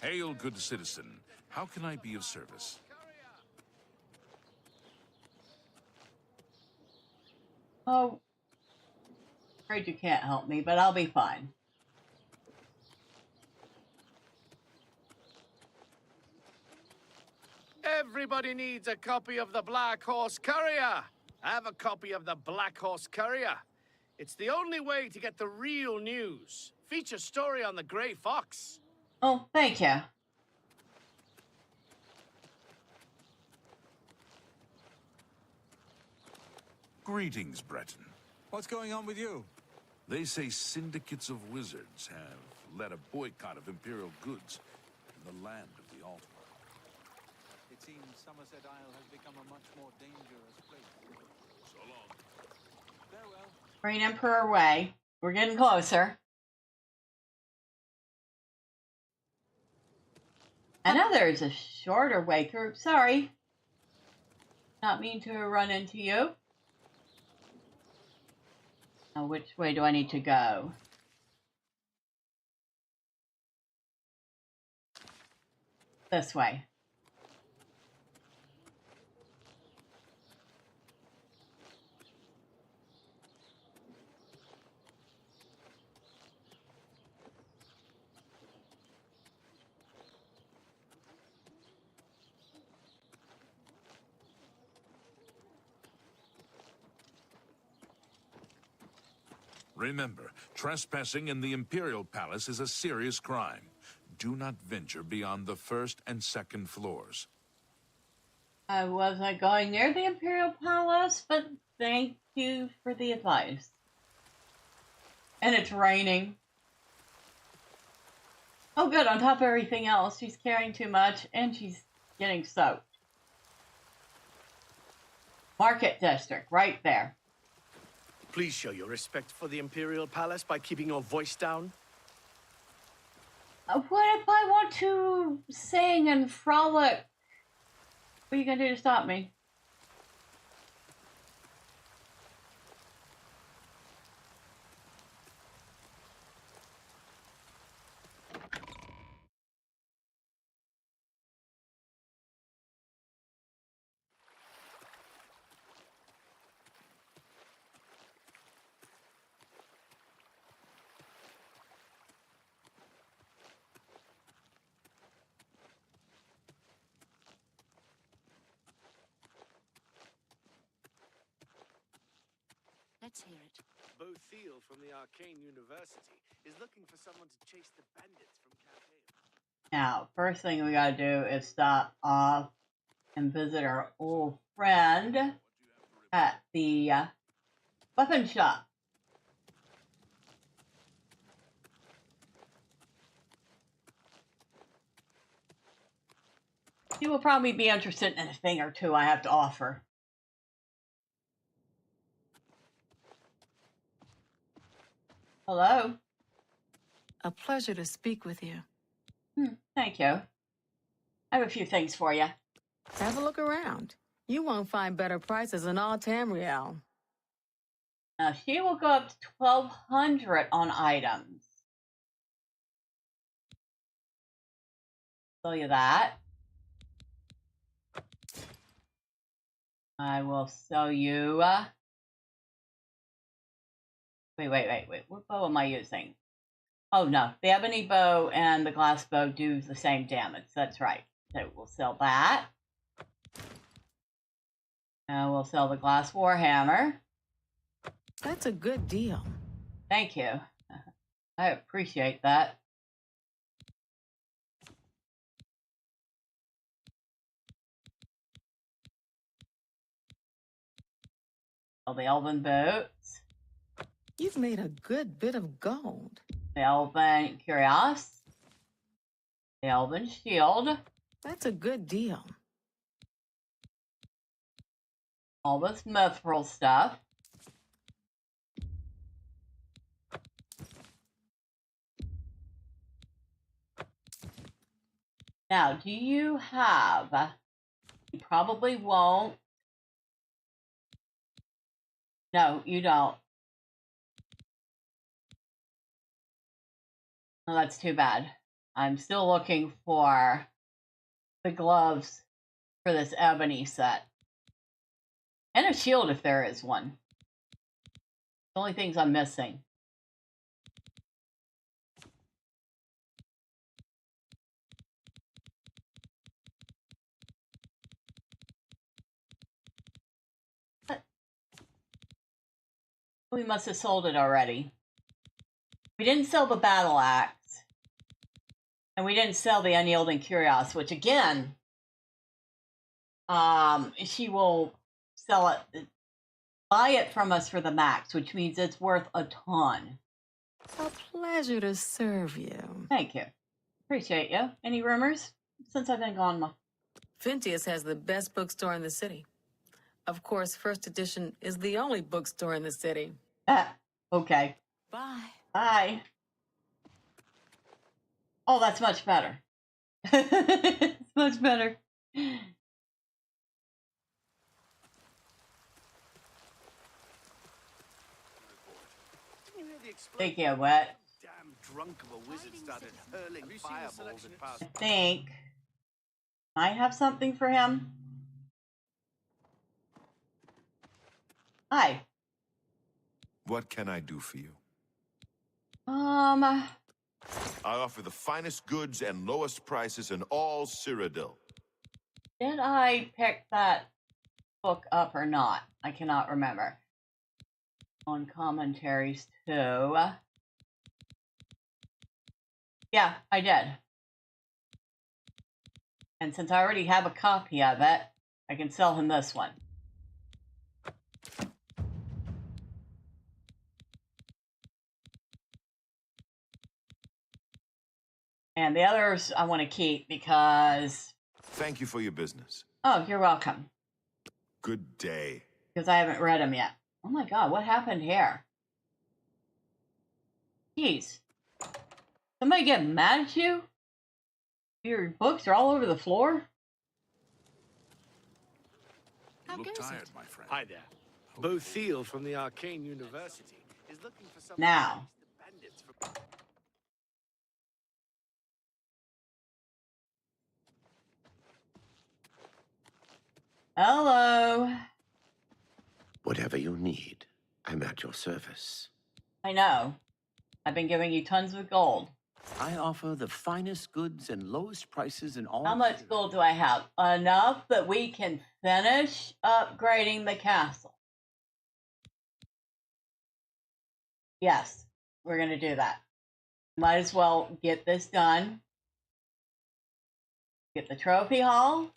Hail, good citizen. How can I be of service? Oh, afraid you can't help me, but I'll be fine. Everybody needs a copy of the Black Horse Courier. I have a copy of the Black Horse Courier. It's the only way to get the real news. Feature story on the Grey Fox. Oh, thank you. Greetings, Breton. What's going on with you? They say syndicates of wizards have led a boycott of Imperial goods in the land of the Altar. It seems Somerset Isle has become a much more dangerous place. So long. Farewell. Green Emperor Way. We're getting closer. I know there's a shorter way through. Sorry. Not mean to run into you. Now, which way do I need to go? This way. Remember, trespassing in the Imperial Palace is a serious crime. Do not venture beyond the first and second floors. I wasn't going near the Imperial Palace, but thank you for the advice. And it's raining. Oh good, on top of everything else, she's carrying too much and she's getting soaked. Market District, right there. Please show your respect for the Imperial Palace by keeping your voice down. What if I want to sing and frolic? What are you going to do to stop me? Let's hear it. Bothiel from the Arcane University is looking for someone to chase the bandits from Campaign. Now, first thing we gotta do is stop off and visit our old friend at the weapon shop. He will probably be interested in a thing or two I have to offer. Hello? A pleasure to speak with you. Thank you. I have a few things for you. Have a look around. You won't find better prices in all Tamriel. Now, she will go up to 1,200 on items. Tell you that. I will sell you... Wait. What bow am I using? Oh, no. The ebony bow and the glass bow do the same damage. That's right. So we'll sell that. And we'll sell the glass warhammer. That's a good deal. Thank you. I appreciate that. All the elven boots. You've made a good bit of gold. The elven cuirass. The elven shield. That's a good deal. All this mithril stuff. Now, do you have... You probably won't. No, you don't. Well, that's too bad. I'm still looking for the gloves for this ebony set. And a shield if there is one. The only things I'm missing. We must have sold it already. We didn't sell the battle axe. And we didn't sell the unyielding cuirass, which again, she will sell it, buy it from us for the max, which means it's worth a ton. A pleasure to serve you. Thank you. Appreciate you. Any rumors since I've been gone? Phintius has the best bookstore in the city. Of course, First Edition is the only bookstore in the city. Okay. Bye. Bye. Oh, that's much better. It's much better. Thank you, Wet. Damn drunk of a wizard started hurling fireballs at past. I think I have something for him. Hi. What can I do for you? I I offer the finest goods and lowest prices in all Cyrodiil. Did I pick that book up or not? I cannot remember. On commentaries too. Yeah, I did. And since I already have a copy of it, I can sell him this one. And the others I want to keep because... Thank you for your business. Oh, you're welcome. Good day. Because I haven't read them yet. Oh my god, what happened here? Jeez. Somebody get mad at you? Your books are all over the floor? You look tired, my friend. Hi there. Bothiel from the Arcane University is looking for some Now. bandits for... Hello. Whatever you need, I'm at your service. I know. I've been giving you tons of gold. I offer the finest goods and lowest prices in all... How much gold do I have? Enough that we can finish upgrading the castle. Yes, we're going to do that. Might as well get this done. Get the trophy hall.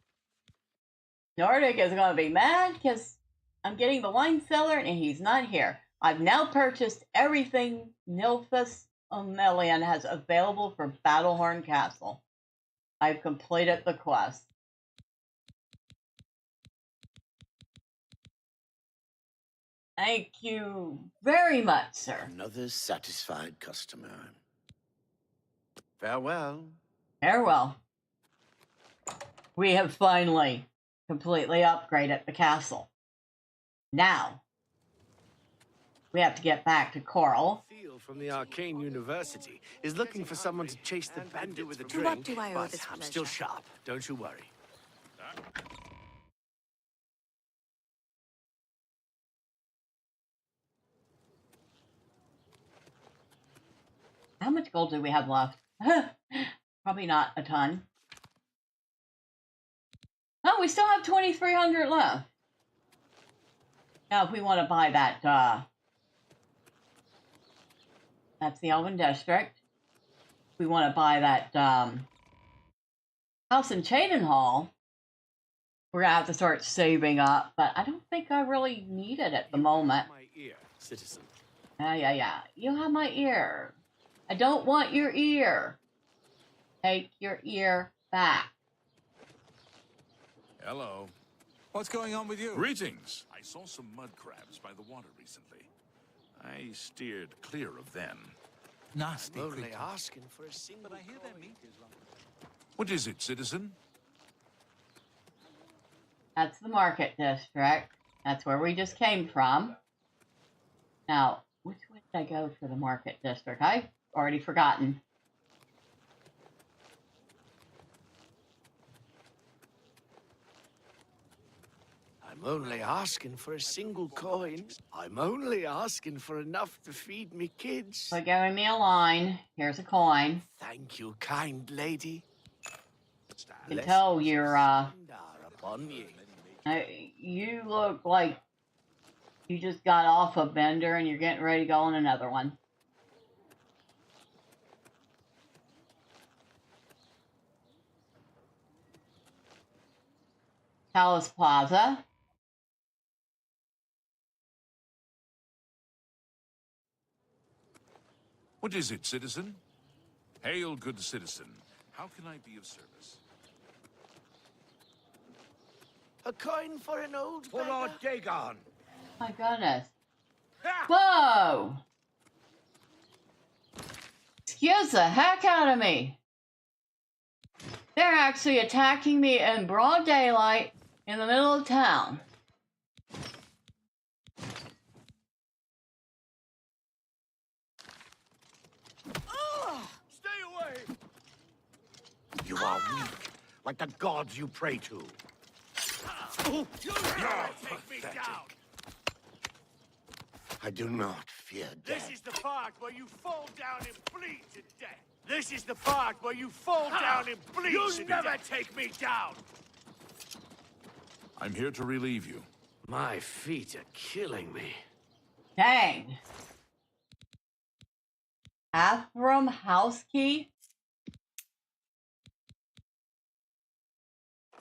Nordic is going to be mad because I'm getting the wine cellar and he's not here. I've now purchased everything Nilphus O'Melian has available for Battlehorn Castle. I've completed the quest. Thank you very much, sir. Another satisfied customer. Farewell. Farewell. We have finally completely upgraded the castle. Now, we have to get back to Coral. Bothiel from the Arcane University is looking for someone to chase the bandit with a drink. What do I owe but this I'm pleasure? still sharp. Don't you worry. How much gold do we have left? Probably not a ton. Oh, we still have 2,300 left. Now, if we want to buy that, that's the Elven District. We want to buy that, house in Cheydinhal. We're gonna have to start saving up, but I don't think I really need it at the moment. My ear, citizen. Yeah. You have my ear. I don't want your ear. Take your ear back. Hello. What's going on with you? Greetings. I saw some mud crabs by the water recently. I steered clear of them. Nasty Only creature. asking for a single. But I hear their meat is lovely. What is it, citizen? That's the market district. That's where we just came from. Now, which way did I go for the market district? I've already forgotten. I'm only asking for a single coin. I'm only asking for enough to feed me kids. So giving me a line. Here's a coin. Thank you, kind lady. You can tell you're, Upon ye. you look like you just got off a bender and you're getting ready to go on another one. Palace Plaza. What is it, citizen? Hail, good citizen. How can I be of service? A coin for an old For Lord Dagon. My goodness. Whoa! Excuse the heck out of me. They're actually attacking me in broad daylight in the middle of town. Stay away! You are weak, like the gods you pray to. You'll never take me down! I do not fear death. This is the part where you fall down and bleed to death. This is the part where you fall down and bleed to death. You'll never take me down! I'm here to relieve you. My feet are killing me. Dang. Bathroom house key?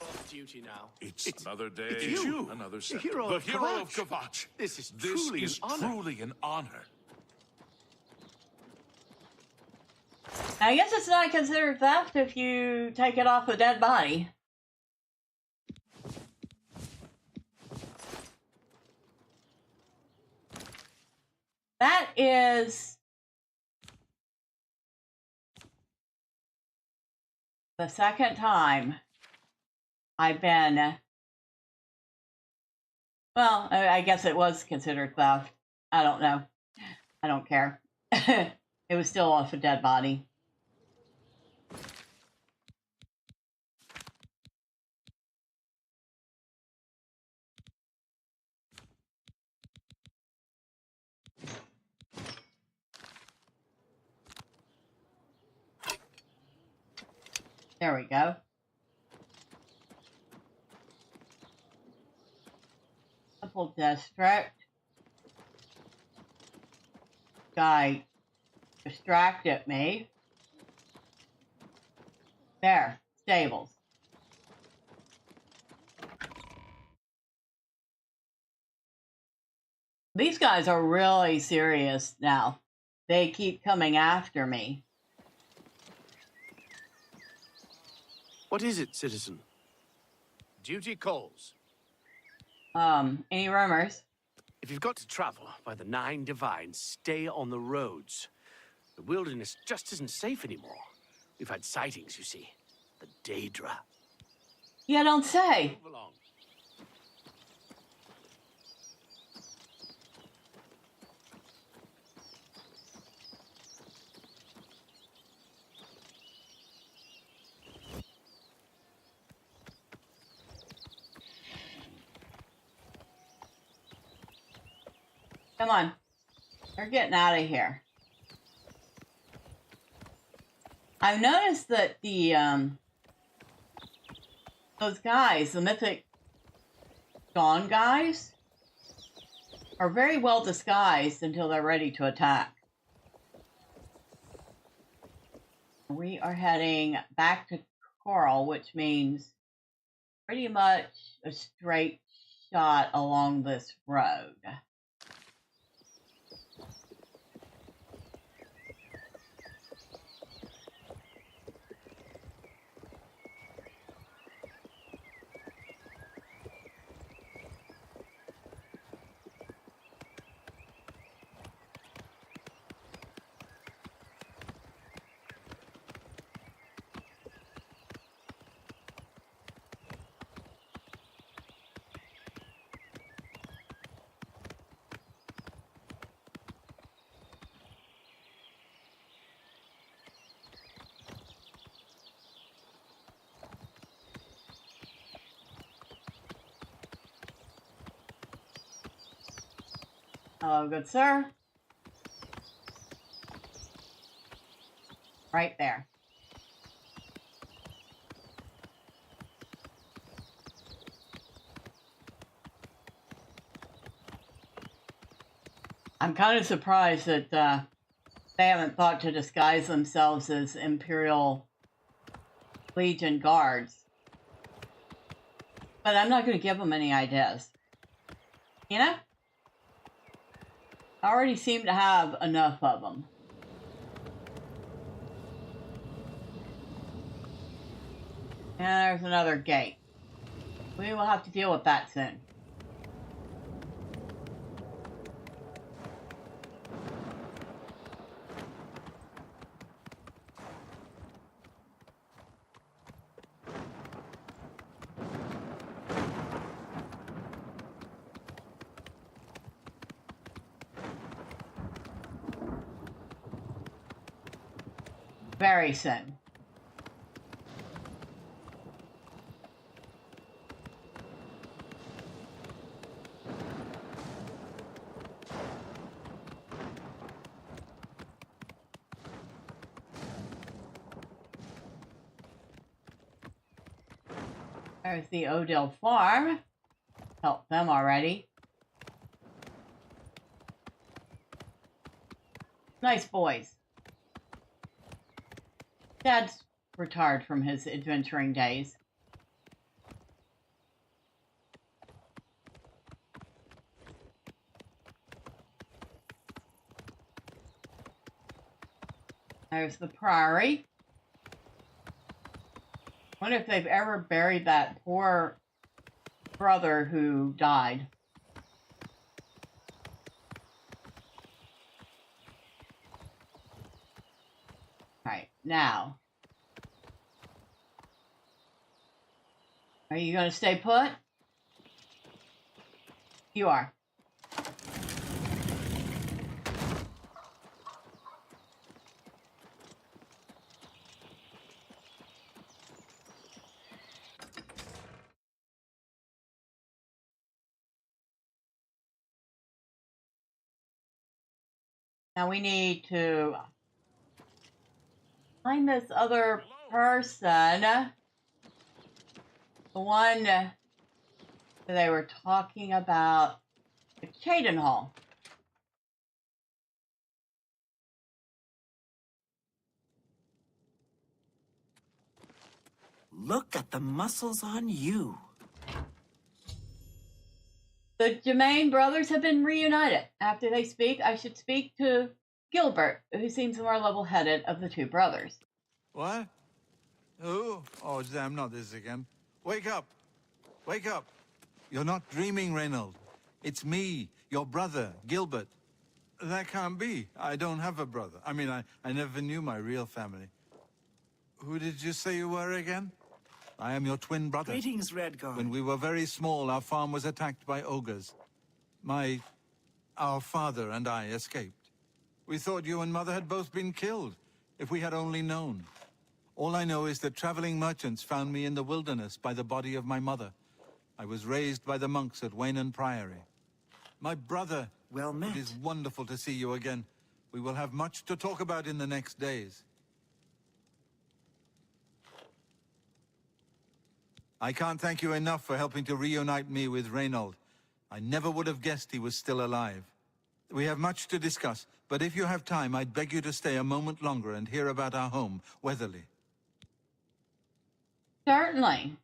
Off duty now. It's another day, it's you. another The second. hero The of hero of Kavach. Kavach. This is This is an honor. truly an honor. I guess it's not considered theft if you take it off a dead body. That is the second time I've been, well, I guess it was considered theft. I don't know. I don't care. It was still off a dead body. There we go. Temple district. Guy distracted me. There, stables. These guys are really serious now. They keep coming after me. What is it, citizen? Duty calls. Any rumors? If you've got to travel by the 9 divines, stay on the roads. The wilderness just isn't safe anymore. We've had sightings, you see. The Daedra. You don't say. Move along. Come on. We're getting out of here. I've noticed that the, those guys, the mythic Dawn guys, are very well disguised until they're ready to attack. We are heading back to Coral, which means pretty much a straight shot along this road. Hello, good sir. Right there. I'm kind of surprised that they haven't thought to disguise themselves as Imperial Legion guards. But I'm not going to give them any ideas. You know? I already seem to have enough of them. And there's another gate. We will have to deal with that soon. Very soon. There's the Odell farm. Helped them already. Nice boys. Dad's retired from his adventuring days. There's the priory. Wonder if they've ever buried that poor brother who died. Right, now. Are you going to stay put? You are. Now we need to find this other person. The one that they were talking about at Cheydinhal. Look at the muscles on you. The Germain brothers have been reunited. After they speak, I should speak to Gilbert, who seems more level-headed of the two brothers. What? Who? Oh, damn, not this again. Wake up! Wake up! You're not dreaming, Reynold. It's me, your brother, Gilbert. That can't be. I don't have a brother. I mean, I never knew my real family. Who did you say you were again? I am your twin brother. Greetings, Redguard. When we were very small, our farm was attacked by ogres. Our father and I escaped. We thought you and Mother had both been killed, if we had only known. All I know is that traveling merchants found me in the wilderness by the body of my mother. I was raised by the monks at Waynon Priory. My brother, well met. It is wonderful to see you again. We will have much to talk about in the next days. I can't thank you enough for helping to reunite me with Reynold. I never would have guessed he was still alive. We have much to discuss, but if you have time, I'd beg you to stay a moment longer and hear about our home, Weatherly. Certainly.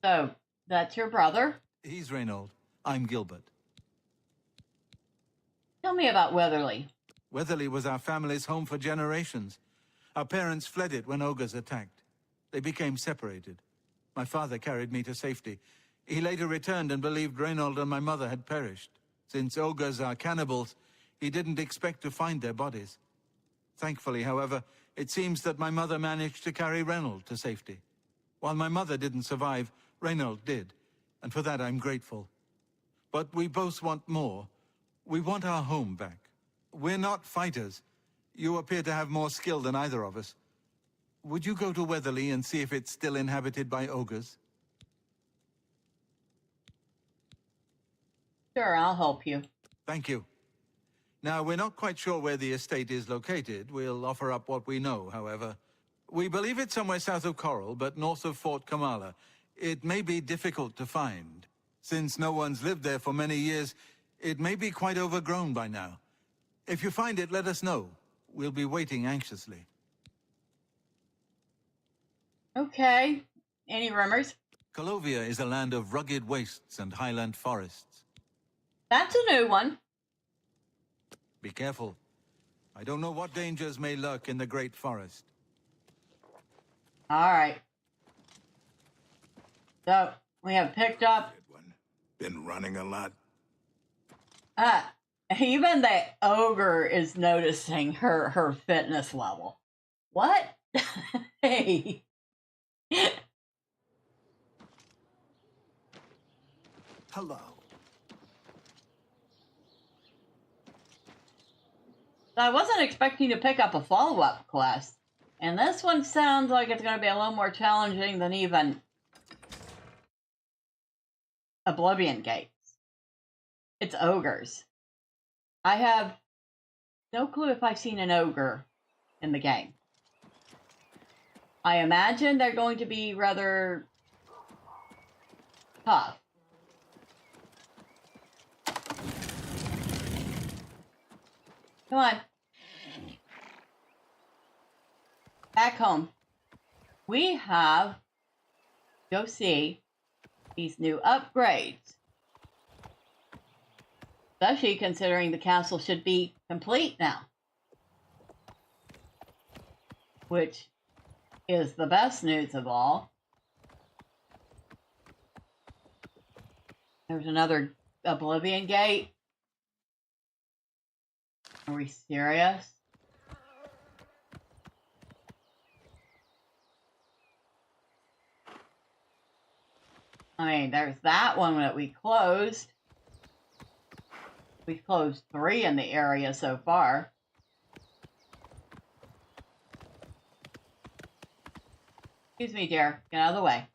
So, that's your brother? He's Reynold. I'm Gilbert. Tell me about Weatherly. Weatherly was our family's home for generations. Our parents fled it when ogres attacked. They became separated. My father carried me to safety. He later returned and believed Reynold and my mother had perished. Since ogres are cannibals, he didn't expect to find their bodies. Thankfully, however, it seems that my mother managed to carry Reynold to safety. While my mother didn't survive, Reynold did, and for that I'm grateful. But we both want more. We want our home back. We're not fighters. You appear to have more skill than either of us. Would you go to Weatherly and see if it's still inhabited by ogres? Sure, I'll help you. Thank you. Now, we're not quite sure where the estate is located. We'll offer up what we know, however. We believe it's somewhere south of Coral, but north of Fort Kamala. It may be difficult to find. Since no one's lived there for many years, it may be quite overgrown by now. If you find it, let us know. We'll be waiting anxiously. Okay. Any rumors? Colovia is a land of rugged wastes and highland forests. That's a new one. Be careful. I don't know what dangers may lurk in the Great Forest. All right. So, we have picked up... Been running a lot? Even the ogre is noticing her fitness level. What? Hey. Hello. I wasn't expecting to pick up a follow-up quest, and this one sounds like it's going to be a little more challenging than even Oblivion Gate. It's ogres. I have no clue if I've seen an ogre in the game. I imagine they're going to be rather tough. Come on. Back home. We have go see these new upgrades. Especially considering the castle should be complete now. Which is the best news of all. There's another Oblivion Gate. Are we serious? I mean, there's that one that we closed. We've closed 3 in the area so far. Excuse me, dear. Get out of the way.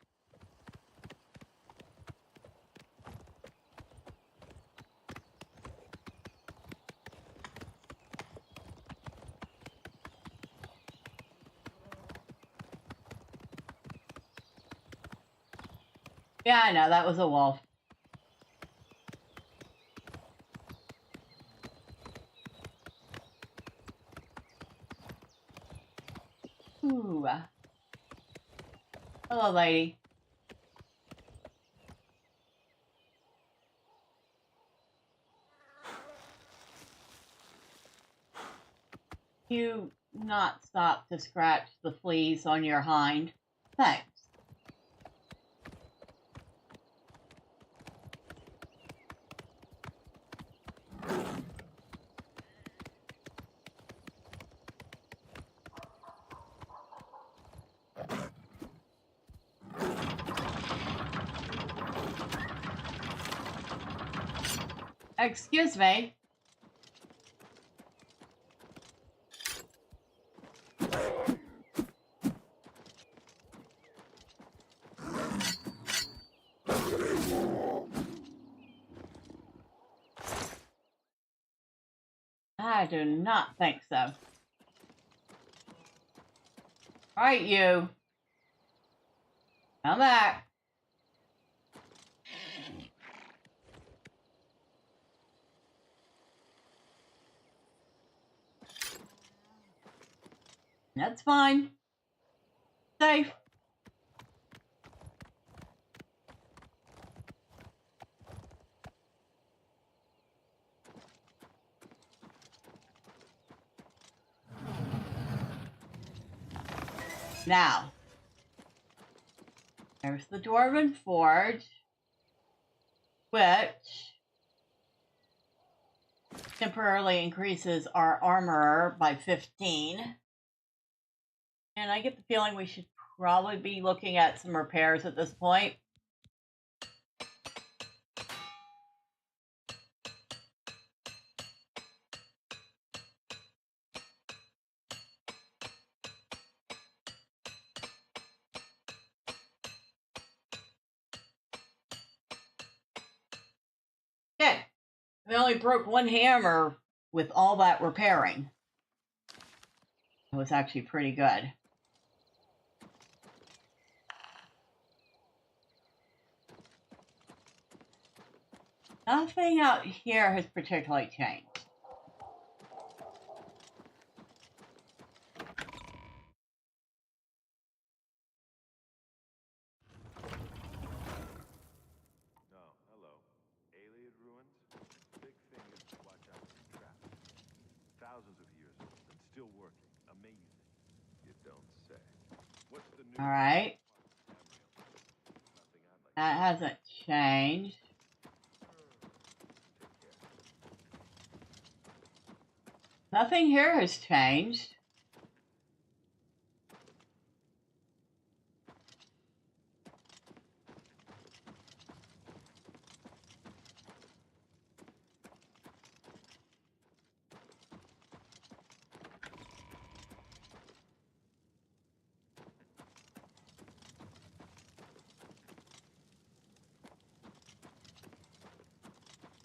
Yeah, I know. That was a wolf. Ooh. Hello, lady. You not stop to scratch the fleas on your hind? Thanks. Excuse me. I do not think so. All right, you. Come back. That's fine. Safe. Now, there's the Dwarven Forge, which temporarily increases our armor by 15. And I get the feeling we should probably be looking at some repairs at this point. Okay, we only broke one hammer with all that repairing. It was actually pretty good. Nothing out here has particularly changed. All right. That hasn't changed. Nothing here has changed.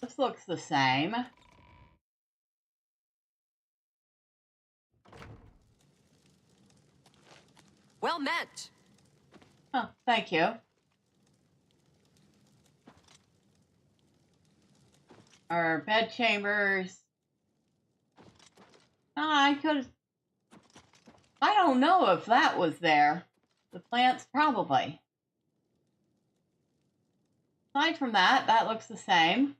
This looks the same. Well met. Oh, thank you. Our bed chambers. I don't know if that was there. The plants, probably. Aside from that, that looks the same.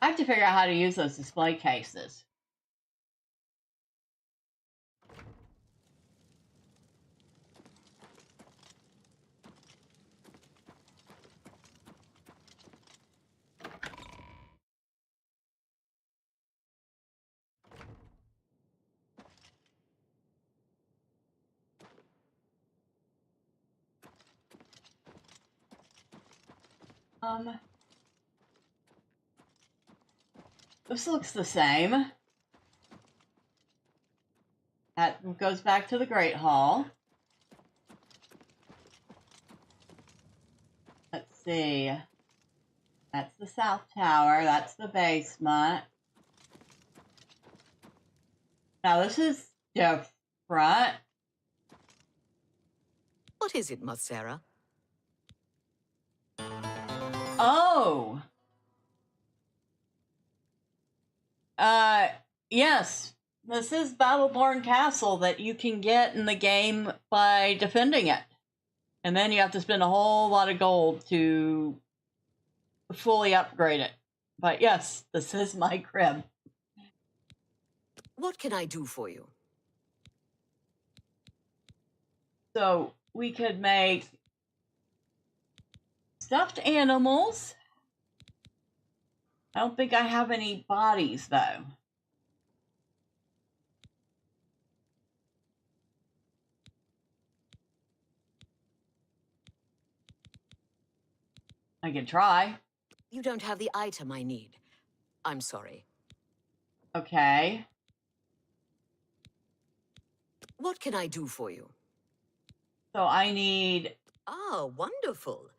I have to figure out how to use those display cases. This looks the same. That goes back to the Great Hall. Let's see. That's the South Tower. That's the basement. Now this is different. What is it, Zahra? Oh! Yes. This is Battleborn Castle that you can get in the game by defending it. And then you have to spend a whole lot of gold to fully upgrade it. But yes, this is my crib. What can I do for you? So we could make stuffed animals. I don't think I have any bodies, though. I can try. You don't have the item I need. I'm sorry. Okay. What can I do for you? So I need... Ah, wonderful.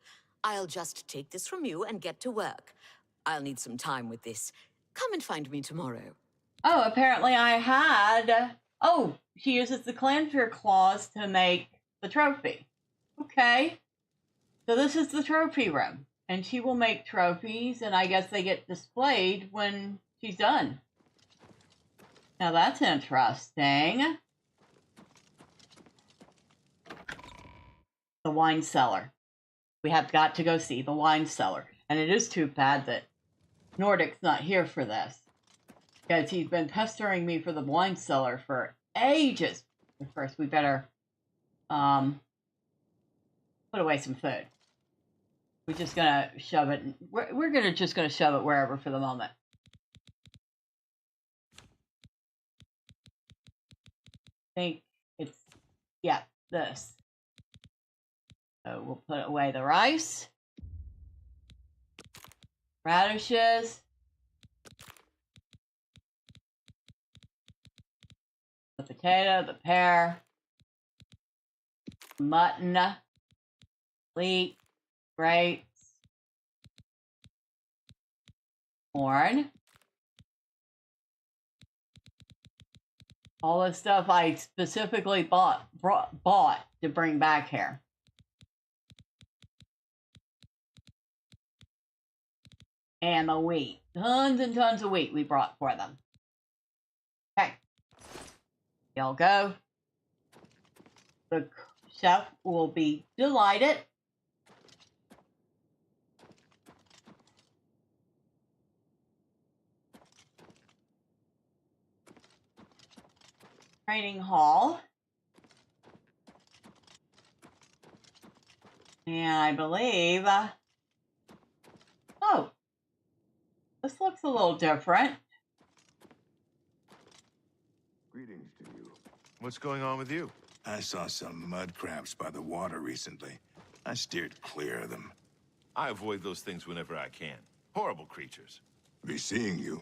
I'll just take this from you and get to work. I'll need some time with this. Come and find me tomorrow. Oh, apparently I had... Oh, she uses the Clanfear claws to make the trophy. Okay. So this is the trophy room. And she will make trophies, and I guess they get displayed when she's done. Now that's interesting. the wine cellar. We have got to go see the wine cellar. And it is too bad that Nordic's not here for this, because he's been pestering me for the wine cellar for ages. But first, we better put away some food. We're just gonna shove it. We're just gonna shove it wherever for the moment. I think it's this. So we'll put away the rice, radishes, the potato, the pear, mutton, leek, grapes, corn. All the stuff I specifically bought to bring back here. And the wheat. Tons and tons of wheat we brought for them. Okay. Y'all go. The chef will be delighted. Training hall. And I believe... oh. This looks a little different. Greetings to you. What's going on with you? I saw some mud crabs by the water recently. I steered clear of them. I avoid those things whenever I can. Horrible creatures. Be seeing you.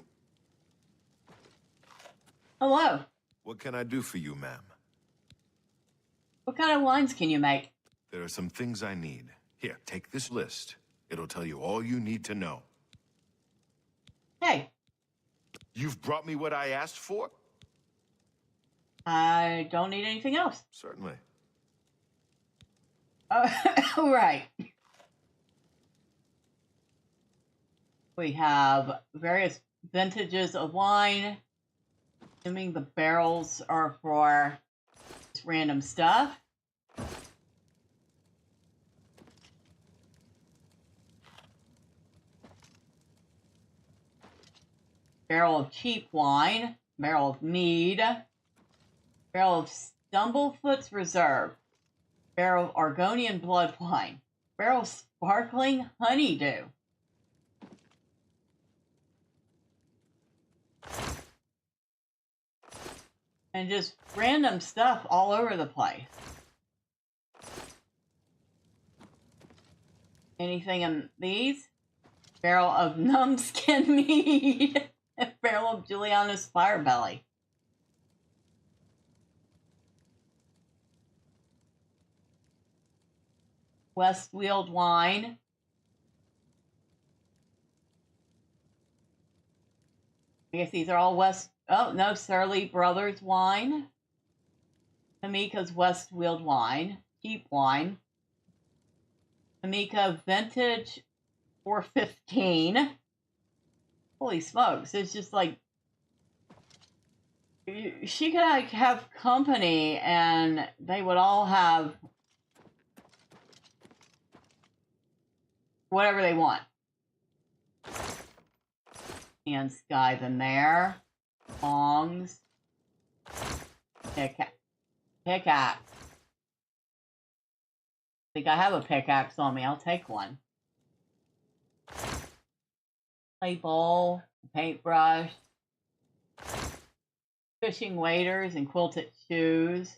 Hello. What can I do for you, ma'am? What kind of wines can you make? There are some things I need. Here, take this list. It'll tell you all you need to know. Hey. You've brought me what I asked for? I don't need anything else. Certainly. Right. We have various vintages of wine. Assuming the barrels are for just random stuff. Barrel of cheap wine. Barrel of mead. Barrel of Stumblefoot's Reserve. Barrel of Argonian blood wine. Barrel of sparkling honeydew. And just random stuff all over the place. Anything in these? Barrel of numbskin mead. Barrel of Juliana's Firebelly. Westfield wine. I guess these are all oh, no, Surly Brothers wine. Kamika's Westfield wine. Cheap wine. Kamika Vintage 415. Holy smokes, it's just like... she could have company and they would all have whatever they want. And Sky the Mare. Bongs. Pickaxe. I think I have a pickaxe on me. I'll take one. Clay bowl. Paintbrush. Fishing waders and quilted shoes.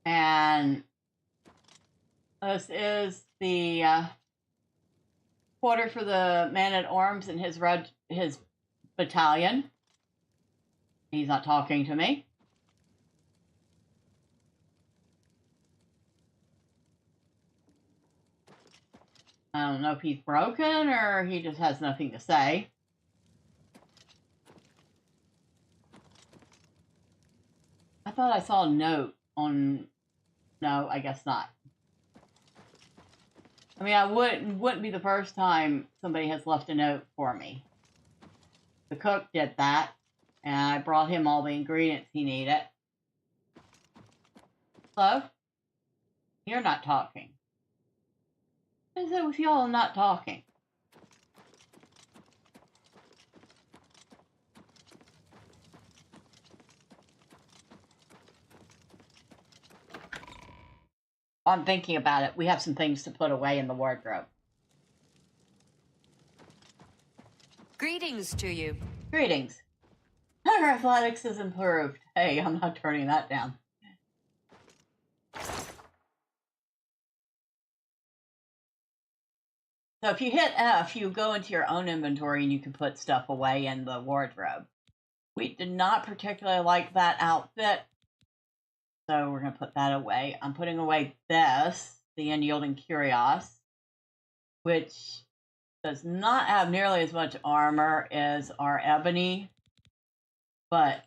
And this is the quarter for the man-at-arms and his battalion. He's not talking to me. I don't know if he's broken or he just has nothing to say. thought I saw a note on... No, I guess not. I mean, I wouldn't be the first time somebody has left a note for me. The cook did that, and I brought him all the ingredients he needed. Hello? You're not talking. What is it with y'all not talking? I'm thinking about it. We have some things to put away in the wardrobe. Greetings to you. Greetings. Her athletics is improved. Hey, I'm not turning that down. So if you hit F, you go into your own inventory and you can put stuff away in the wardrobe. We did not particularly like that outfit, so we're going to put that away. I'm putting away this, the Unyielding Curios, which does not have nearly as much armor as our Ebony, but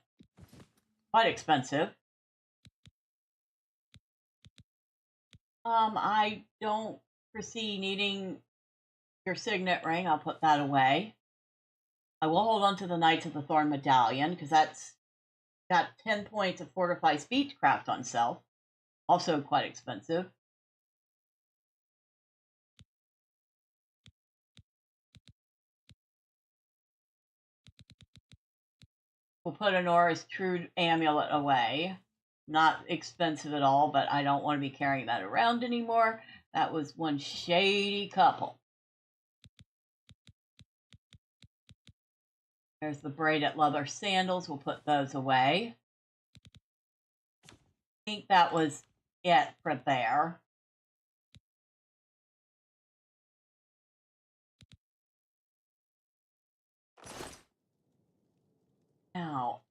quite expensive. I don't foresee needing your signet ring. I'll put that away. I will hold on to the Knights of the Thorn Medallion, because that's got 10 points of Fortify Speechcraft on self. Also quite expensive. We'll put Honora's True Amulet away. Not expensive at all, but I don't want to be carrying that around anymore. That was one shady couple. There's the braided leather sandals. We'll put those away. I think that was it for there. Now,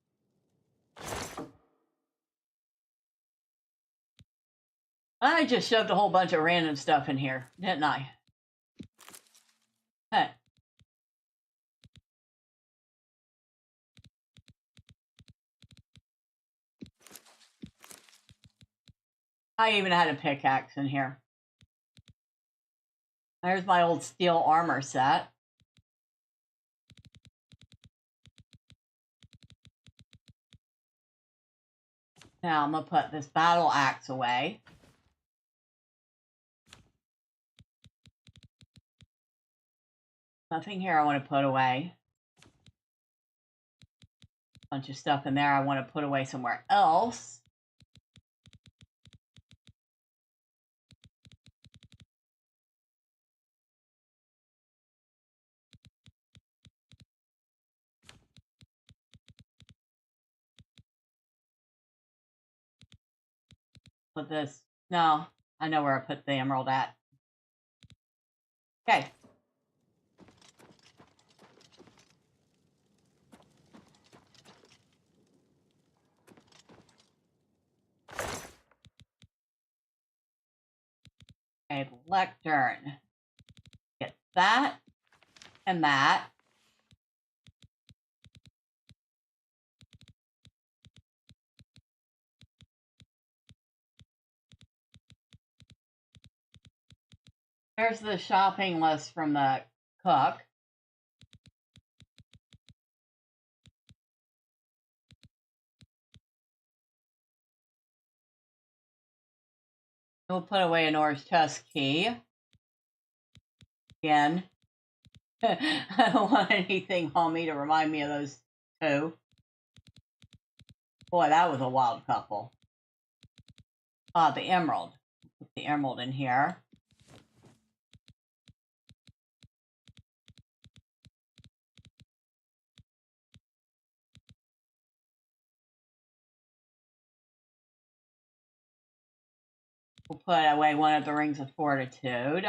I just shoved a whole bunch of random stuff in here, didn't I? Hey. I even had a pickaxe in here. There's my old steel armor set. Now I'm going to put this battle axe away. Nothing here I want to put away. Bunch of stuff in there I want to put away somewhere else. Put this. No, I know where I put the emerald at. Okay. Okay, lectern. Get that and that. Here's the shopping list from the cook. We'll put away Honora's chest key. Again. I don't want anything on me to remind me of those two. Boy, that was a wild couple. The emerald. Put the emerald in here. We'll put away one of the rings of fortitude.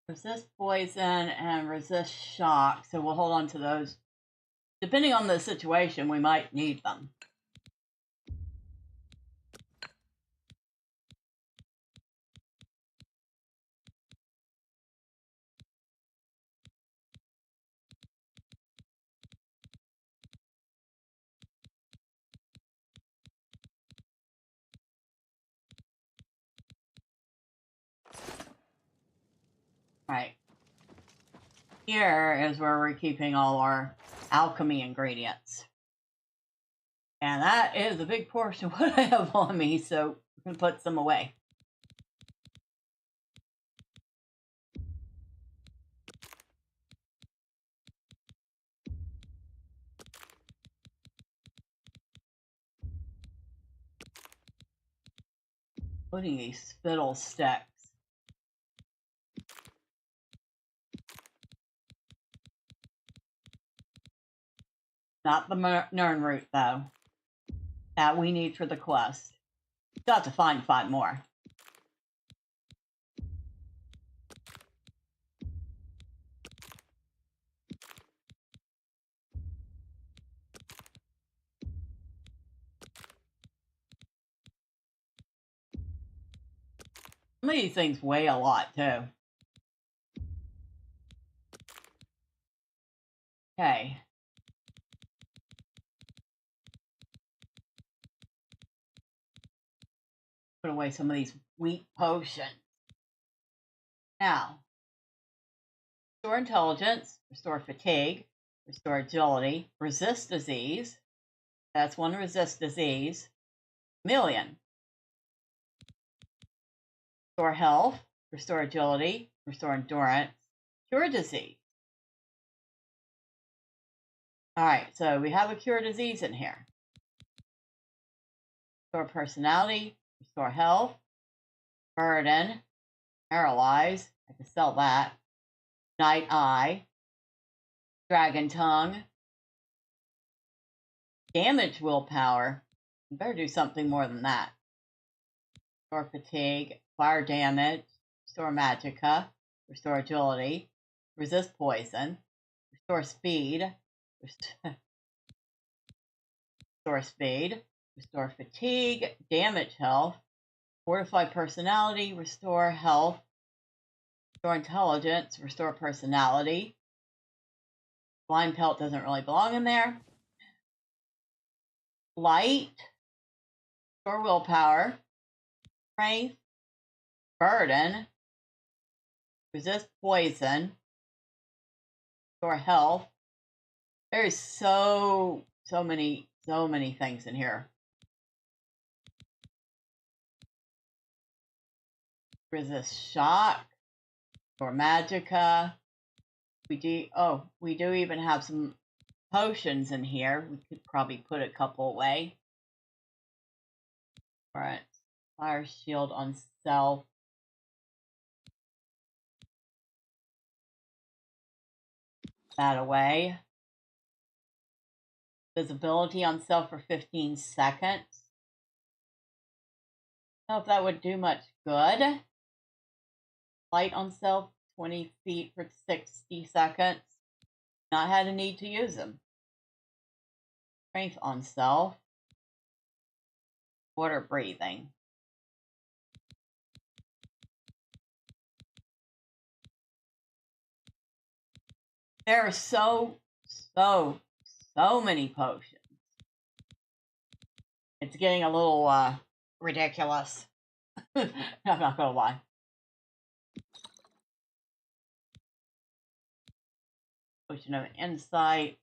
Resist poison and resist shock, so we'll hold on to those. Depending on the situation, we might need them. Right. Here is where we're keeping all our alchemy ingredients. And that is a big portion of what I have on me, so we can put some away. Putting these spittle sticks. Not the Nern root, though. That we need for the quest. Still have to find 5 more. Some of these things weigh a lot, too. Okay. Put away some of these weak potions. Now, restore intelligence, restore fatigue, restore agility, resist disease. That's one resist disease. Million. Restore health, restore agility, restore endurance, cure disease. Alright, so we have a cure disease in here. Restore personality, restore health, burden, paralyze, I can sell that, night eye, dragon tongue, damage willpower. You better do something more than that. Restore fatigue, fire damage, restore magicka, restore agility, resist poison, restore speed, restore speed, restore fatigue, damage health, fortify personality, restore health, restore intelligence, restore personality. Blind pelt doesn't really belong in there. Light, restore willpower, strength, burden, resist poison, restore health. There's so many things in here. Resist shock, restore magicka. We do even have some potions in here. We could probably put a couple away. Alright. Fire shield on self. That away. Visibility on self for 15 seconds. I don't know if that would do much good. Light on self, 20 feet for 60 seconds. Not had a need to use them. Strength on self. Water breathing. There are so many potions. It's getting a little ridiculous. I'm not gonna lie. Potion of insight.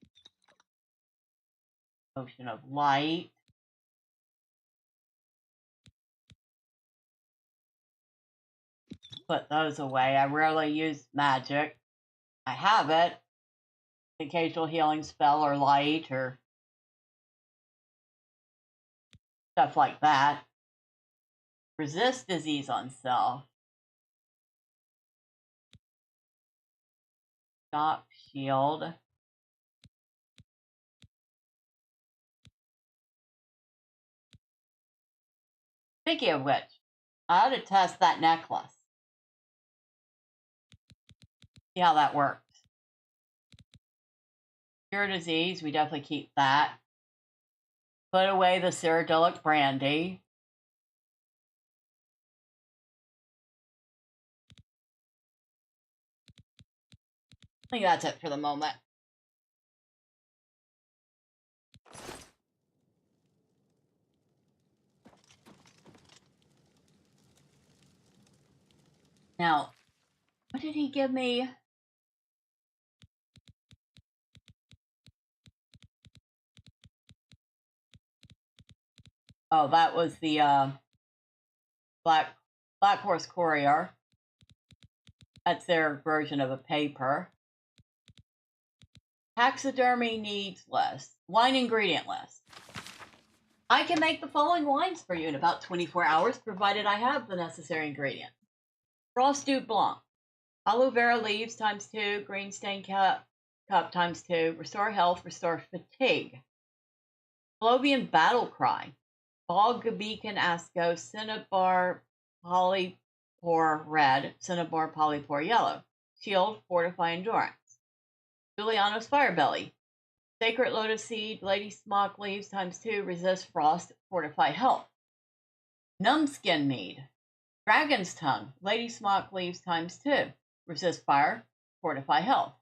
Potion of light. Put those away. I rarely use magic. I have it. Occasional healing spell or light or stuff like that. Resist disease on self. Stop shield. Speaking of which, I ought to test that necklace. See how that works. Cure disease, we definitely keep that. Put away the Cyrodiilic brandy. I think that's it for the moment. Now, What did he give me? Oh, that was the Black Horse Courier. That's their version of a paper. Taxidermy needs list. Wine ingredient list. I can make the following wines for you in about 24 hours, provided I have the necessary ingredients. Frost du Blanc. Aloe vera leaves ×2. Green stain cup ×2. Restore health, restore fatigue. Oblivion Battle Cry. Bog Beacon Asco. Cinnabar Polypore red. Cinnabar Polypore yellow. Shield, fortify endurance. Juliano's Firebelly. Sacred Lotus Seed, Lady Smock Leaves ×2, resist frost, fortify health. Numbskin Mead. Dragon's Tongue, Lady Smock Leaves ×2, resist fire, fortify health.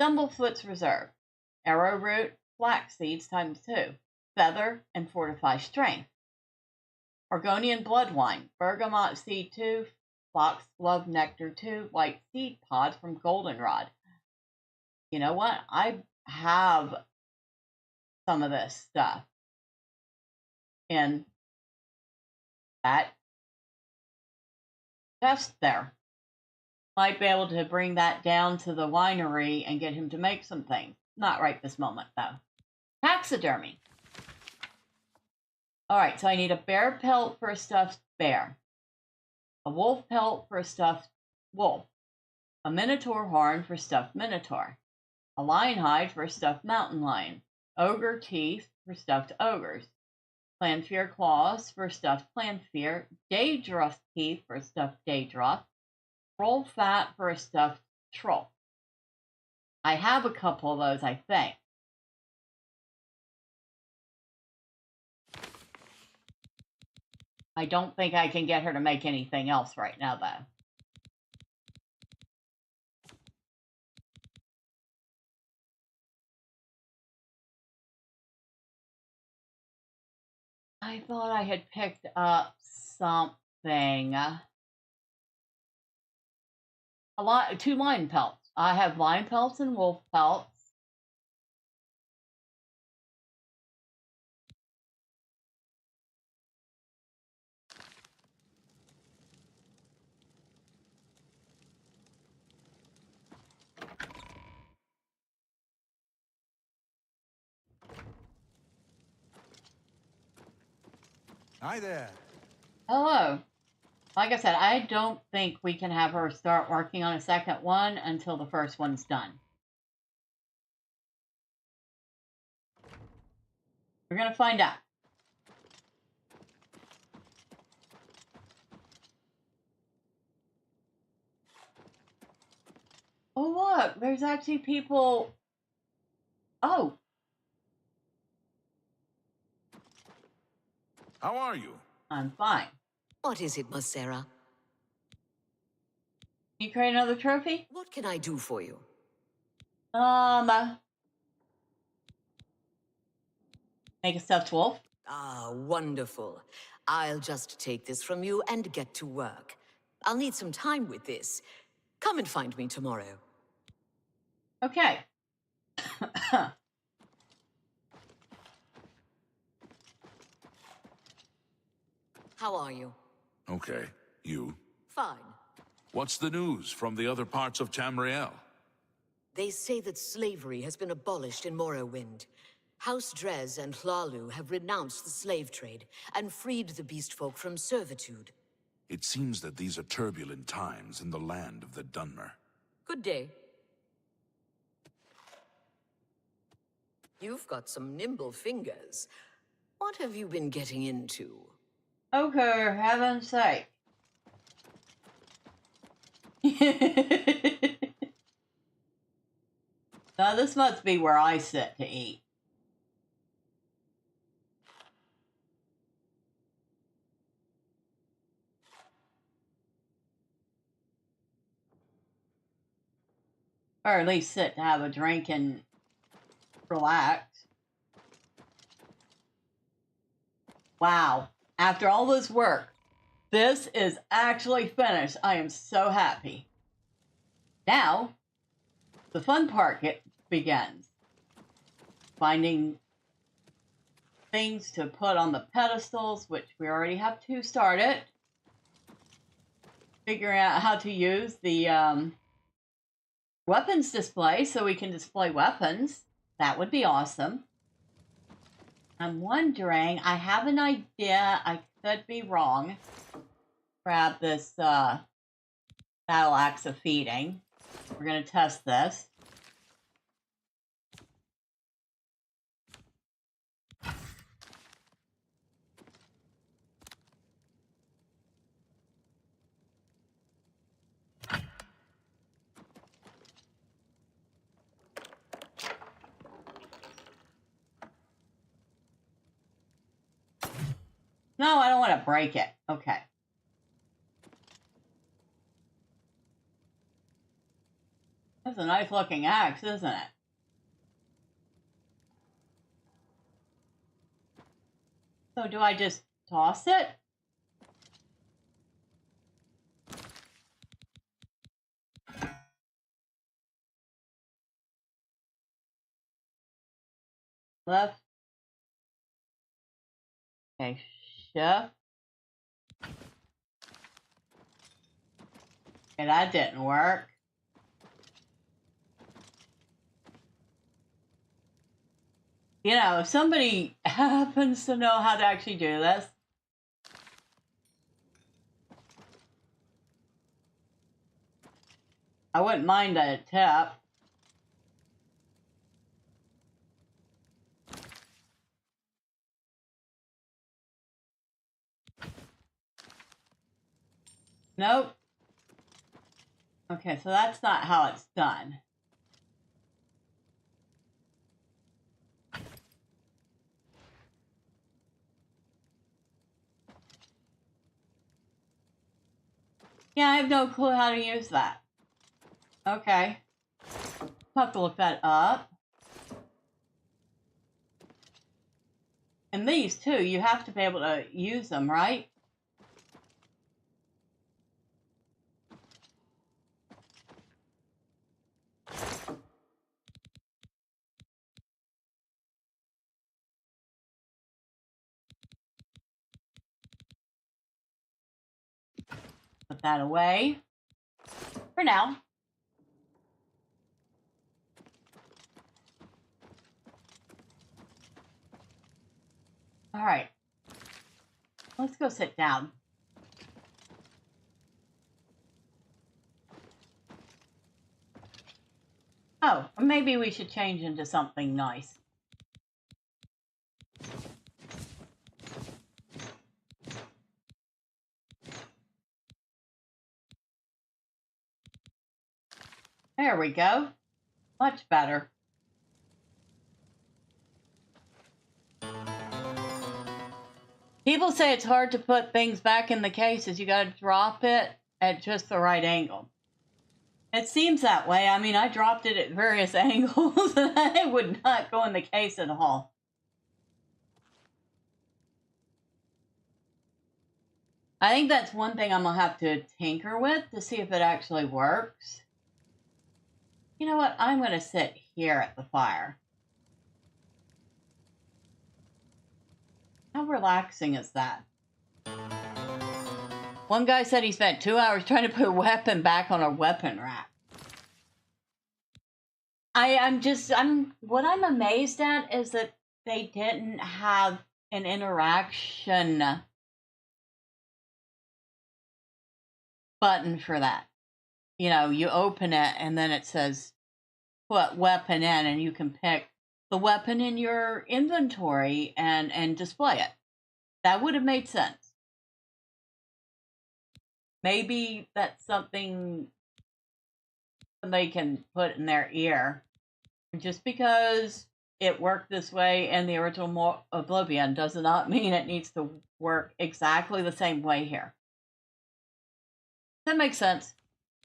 Stumblefoot's Reserve. Arrowroot, Flax Seeds ×2, feather and fortify strength. Argonian Blood Wine, Bergamot Seed 2, Foxglove Nectar 2, White Seed Pod from Goldenrod. You know what? I have some of this stuff in that chest there. Might be able to bring that down to the winery and get him to make some things. Not right this moment, though. Taxidermy. Alright, so I need a bear pelt for a stuffed bear. A wolf pelt for a stuffed wolf. A minotaur horn for stuffed minotaur. A lion hide for a stuffed mountain lion. Ogre teeth for stuffed ogres. Planfear claws for stuffed planfear. Daedruth teeth for stuffed daedruth. Troll fat for a stuffed troll. I have a couple of those, I think. I don't think I can get her to make anything else right now, though. I thought I had picked up something. Two lion pelts. I have lion pelts and wolf pelts. Hi there. Hello. Like I said, I don't think we can have her start working on a second one until the first one's done. We're going to find out. Oh, look, there's actually people. Oh. How are you? I'm fine. What is it, Miss Sarah? You create another trophy? What can I do for you? Make a stuffed wolf. Ah, wonderful. I'll just take this from you and get to work. I'll need some time with this. Come and find me tomorrow. Okay. How are you? Okay. You? Fine. What's the news from the other parts of Tamriel? They say that slavery has been abolished in Morrowind. House Drez and Hlalu have renounced the slave trade and freed the beastfolk from servitude. It seems that these are turbulent times in the land of the Dunmer. Good day. You've got some nimble fingers. What have you been getting into? Oh, for heaven's sake. Now, this must be where I sit to eat. Or at least sit to have a drink and relax. Wow. After all this work, this is actually finished. I am so happy. Now, the fun part begins. Finding things to put on the pedestals, which we already have 2 started. Figuring out how to use the weapons display so we can display weapons. That would be awesome. I'm wondering, I have an idea, I could be wrong. Grab this battle axe of feeding. We're going to test this. No, I don't want to break it. Okay. That's a nice looking axe, isn't it? So do I just toss it? Left. Okay, shift. Okay, that didn't work. You know, if somebody happens to know how to actually do this, I wouldn't mind a tip. Nope. Okay, so that's not how it's done. Yeah, I have no clue how to use that. Okay. I'll have to look that up. And these too, you have to be able to use them, right? Put that away for now. All right. Let's go sit down. Oh, maybe we should change into something nice. There we go. Much better. People say it's hard to put things back in the cases. You got to drop it at just the right angle. It seems that way. I mean, I dropped it at various angles and it would not go in the case at all. I think that's one thing I'm going to have to tinker with to see if it actually works. You know what? I'm going to sit here at the fire. How relaxing is that? One guy said he spent 2 hours trying to put a weapon back on a weapon rack. What I'm amazed at is that they didn't have an interaction button for that. You know, you open it and then it says put weapon in and you can pick the weapon in your inventory and display it. That would have made sense. Maybe that's something somebody can put in their ear. Just because it worked this way in the original Oblivion does not mean it needs to work exactly the same way here. That makes sense.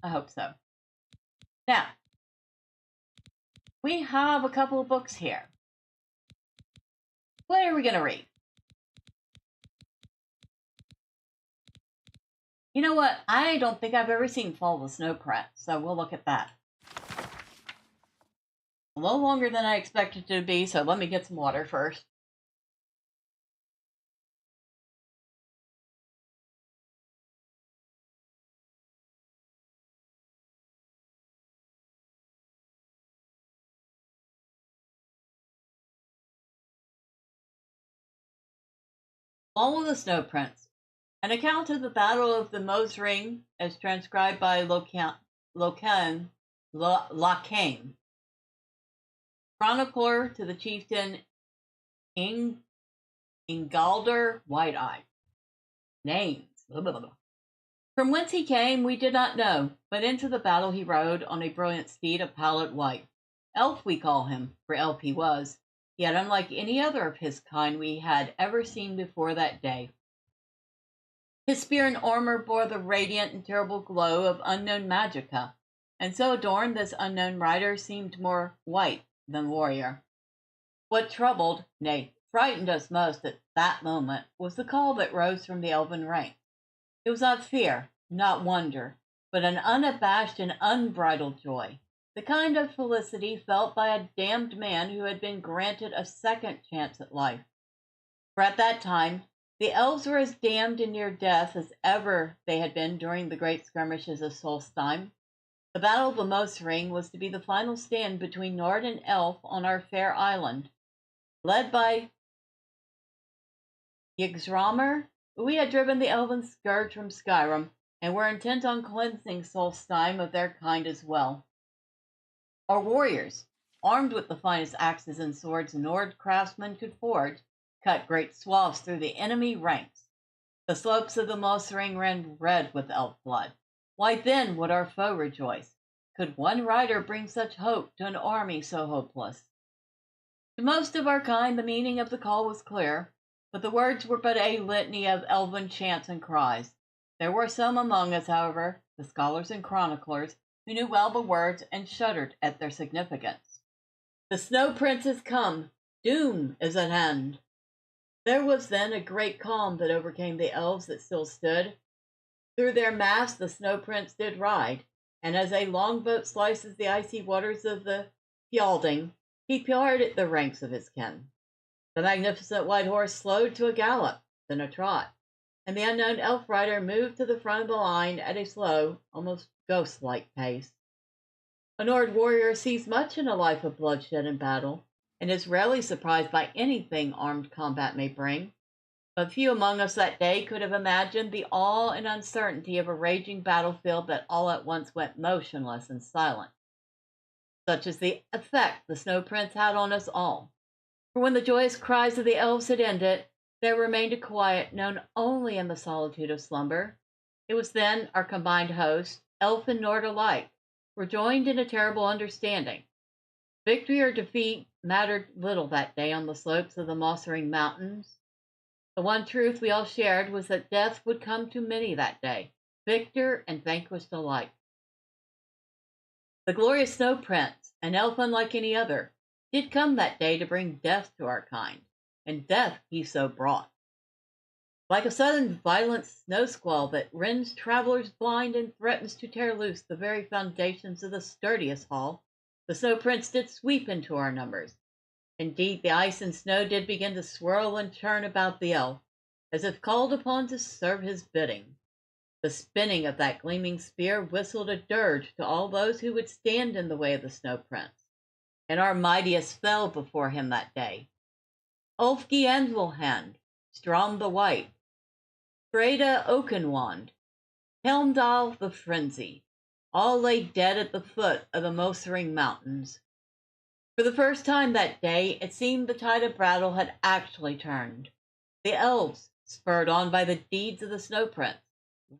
I hope so. Now, we have a couple of books here. What are we going to read? You know what? I don't think I've ever seen Fall of the Snow Prince, so we'll look at that. A little longer than I expected it to be, so let me get some water first. Fall of the Snow Prince. An account of the Battle of the Mose Ring, as transcribed by Locane, chronicler to the chieftain Ingalder White-Eye. Names. Blah, blah, blah. From whence he came, we did not know, but into the battle he rode on a brilliant steed of pallid white. Elf we call him, for elf he was, yet unlike any other of his kind we had ever seen before that day. His spear and armor bore the radiant and terrible glow of unknown magicka, and so adorned this unknown rider seemed more white than warrior. What troubled, nay, frightened us most at that moment was the call that rose from the elven ranks. It was not fear, not wonder, but an unabashed and unbridled joy, the kind of felicity felt by a damned man who had been granted a second chance at life. For at that time, the elves were as damned and near death as ever they had been during the great skirmishes of Solstheim. The Battle of the Mose Ring was to be the final stand between Nord and Elf on our fair island. Led by Yggdramer, we had driven the elven scourge from Skyrim, and were intent on cleansing Solstheim of their kind as well. Our warriors, armed with the finest axes and swords Nord craftsmen could forge, cut great swaths through the enemy ranks. The slopes of the Mose Ring ran red with elf blood. Why then would our foe rejoice? Could one rider bring such hope to an army so hopeless? To most of our kind the meaning of the call was clear, but the words were but a litany of elven chants and cries. There were some among us, however, the scholars and chroniclers, who knew well the words and shuddered at their significance. The Snow Prince is come. Doom is at hand. There was then a great calm that overcame the elves that still stood. Through their mass the Snow Prince did ride, and as a longboat slices the icy waters of the Fjölding, he parted the ranks of his kin. The magnificent white horse slowed to a gallop, then a trot, and the unknown elf rider moved to the front of the line at a slow, almost ghost-like pace. A Nord warrior sees much in a life of bloodshed and battle, and is rarely surprised by anything armed combat may bring. But few among us that day could have imagined the awe and uncertainty of a raging battlefield that all at once went motionless and silent. Such is the effect the Snow Prince had on us all. For when the joyous cries of the elves had ended, there remained a quiet known only in the solitude of slumber. It was then our combined host, elf and Nord alike, were joined in a terrible understanding. Victory or defeat mattered little that day on the slopes of the Mose Ring Mountains. The one truth we all shared was that death would come to many that day, victor and vanquished alike. The glorious Snow Prince, an elf unlike any other, did come that day to bring death to our kind, and death he so brought. Like a sudden violent snow squall that rends travelers blind and threatens to tear loose the very foundations of the sturdiest hall, the Snow Prince did sweep into our numbers. Indeed, the ice and snow did begin to swirl and churn about the elf, as if called upon to serve his bidding. The spinning of that gleaming spear whistled a dirge to all those who would stand in the way of the Snow Prince, and our mightiest fell before him that day. Ulfgi Anvilhand, Strom the White, Freda Oakenwand, Helmdall the Frenzy, all lay dead at the foot of the Mose Ring Mountains. For the first time that day, it seemed the tide of battle had actually turned. The elves, spurred on by the deeds of the Snow Prince,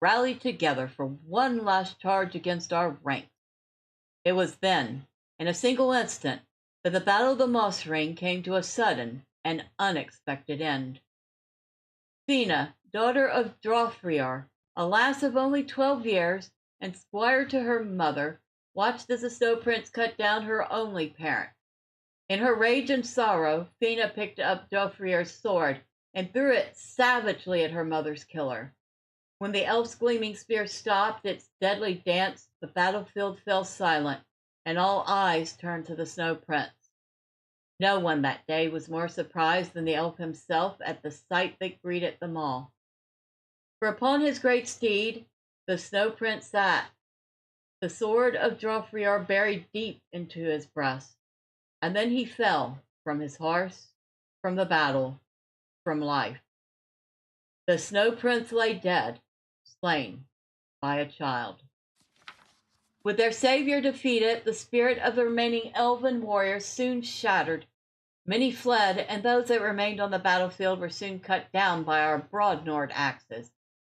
rallied together for one last charge against our ranks. It was then, in a single instant, that the Battle of the Mose Ring came to a sudden and unexpected end. Fina, daughter of Drofriar, a lass of only 12 years, and squire to her mother, watched as the Snow Prince cut down her only parent. In her rage and sorrow, Fina picked up Drofriar's sword and threw it savagely at her mother's killer. When the elf's gleaming spear stopped its deadly dance, the battlefield fell silent, and all eyes turned to the Snow Prince. No one that day was more surprised than the elf himself at the sight that greeted them all. For upon his great steed, the Snow Prince sat, the sword of Joffriar buried deep into his breast, and then he fell from his horse, from the battle, from life. The Snow Prince lay dead, slain by a child. With their savior defeated, the spirit of the remaining elven warriors soon shattered. Many fled, and those that remained on the battlefield were soon cut down by our broad-Nord axes.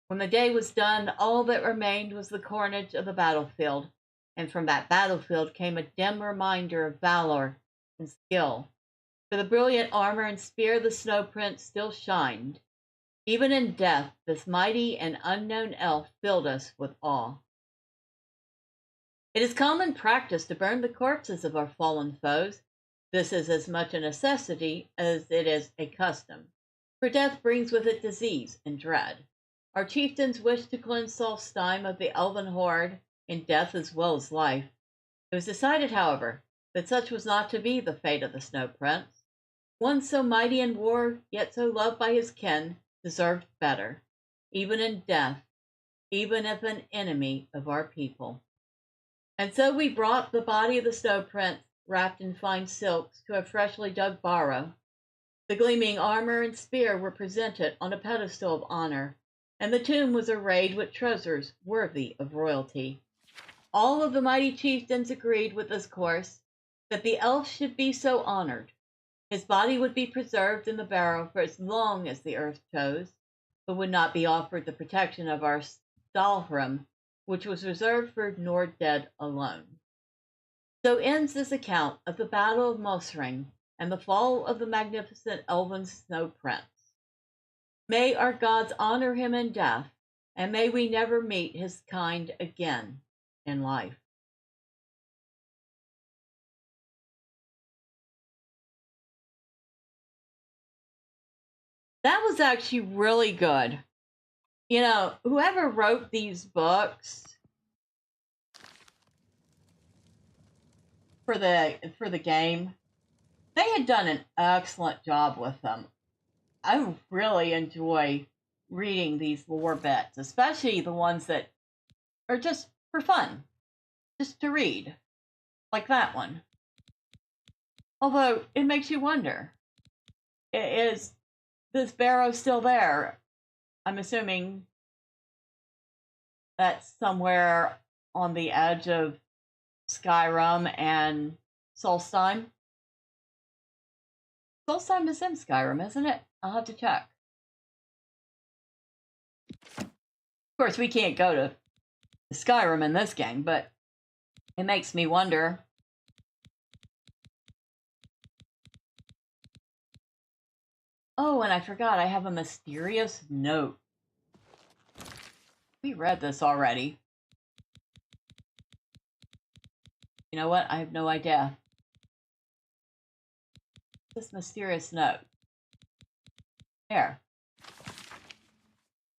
When the day was done, all that remained was the carnage of the battlefield, and from that battlefield came a dim reminder of valor and skill. For the brilliant armor and spear of the Snow Prince still shined. Even in death, this mighty and unknown elf filled us with awe. It is common practice to burn the corpses of our fallen foes. This is as much a necessity as it is a custom, for death brings with it disease and dread. Our chieftains wished to cleanse Solstheim of the elven horde in death as well as life. It was decided, however, that such was not to be the fate of the Snow Prince. One so mighty in war, yet so loved by his kin, deserved better, even in death, even if an enemy of our people. And so we brought the body of the Snow Prince, wrapped in fine silks, to a freshly dug barrow. The gleaming armor and spear were presented on a pedestal of honor, and the tomb was arrayed with treasures worthy of royalty. All of the mighty chieftains agreed with this course, that the elf should be so honored. His body would be preserved in the barrow for as long as the earth chose, but would not be offered the protection of our Stalhrim, which was reserved for Nord dead alone. So ends this account of the Battle of Mosring and the fall of the magnificent elven Snow Prince. May our gods honor him in death, and may we never meet his kind again in life. That was actually really good. You know, whoever wrote these books for the game, they had done an excellent job with them. I really enjoy reading these lore bits, especially the ones that are just for fun, just to read, like that one. Although it makes you wonder, is this barrow still there? I'm assuming that's somewhere on the edge of Skyrim and Solstheim. Solstheim is in Skyrim, isn't it? I'll have to check. Of course, we can't go to Skyrim in this game, but it makes me wonder. Oh, and I forgot, I have a mysterious note. We read this already. You know what? I have no idea. This mysterious note. There.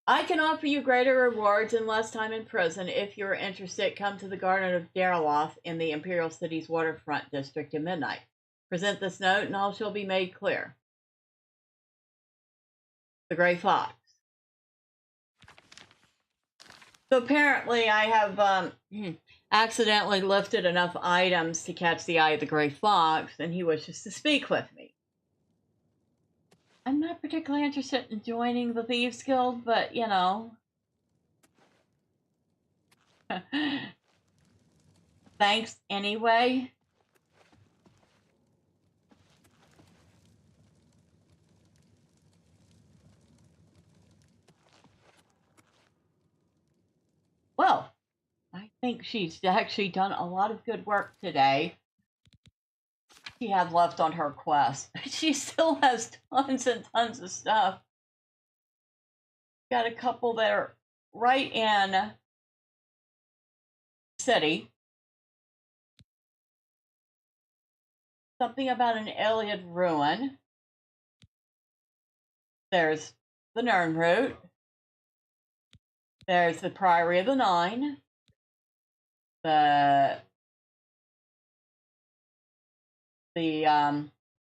I can offer you greater rewards and less time in prison. If you're interested, come to the Garden of Daraloth in the Imperial City's waterfront district at midnight. Present this note and all shall be made clear. The Grey Fox. So apparently I have accidentally lifted enough items to catch the eye of the Grey Fox, and he wishes to speak with me. I'm not particularly interested in joining the Thieves Guild, but, you know. Thanks anyway. Well, I think she's actually done a lot of good work today. She had left on her quest. She still has tons and tons of stuff. Got a couple that are right in the city. Something about an Iliad ruin. There's the Nirn route. There's the Priory of the Nine. The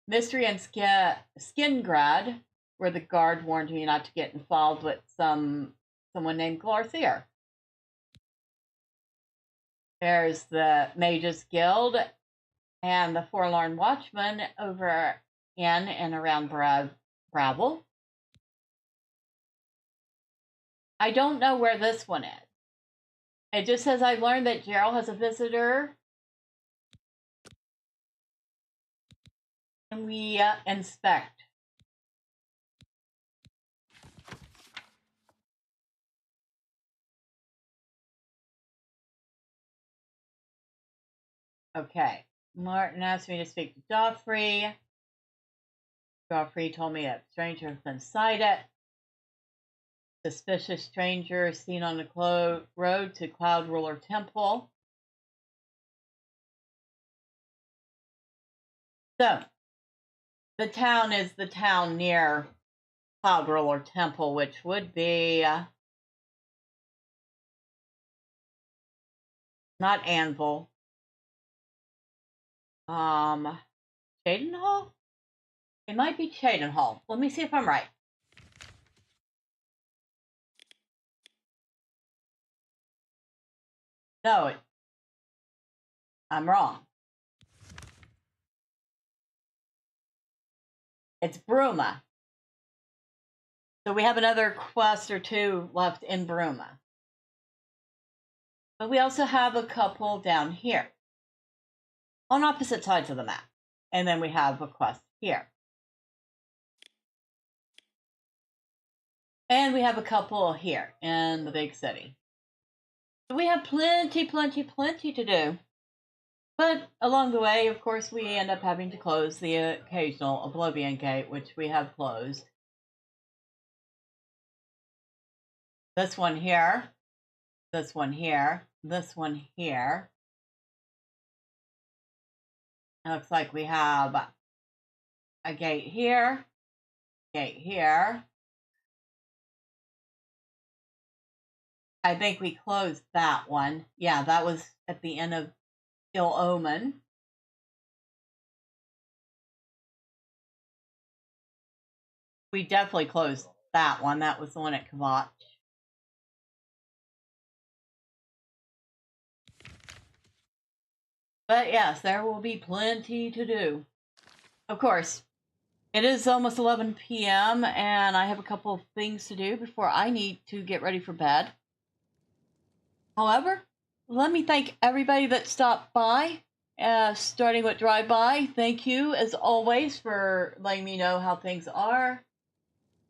Mystery and Skingrad, where the guard warned me not to get involved with someone named Glarthier. There's the Mages Guild and the Forlorn Watchman over in and around Bravel. I don't know where this one is. It just says I learned that Gerald has a visitor. And we inspect. Okay. Martin asked me to speak to Joffrey. Joffrey told me a stranger has been sighted. Suspicious stranger seen on the road to Cloud Ruler Temple. So, the town is the town near Cloud Ruler Temple, which would be not Anvil. Cheydinhal? It might be Cheydinhal. Let me see if I'm right. No, I'm wrong. It's Bruma. So we have another quest or two left in Bruma. But we also have a couple down here. On opposite sides of the map. And then we have a quest here. And we have a couple here in the big city. So we have plenty to do. But along the way, of course, we end up having to close the occasional Oblivion Gate, which we have closed. This one here. This one here. This one here. It looks like we have a gate here. Gate here. I think we closed that one. Yeah, that was at the end of Ill Omen. We definitely closed that one. That was the one at Kvatch. But yes, there will be plenty to do. Of course, it is almost 11 p.m. and I have a couple of things to do before I need to get ready for bed. However, let me thank everybody that stopped by, starting with drive-by. Thank you, as always, for letting me know how things are.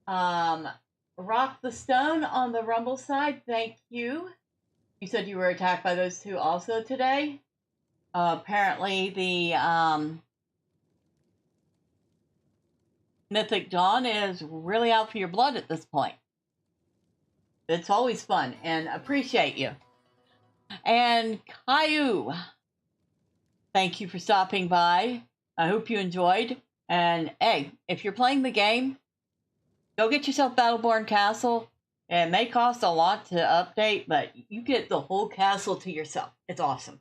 Rock the Stone on the Rumble side, thank you. You said you were attacked by those two also today. Apparently, the Mythic Dawn is really out for your blood at this point. It's always fun, and appreciate you. And Caillou, thank you for stopping by. I hope you enjoyed. And hey, if you're playing the game, go get yourself Battleborn Castle. It may cost a lot to update, but you get the whole castle to yourself. It's awesome.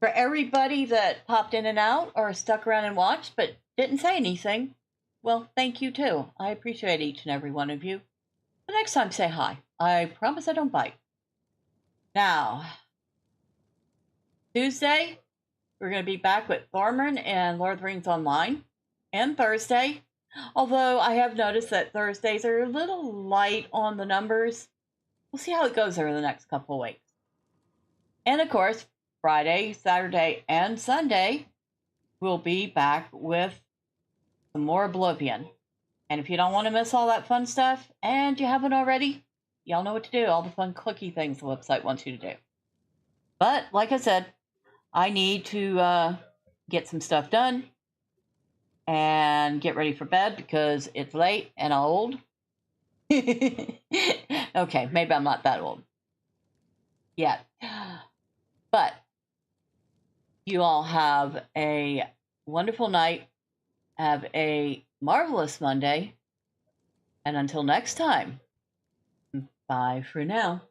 For everybody that popped in and out or stuck around and watched but didn't say anything, well, thank you too. I appreciate each and every one of you. The next time, say hi. I promise I don't bite. Now, Tuesday, we're going to be back with Thorn and Lord of the Rings Online. And Thursday, although I have noticed that Thursdays are a little light on the numbers. We'll see how it goes over the next couple of weeks. And of course, Friday, Saturday, and Sunday, we'll be back with some more Oblivion. And if you don't want to miss all that fun stuff, and you haven't already, y'all know what to do. All the fun clicky things the website wants you to do. But, like I said, I need to get some stuff done and get ready for bed because it's late and old. Okay, maybe I'm not that old yet. But you all have a wonderful night. Have a marvelous Monday. And until next time, Bye for now.